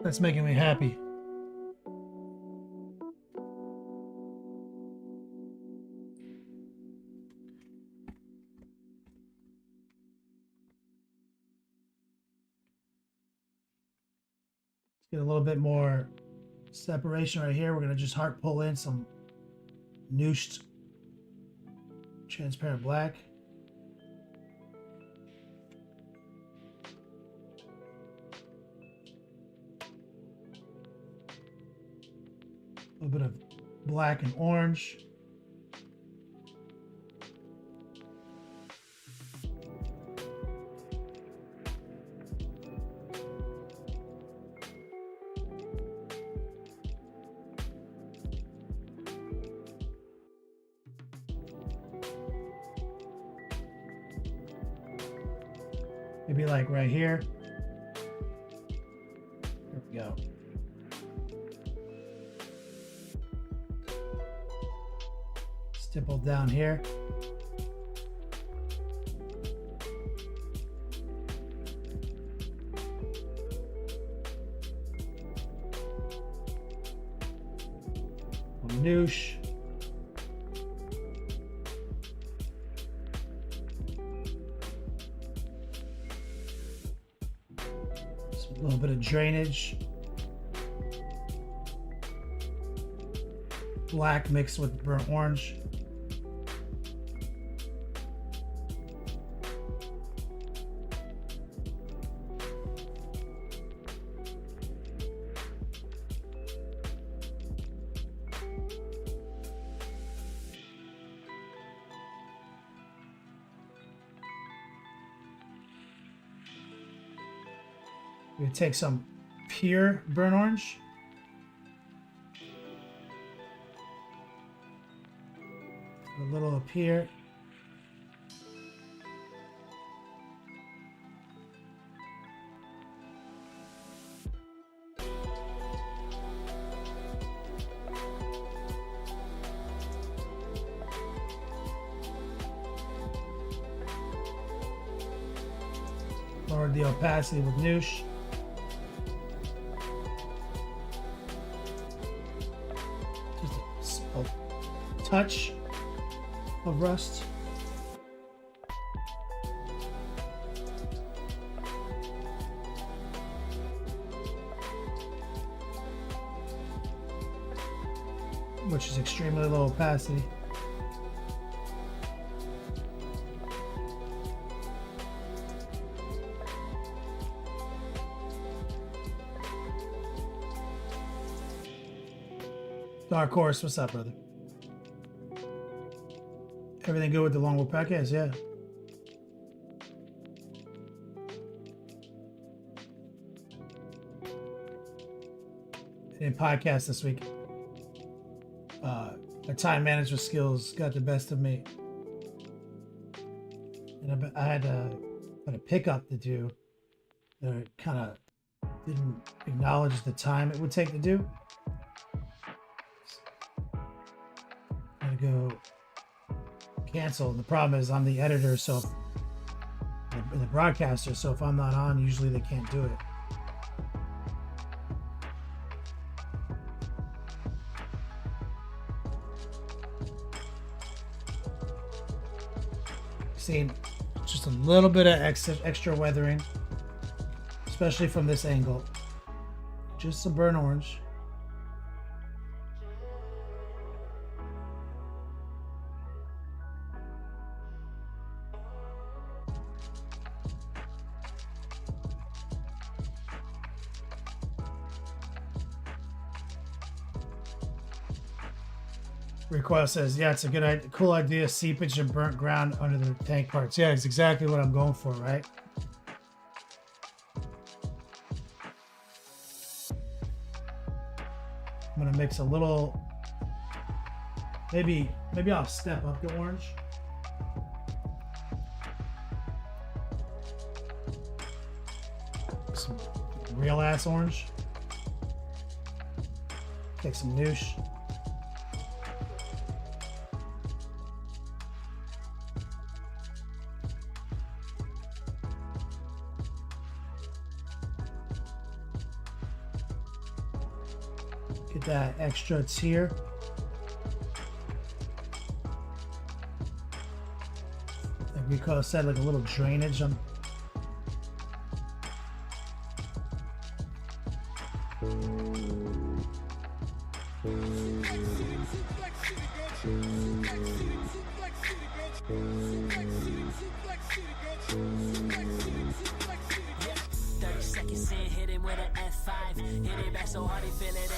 That's making me happy. Get a little bit more separation right here. We're going to just heart pull in some nooshed transparent black. A little bit of black and orange. Maybe like right here. There we go. Stipple down here. Noosh. A little bit of drainage. Black mixed with burnt orange. We take some pure burnt orange. A little up here. Lower the opacity with Noosh. Just a touch of rust. Which is extremely low opacity. Dark Horse, what's up, brother? Everything good with the Longwood podcast? Yeah. I didn't podcast this week. My time management skills got the best of me. And I had a pickup to do that kind of didn't acknowledge the time it would take to do. I'm gonna go cancel. And the problem is I'm the editor, so the broadcaster, so if I'm not on, usually they can't do it. See, just a little bit of extra weathering, especially from this angle. Just some burnt orange. Recoil says, yeah, it's a good idea, cool idea, seepage and burnt ground under the tank parts. Yeah, it's exactly what I'm going for, right? I'm gonna mix a little, maybe I'll step up the orange. Some real ass orange. Take some Noosh. Get that extra tear. Like Rico said, like a little drainage on.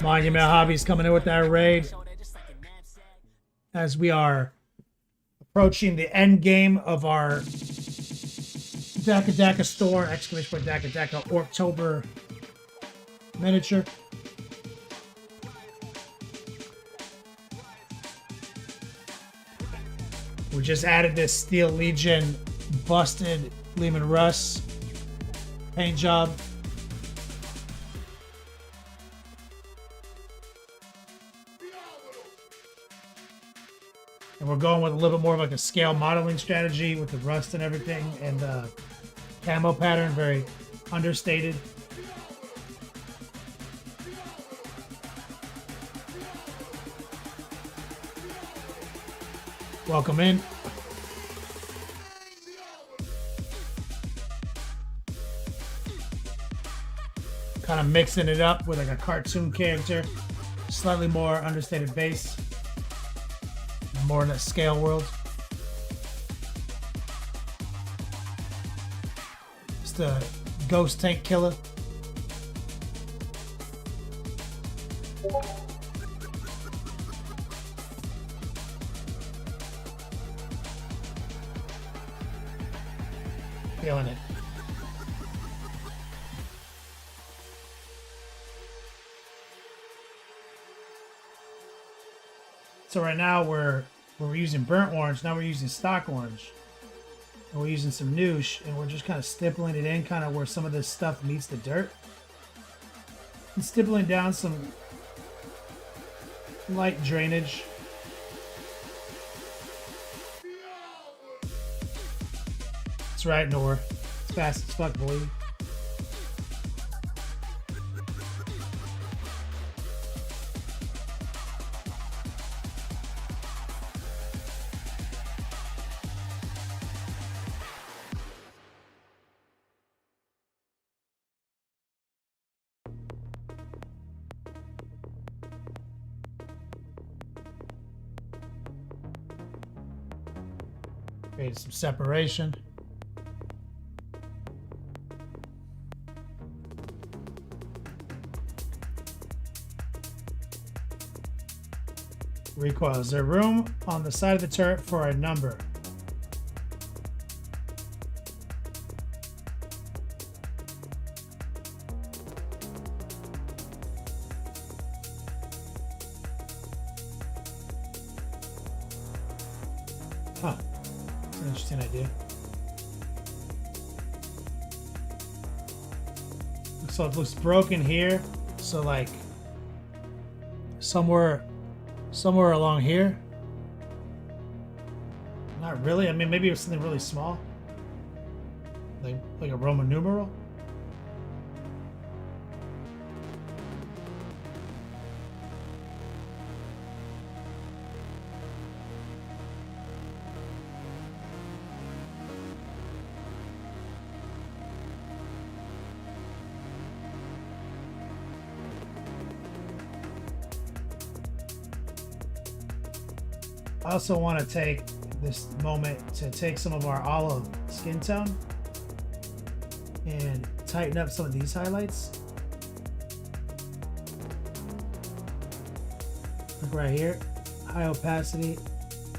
Monument Hobbies coming in with that raid as we are approaching the end game of our Daka store, exclamation point Daka October miniature. We just added this Steel Legion busted Lehman Russ paint job. And we're going with a little bit more of like a scale modeling strategy with the rust and everything, and camo pattern, very understated. Welcome in. Kind of mixing it up with like a cartoon character, slightly more understated base. More in a scale world. Just a ghost tank killer. Feeling it. So right now we're using burnt orange. Now we're using stock orange. And we're using some Noosh, and we're just kind of stippling it in, kind of where some of this stuff meets the dirt. And stippling down some light drainage. That's right, Nor. That's Fast as fuck, boy. Create some separation. Recoil. Is there room on the side of the turret for a number? Huh. That's an interesting idea. So it looks broken here. So like somewhere along here. Not really. I mean, maybe it was something really small, like a Roman numeral. I also want to take this moment to take some of our olive skin tone and tighten up some of these highlights. Like right here, high opacity,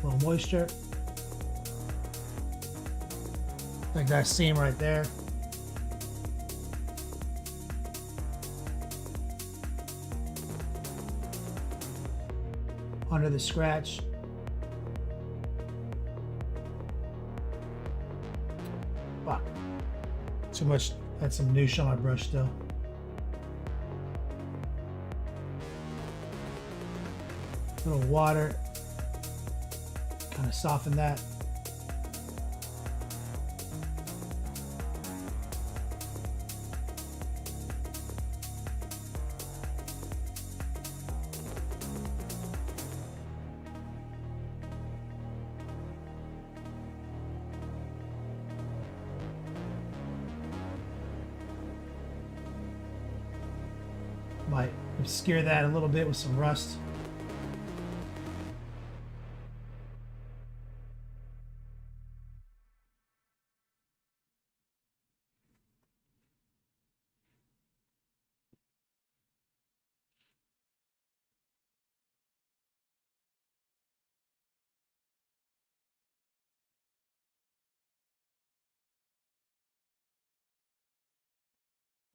low moisture. Like that seam right there. Under the scratch. Fuck. Too much. Had some noosh on my brush still. A little water. Kind of soften that. Might obscure that a little bit with some rust.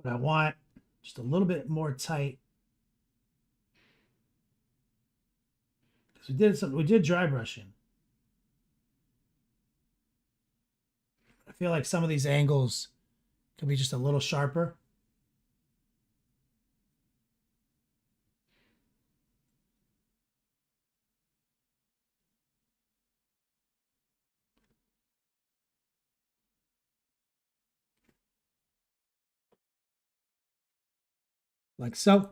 But I want just a little bit more tight. Because we did dry brushing. I feel like some of these angles could be just a little sharper. Like so.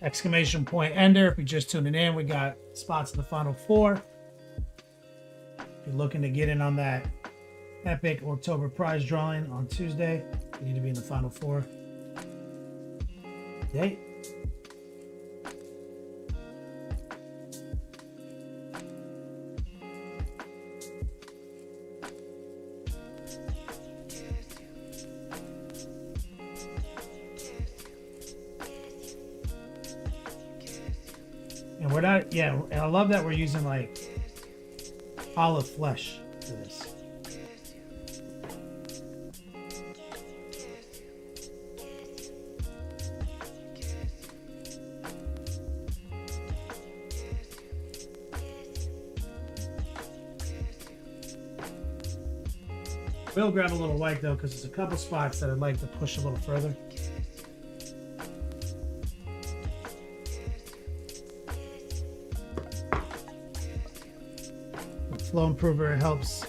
Exclamation point ender. If you're just tuning in, we got spots in the final four. If you're looking to get in on that epic October prize drawing on Tuesday, you need to be in the final four. Okay. And we're not, yeah, and I love that we're using like olive flesh for this. We'll grab a little white though, because there's a couple spots that I'd like to push a little further. flow improver. It helps.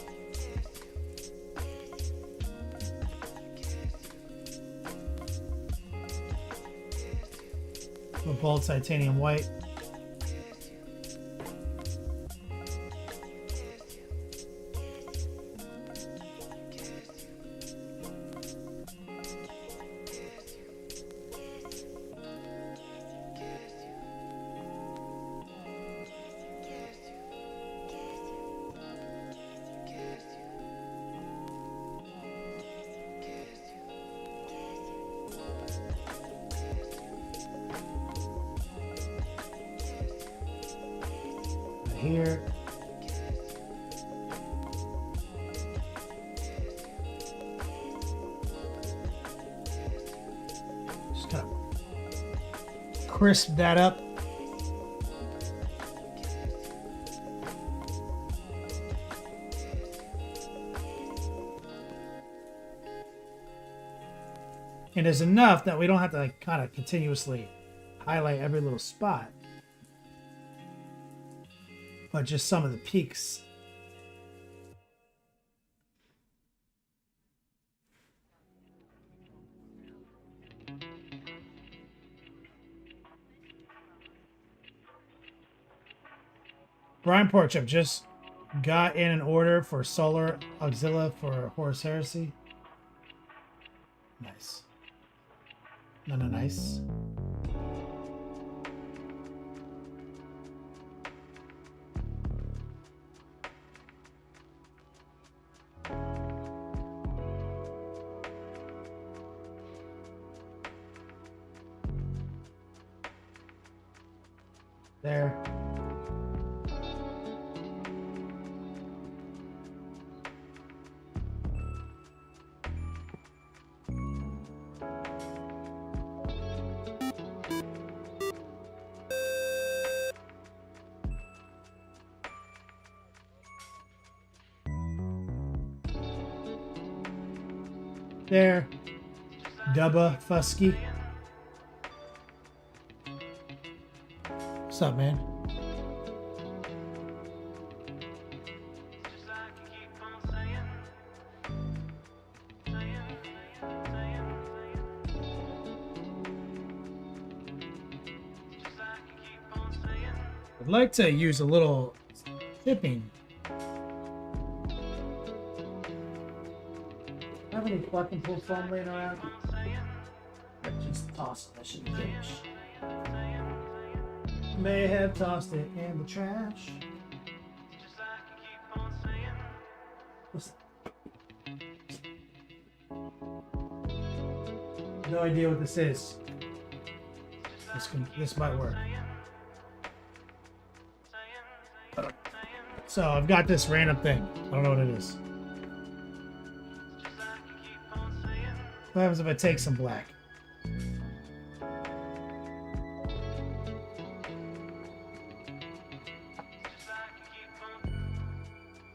Bold titanium white. Here. Just kind of crisp that up. And there's enough that we don't have to like kind of continuously highlight every little spot. But just some of the peaks. Brian Porchip just got in an order for Solar Auxilia for Horus Heresy. Nice. No, nice. There. There. Dubba Fusky. What's up, man? I'd like to use a little tipping. Have any fucking pull foam laying around? Just toss it. That should be finished. May have tossed it in the trash. What's that? No idea what this is. This might work. So I've got this random thing. I don't know what it is. What happens if I take some black?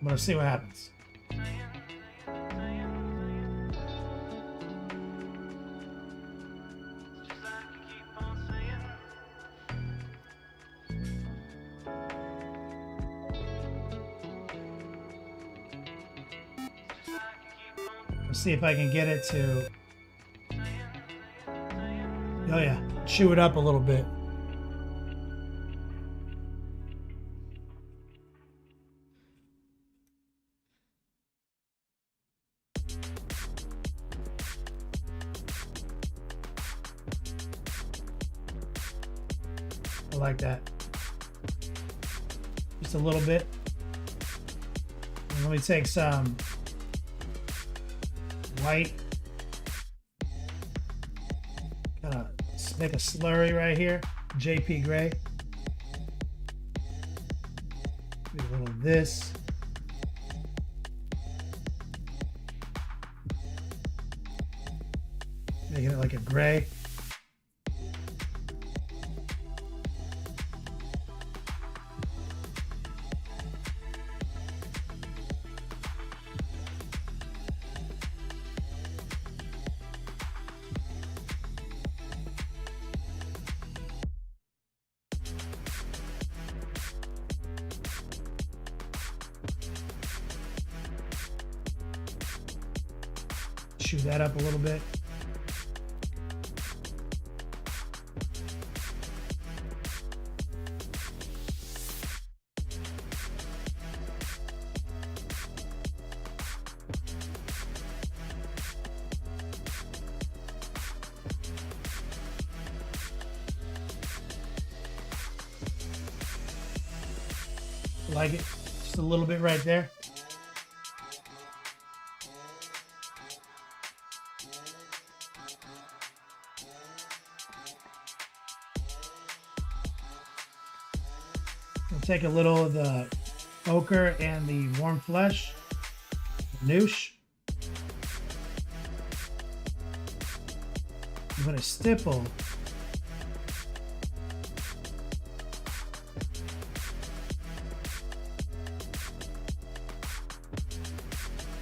I'm gonna see what happens. Let's see if I can get it to... Oh yeah, chew it up a little bit. I like that. Just a little bit. And let me take some white. Kind of make a slurry right here. JP Gray. Do a little of this. Making it like a gray. chew that up a little bit. Like it, just a little bit right there. We'll take a little of the ochre and the warm flesh, noosh. I'm going to stipple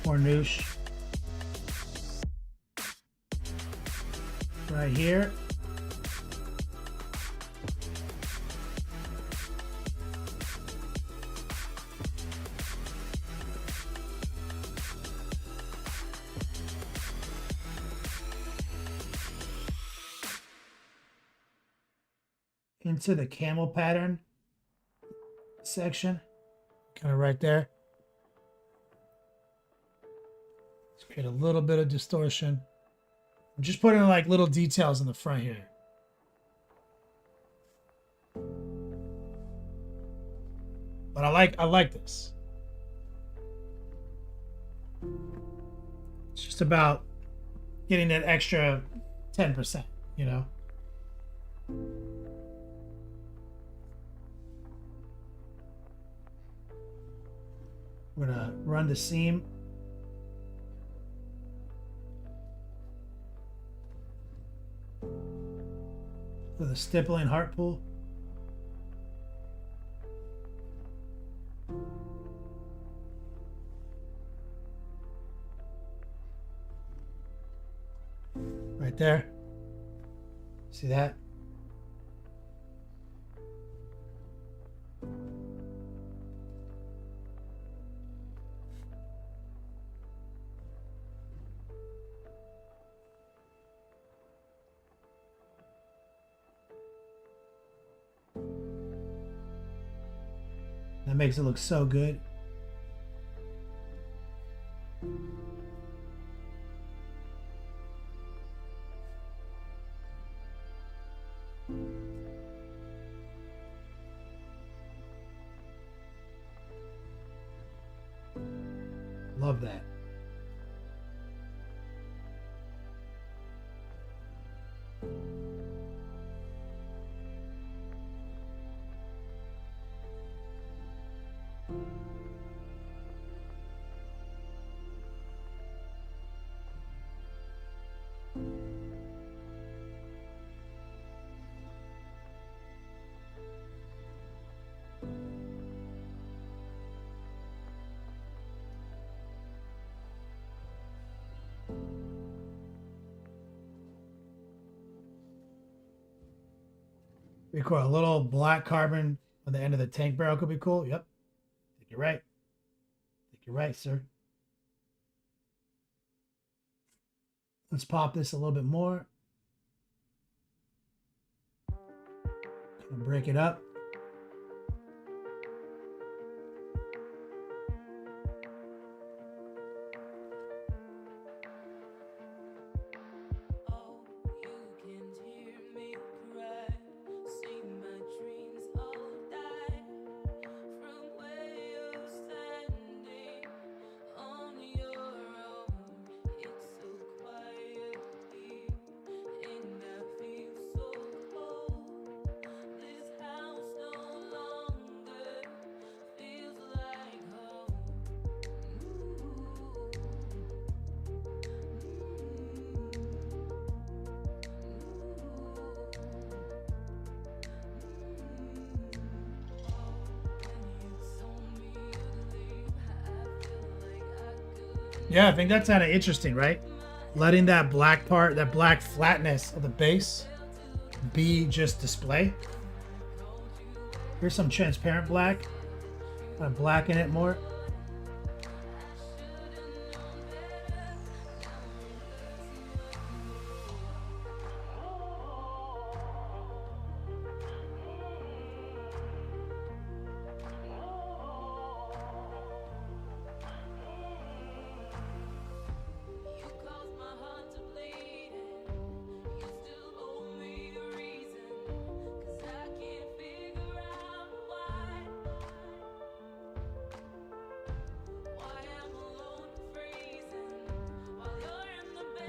more noosh right here. Into the camel pattern section, kind of right there. Let's create a little bit of distortion. I'm just putting like little details in the front here. But I like this. It's just about getting that extra 10%, you know. We're gonna run the seam. With a stippling heart pull. Right there. See that? That makes it look so good. Love that. Record a little black carbon on the end of the tank barrel could be cool. Yep. Think you're right. Think you're right, sir. Let's pop this a little bit more. Kind of break it up. Yeah, I think that's kind of interesting, right? Letting that black part, that black flatness of the base be just display. Here's some transparent black. Kind of blacken it more.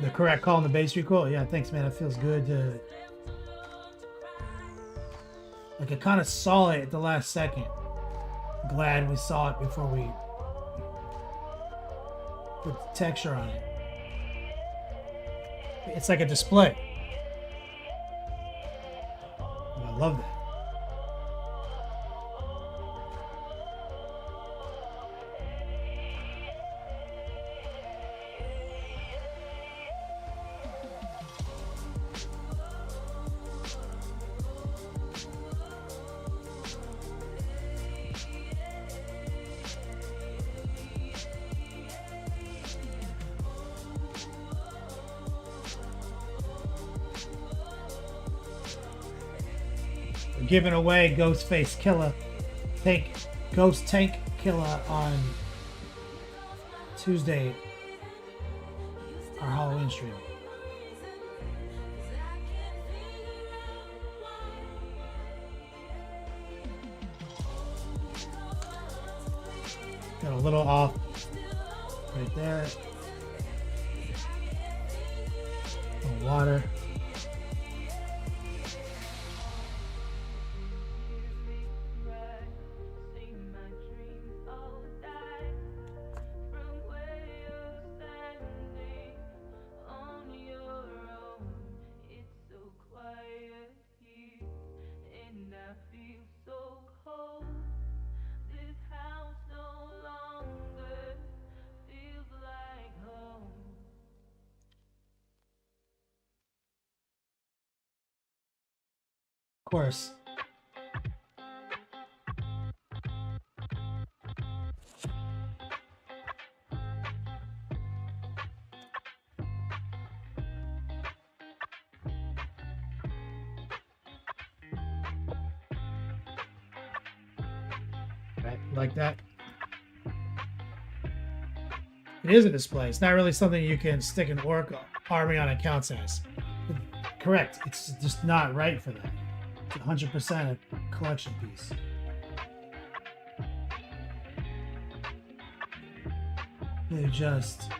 The correct call in the base recoil. Yeah, thanks, man. It feels good. Like I kind of saw it at the last second. Glad we saw it before we put the texture on it. It's like a display. And I love that. Giving away Ghostface Killer, Ghost Tank Killer on Tuesday, our Halloween stream. Got a little off right there. A little water. Of course. Right, like that. It is a display. It's not really something you can stick an orc army on accounts as. Correct. It's just not right for that. 100% a collection piece. They just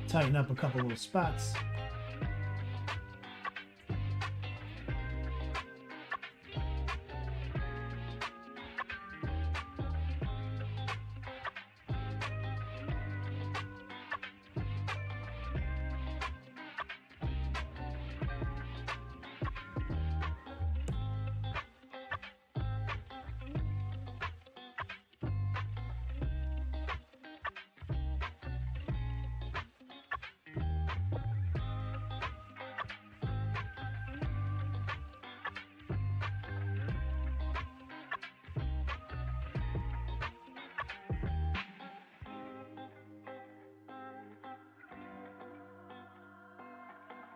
tighten up a couple little spots.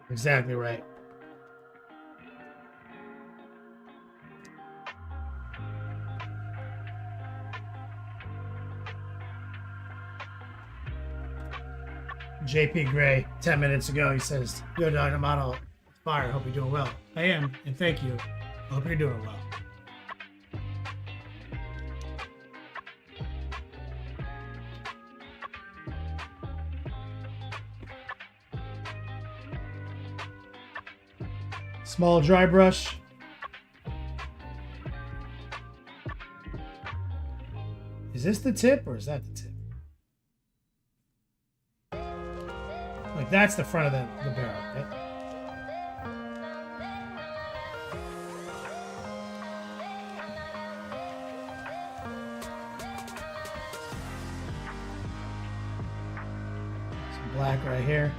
Exactly right. JP Gray, 10 minutes ago, he says, "Yo, Dr. Model, fire. Hope you're doing well." I am, and thank you. I hope you're doing well. Small dry brush. Is this the tip or is that the tip? Like that's the front of the barrel, right? Some black right here.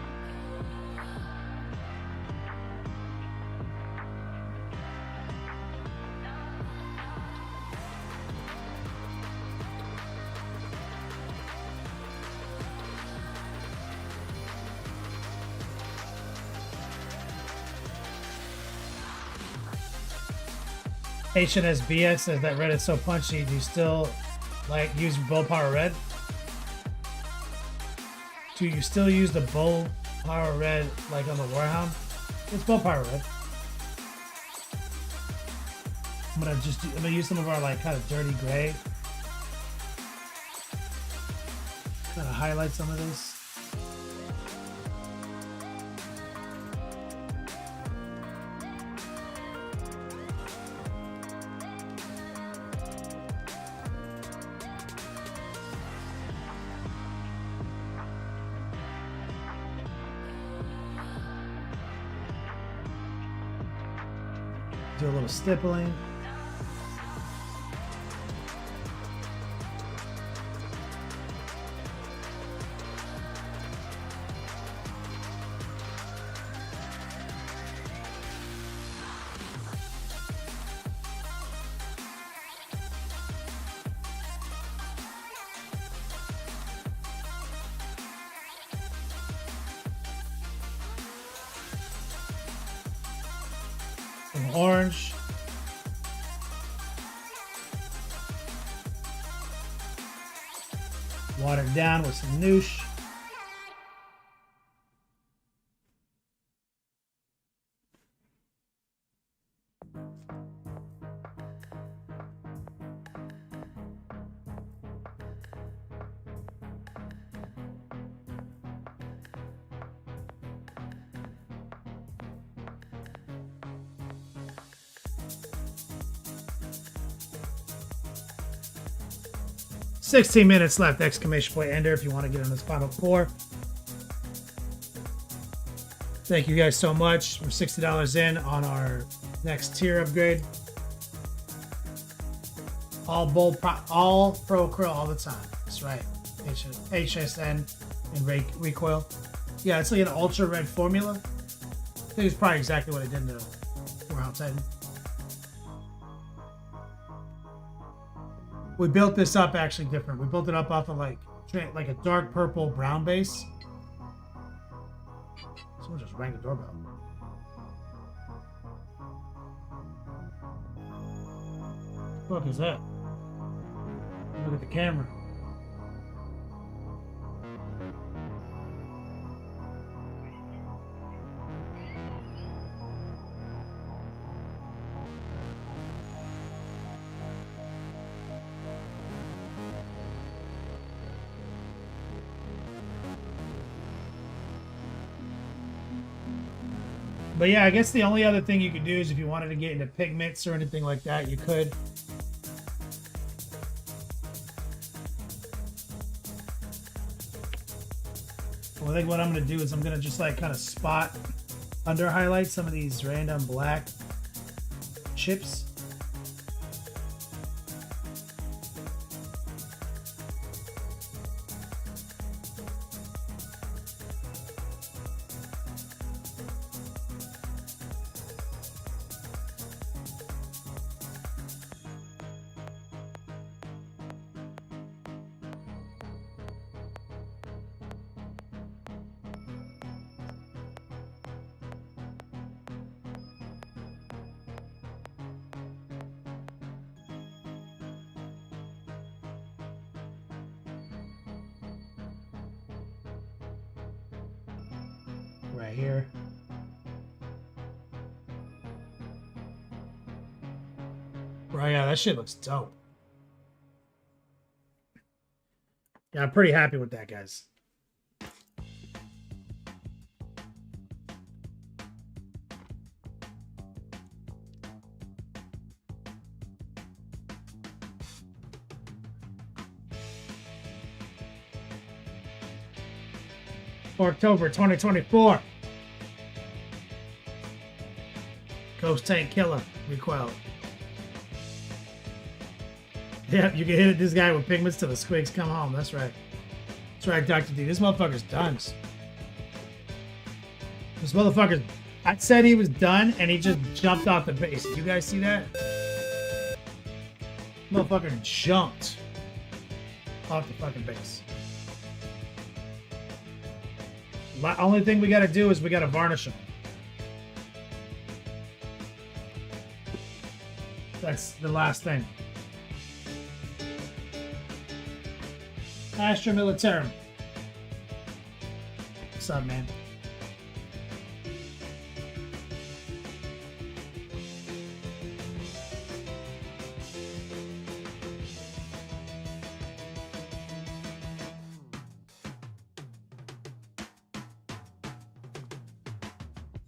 HNSBS says that red is so punchy. Do you still like use Bull Power Red? Do you still use the Bull Power Red like on the Warhound? It's Bull Power Red. I'm gonna use some of our like kind of dirty gray. Kind of highlight some of this. Do a little stippling. Some orange. Watered down with some noosh. $16 minutes left, exclamation point ender if you want to get in this final pour. Thank you guys so much. We're $60 in on our next tier upgrade. All pro krill all the time. That's right. HSN and recoil. Yeah, it's like an ultra red formula. I think it's probably exactly what I did in the Warehouse Titan. We built this up actually different. We built it up off of like a dark purple brown base. Someone just rang the doorbell. What the fuck is that? Look at the camera. But yeah, I guess the only other thing you could do is if you wanted to get into pigments or anything like that, you could. Well, I think what I'm going to do is I'm going to just like kind of spot under highlight some of these random black chips. Right here. Right, yeah, that shit looks dope. Yeah, I'm pretty happy with that, guys. October 2024. Ghost Tank Killer recoil. Yep, you can hit this guy with pigments till the squigs come home. That's right. That's right, Dr. D. This motherfucker's done. This motherfucker, I said he was done and he just jumped off the base. Did you guys see that? Motherfucker jumped off the fucking base. Only thing we got to do is we got to varnish them. That's the last thing. Astra Militarum. What's up, man?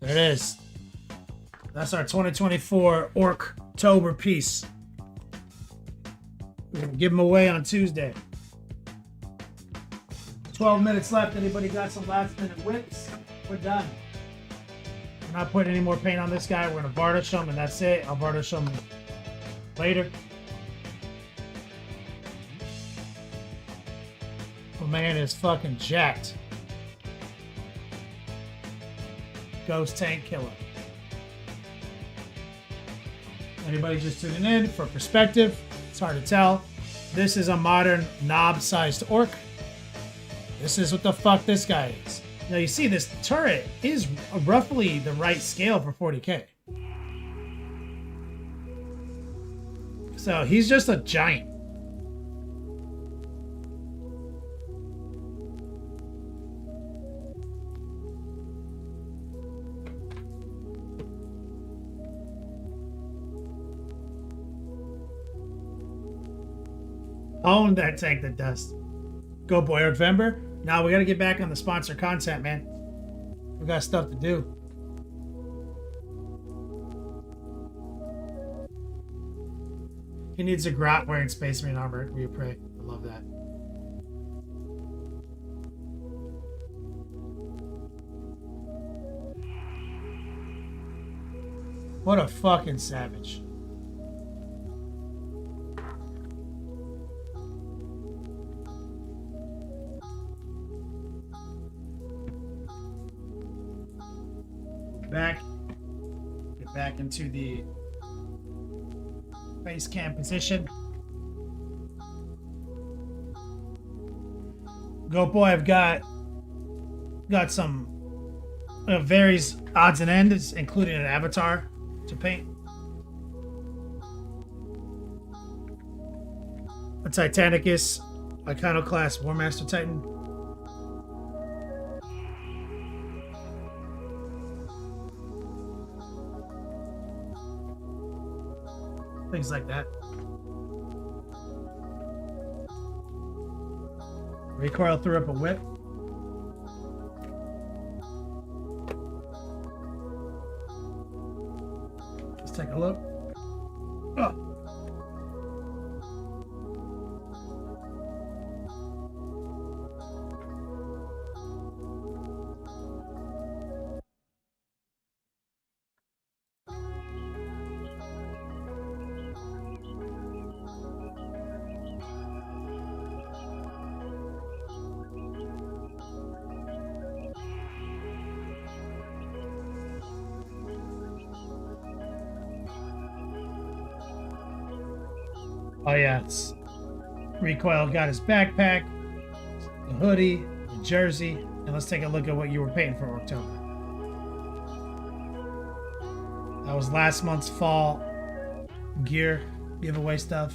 There it is. That's our 2024 Orktober piece. We're gonna give them away on Tuesday. 12 minutes left. Anybody got some last minute whips? We're done. We're not putting any more paint on this guy. We're gonna varnish him and that's it. I'll varnish him later. My man is fucking jacked. Ghost Tank Killer. Anybody just tuning in for perspective? It's hard to tell. This is a modern knob-sized orc. This is what the fuck this guy is. Now you see this turret is roughly the right scale for 40k. So he's just a giant. Own that tank that dust. Go boy, November. Now we gotta get back on the sponsor content, man. We got stuff to do. He needs a grot wearing Space Marine armor. We pray. I love that. What a fucking savage. Get back into the base camp position. Go boy, I've got some varies odds and ends, including an avatar to paint. A Titanicus, Iconoclast War Master Titan. Things like that. Recoil threw up a whip. Let's take a look. Oh. Oh yeah, it's Recoil got his backpack, the hoodie, the jersey, and let's take a look at what you were paying for October. That was last month's fall gear giveaway stuff.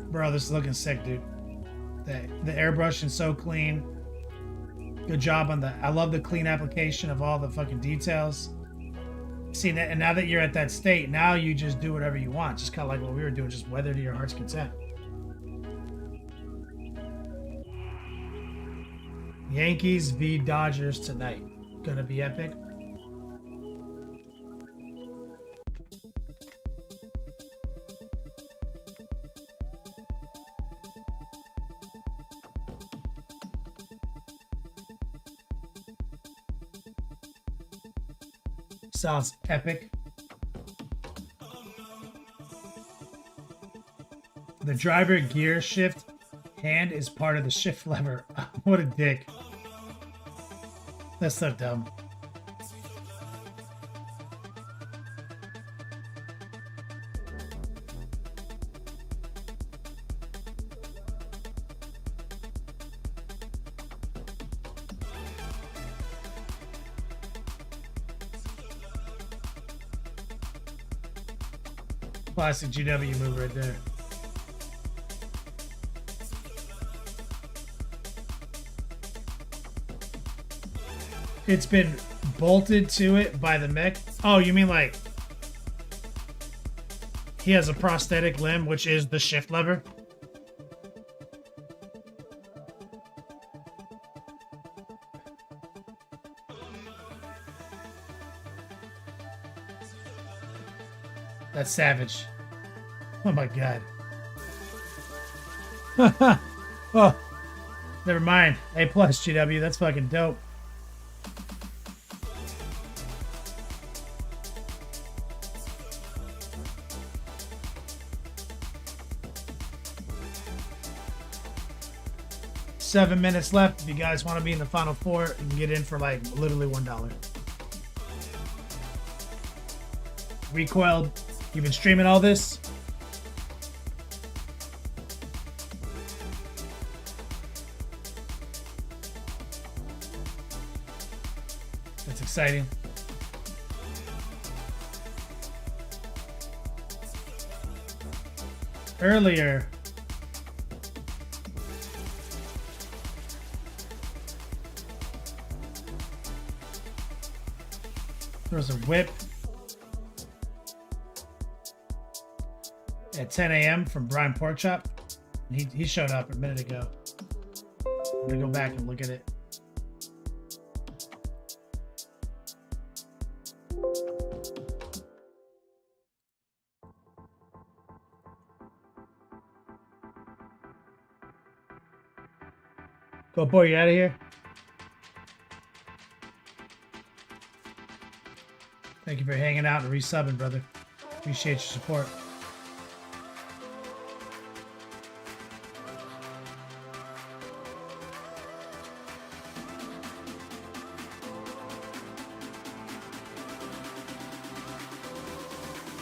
Bro, this is looking sick, dude. The airbrushing so clean. Good job on I love the clean application of all the fucking details. See, and now that you're at that state, now you just do whatever you want. Just kind of like what we were doing, just weather to your heart's content. Yankees v. Dodgers tonight. Gonna be epic. Sounds epic. The driver gear shift hand is part of the shift lever. What a dick. That's so dumb. Classic GW move right there. It's been bolted to it by the mech. Oh, you mean like he has a prosthetic limb, which is the shift lever? That's savage. Oh my god. Oh, never mind. A plus GW. That's fucking dope. Seven minutes left. If you guys want to be in the final four, you can get in for like literally $1. Recoiled. You've been streaming all this? That's exciting. Earlier, there was a whip at 10 a.m. from Brian Porkchop. He showed up a minute ago. I'm gonna go back and look at it. Go boy, you out of here? Thank you for hanging out and resubbing, brother. Appreciate your support.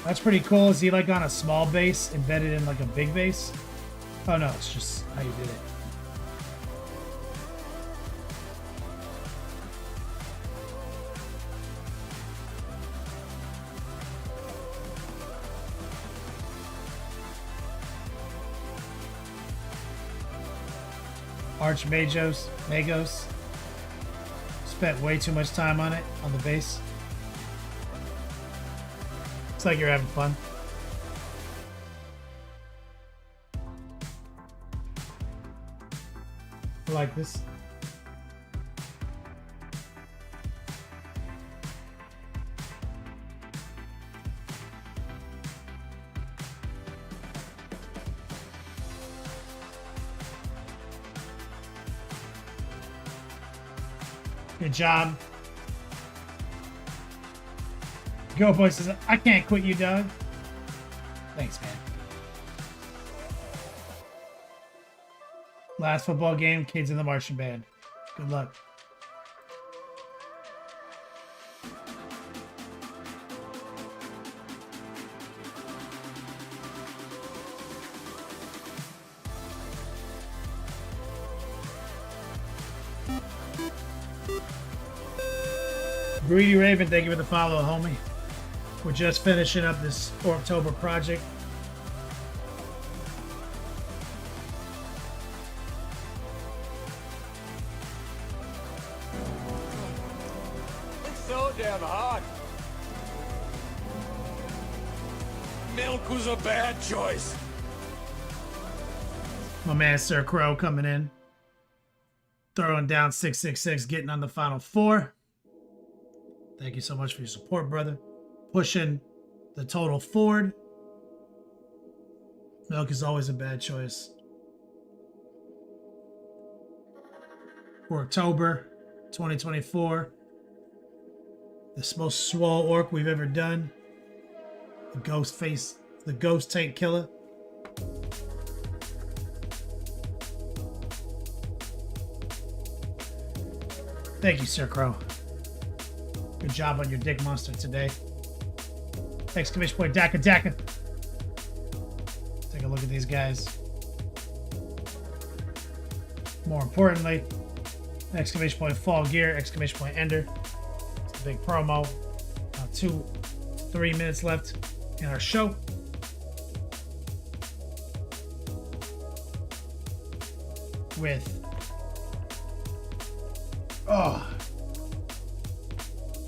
That's pretty cool. Is he like on a small base embedded in like a big base? Oh no, it's just how you did it. Magos spent way too much time on it, on the base. Looks like you're having fun. I like this. Good job. Go Boy says, I can't quit you, Doug. Thanks, man. Last football game, kids in the marching band. Good luck. Greedy Raven, thank you for the follow, homie. We're just finishing up this October project.
It's so damn hot. Milk was a bad choice.
My man Sir Crow coming in. Throwing down 666, getting on the final four. Thank you so much for your support, brother. Pushing the total forward. Milk is always a bad choice. For October 2024. The most swole orc we've ever done. The ghost face, the ghost tank killer. Thank you, Sir Crow. Good job on your dick monster today. Exclamation point Daka Daka. Take a look at these guys. More importantly, exclamation point Fall Gear, exclamation point Ender. It's a big promo. 3 minutes left in our show. With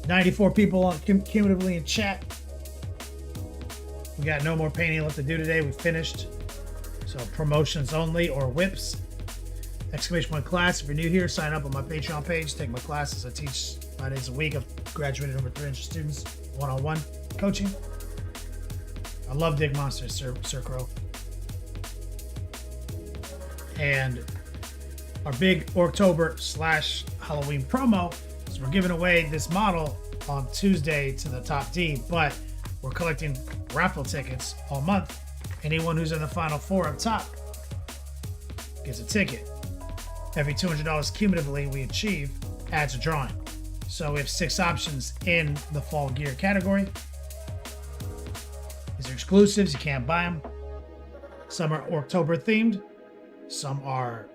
94 people on cumulatively in chat. We got no more painting left to do today. We finished. So promotions only or whips. Exclamation point class. If you're new here, sign up on my Patreon page. Take my classes. I teach 5 days a week. I've graduated over 300 students. One-on-one coaching. I love Dig Monsters, Sir Crow. And our big October / Halloween promo is we're giving away this model on Tuesday to the top D, but we're collecting raffle tickets all month. Anyone who's in the final 4 up top gets a ticket. Every $200 cumulatively we achieve adds a drawing. So we have 6 options in the fall gear category. These are exclusives, you can't buy them. Some are October themed. Some are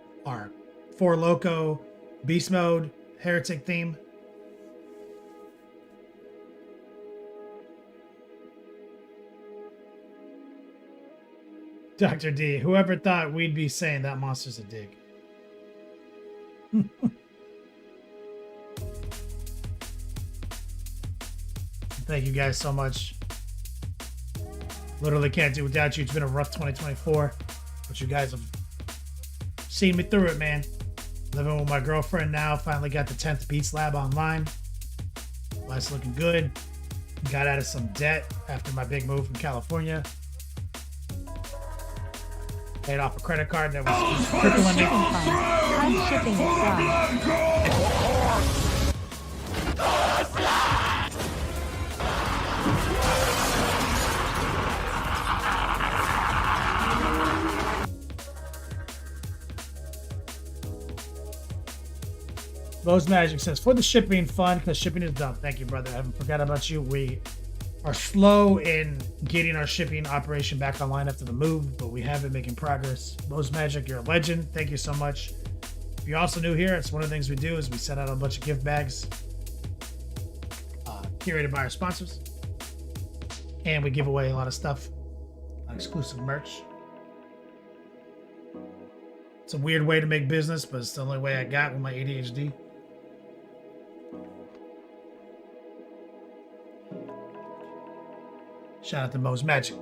Four Loko, Beast Mode, Heretic theme. Dr. D, whoever thought we'd be saying that monster's a dig? Thank you guys so much. Literally can't do without you. It's been a rough 2024, but you guys have seen me through it, man. Living with my girlfriend now. Finally got the 10th Beats Lab online. Life's looking good. Got out of some debt after my big move from California. Paid off a credit card that was crippling me.
How's shipping is done.
Rose Magic says, for the shipping fun, because shipping is dumb. Thank you, brother. I haven't forgot about you. We are slow in getting our shipping operation back online after the move, but we have been making progress. Rose Magic, you're a legend. Thank you so much. If you're also new here, it's one of the things we do is we send out a bunch of gift bags curated by our sponsors. And we give away a lot of stuff, exclusive merch. It's a weird way to make business, but it's the only way I got with my ADHD. Shout out to Mo's Magic.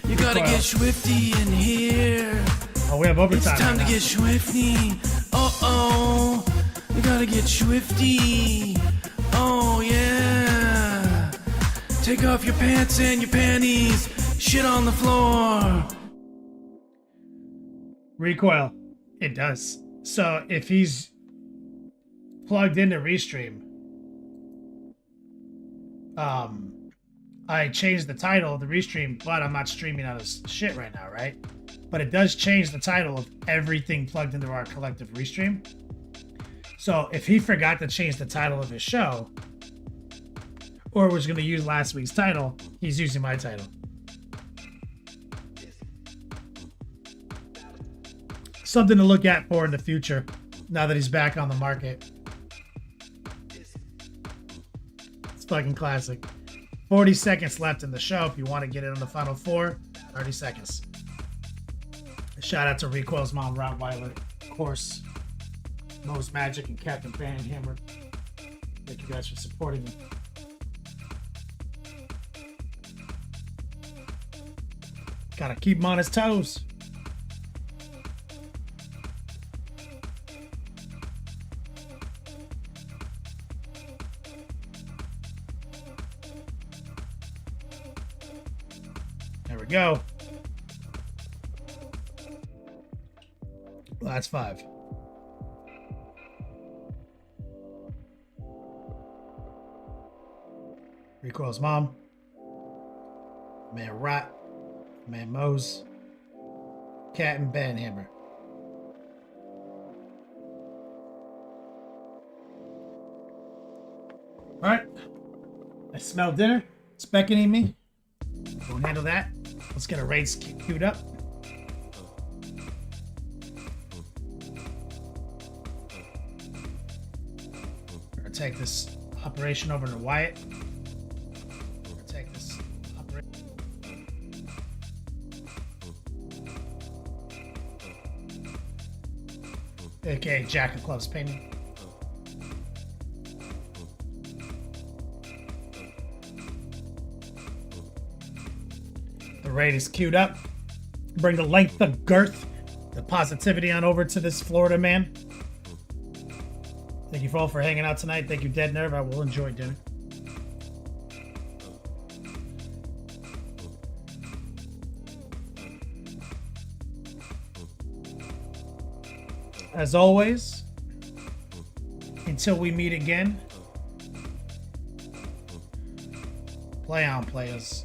You gotta get swifty in here.
Oh, we have overtime.
It's time to get swifty. Uh-oh. You gotta get swifty. Oh, yeah. Take off your pants and your panties. Shit on the floor.
Recoil. It does. So if he's plugged into Restream, I changed the title of the Restream, but I'm not streaming out of shit right now, right? But it does change the title of everything plugged into our collective Restream. So if he forgot to change the title of his show, or was going to use last week's title, he's using my title. Something to look at for in the future, now that he's back on the market. It's fucking classic. 40 seconds left in the show if you want to get it on the final 4. 30 seconds. Shout out to Recoil's mom, Rottweiler, of course, Mo's Magic, and Captain Banhammer. Thank you guys for supporting me. Gotta keep him on his toes. There we go. Well, that's 5. Recoil's mom. Man Rot. Man Mose. Cat and Banhammer. Alright. I smell dinner. It's beckoning me. We'll handle that. Let's get a race queued up. We're gonna take this operation over to Wyatt. We're gonna take this operation. AKA Jack of Clubs painting. The raid is queued up. Bring the length, the girth, the positivity on over to this Florida man. I think Thank you for all for hanging out tonight. Thank you, Dead Nerve. I will enjoy dinner. As always, until we meet again, play on, players.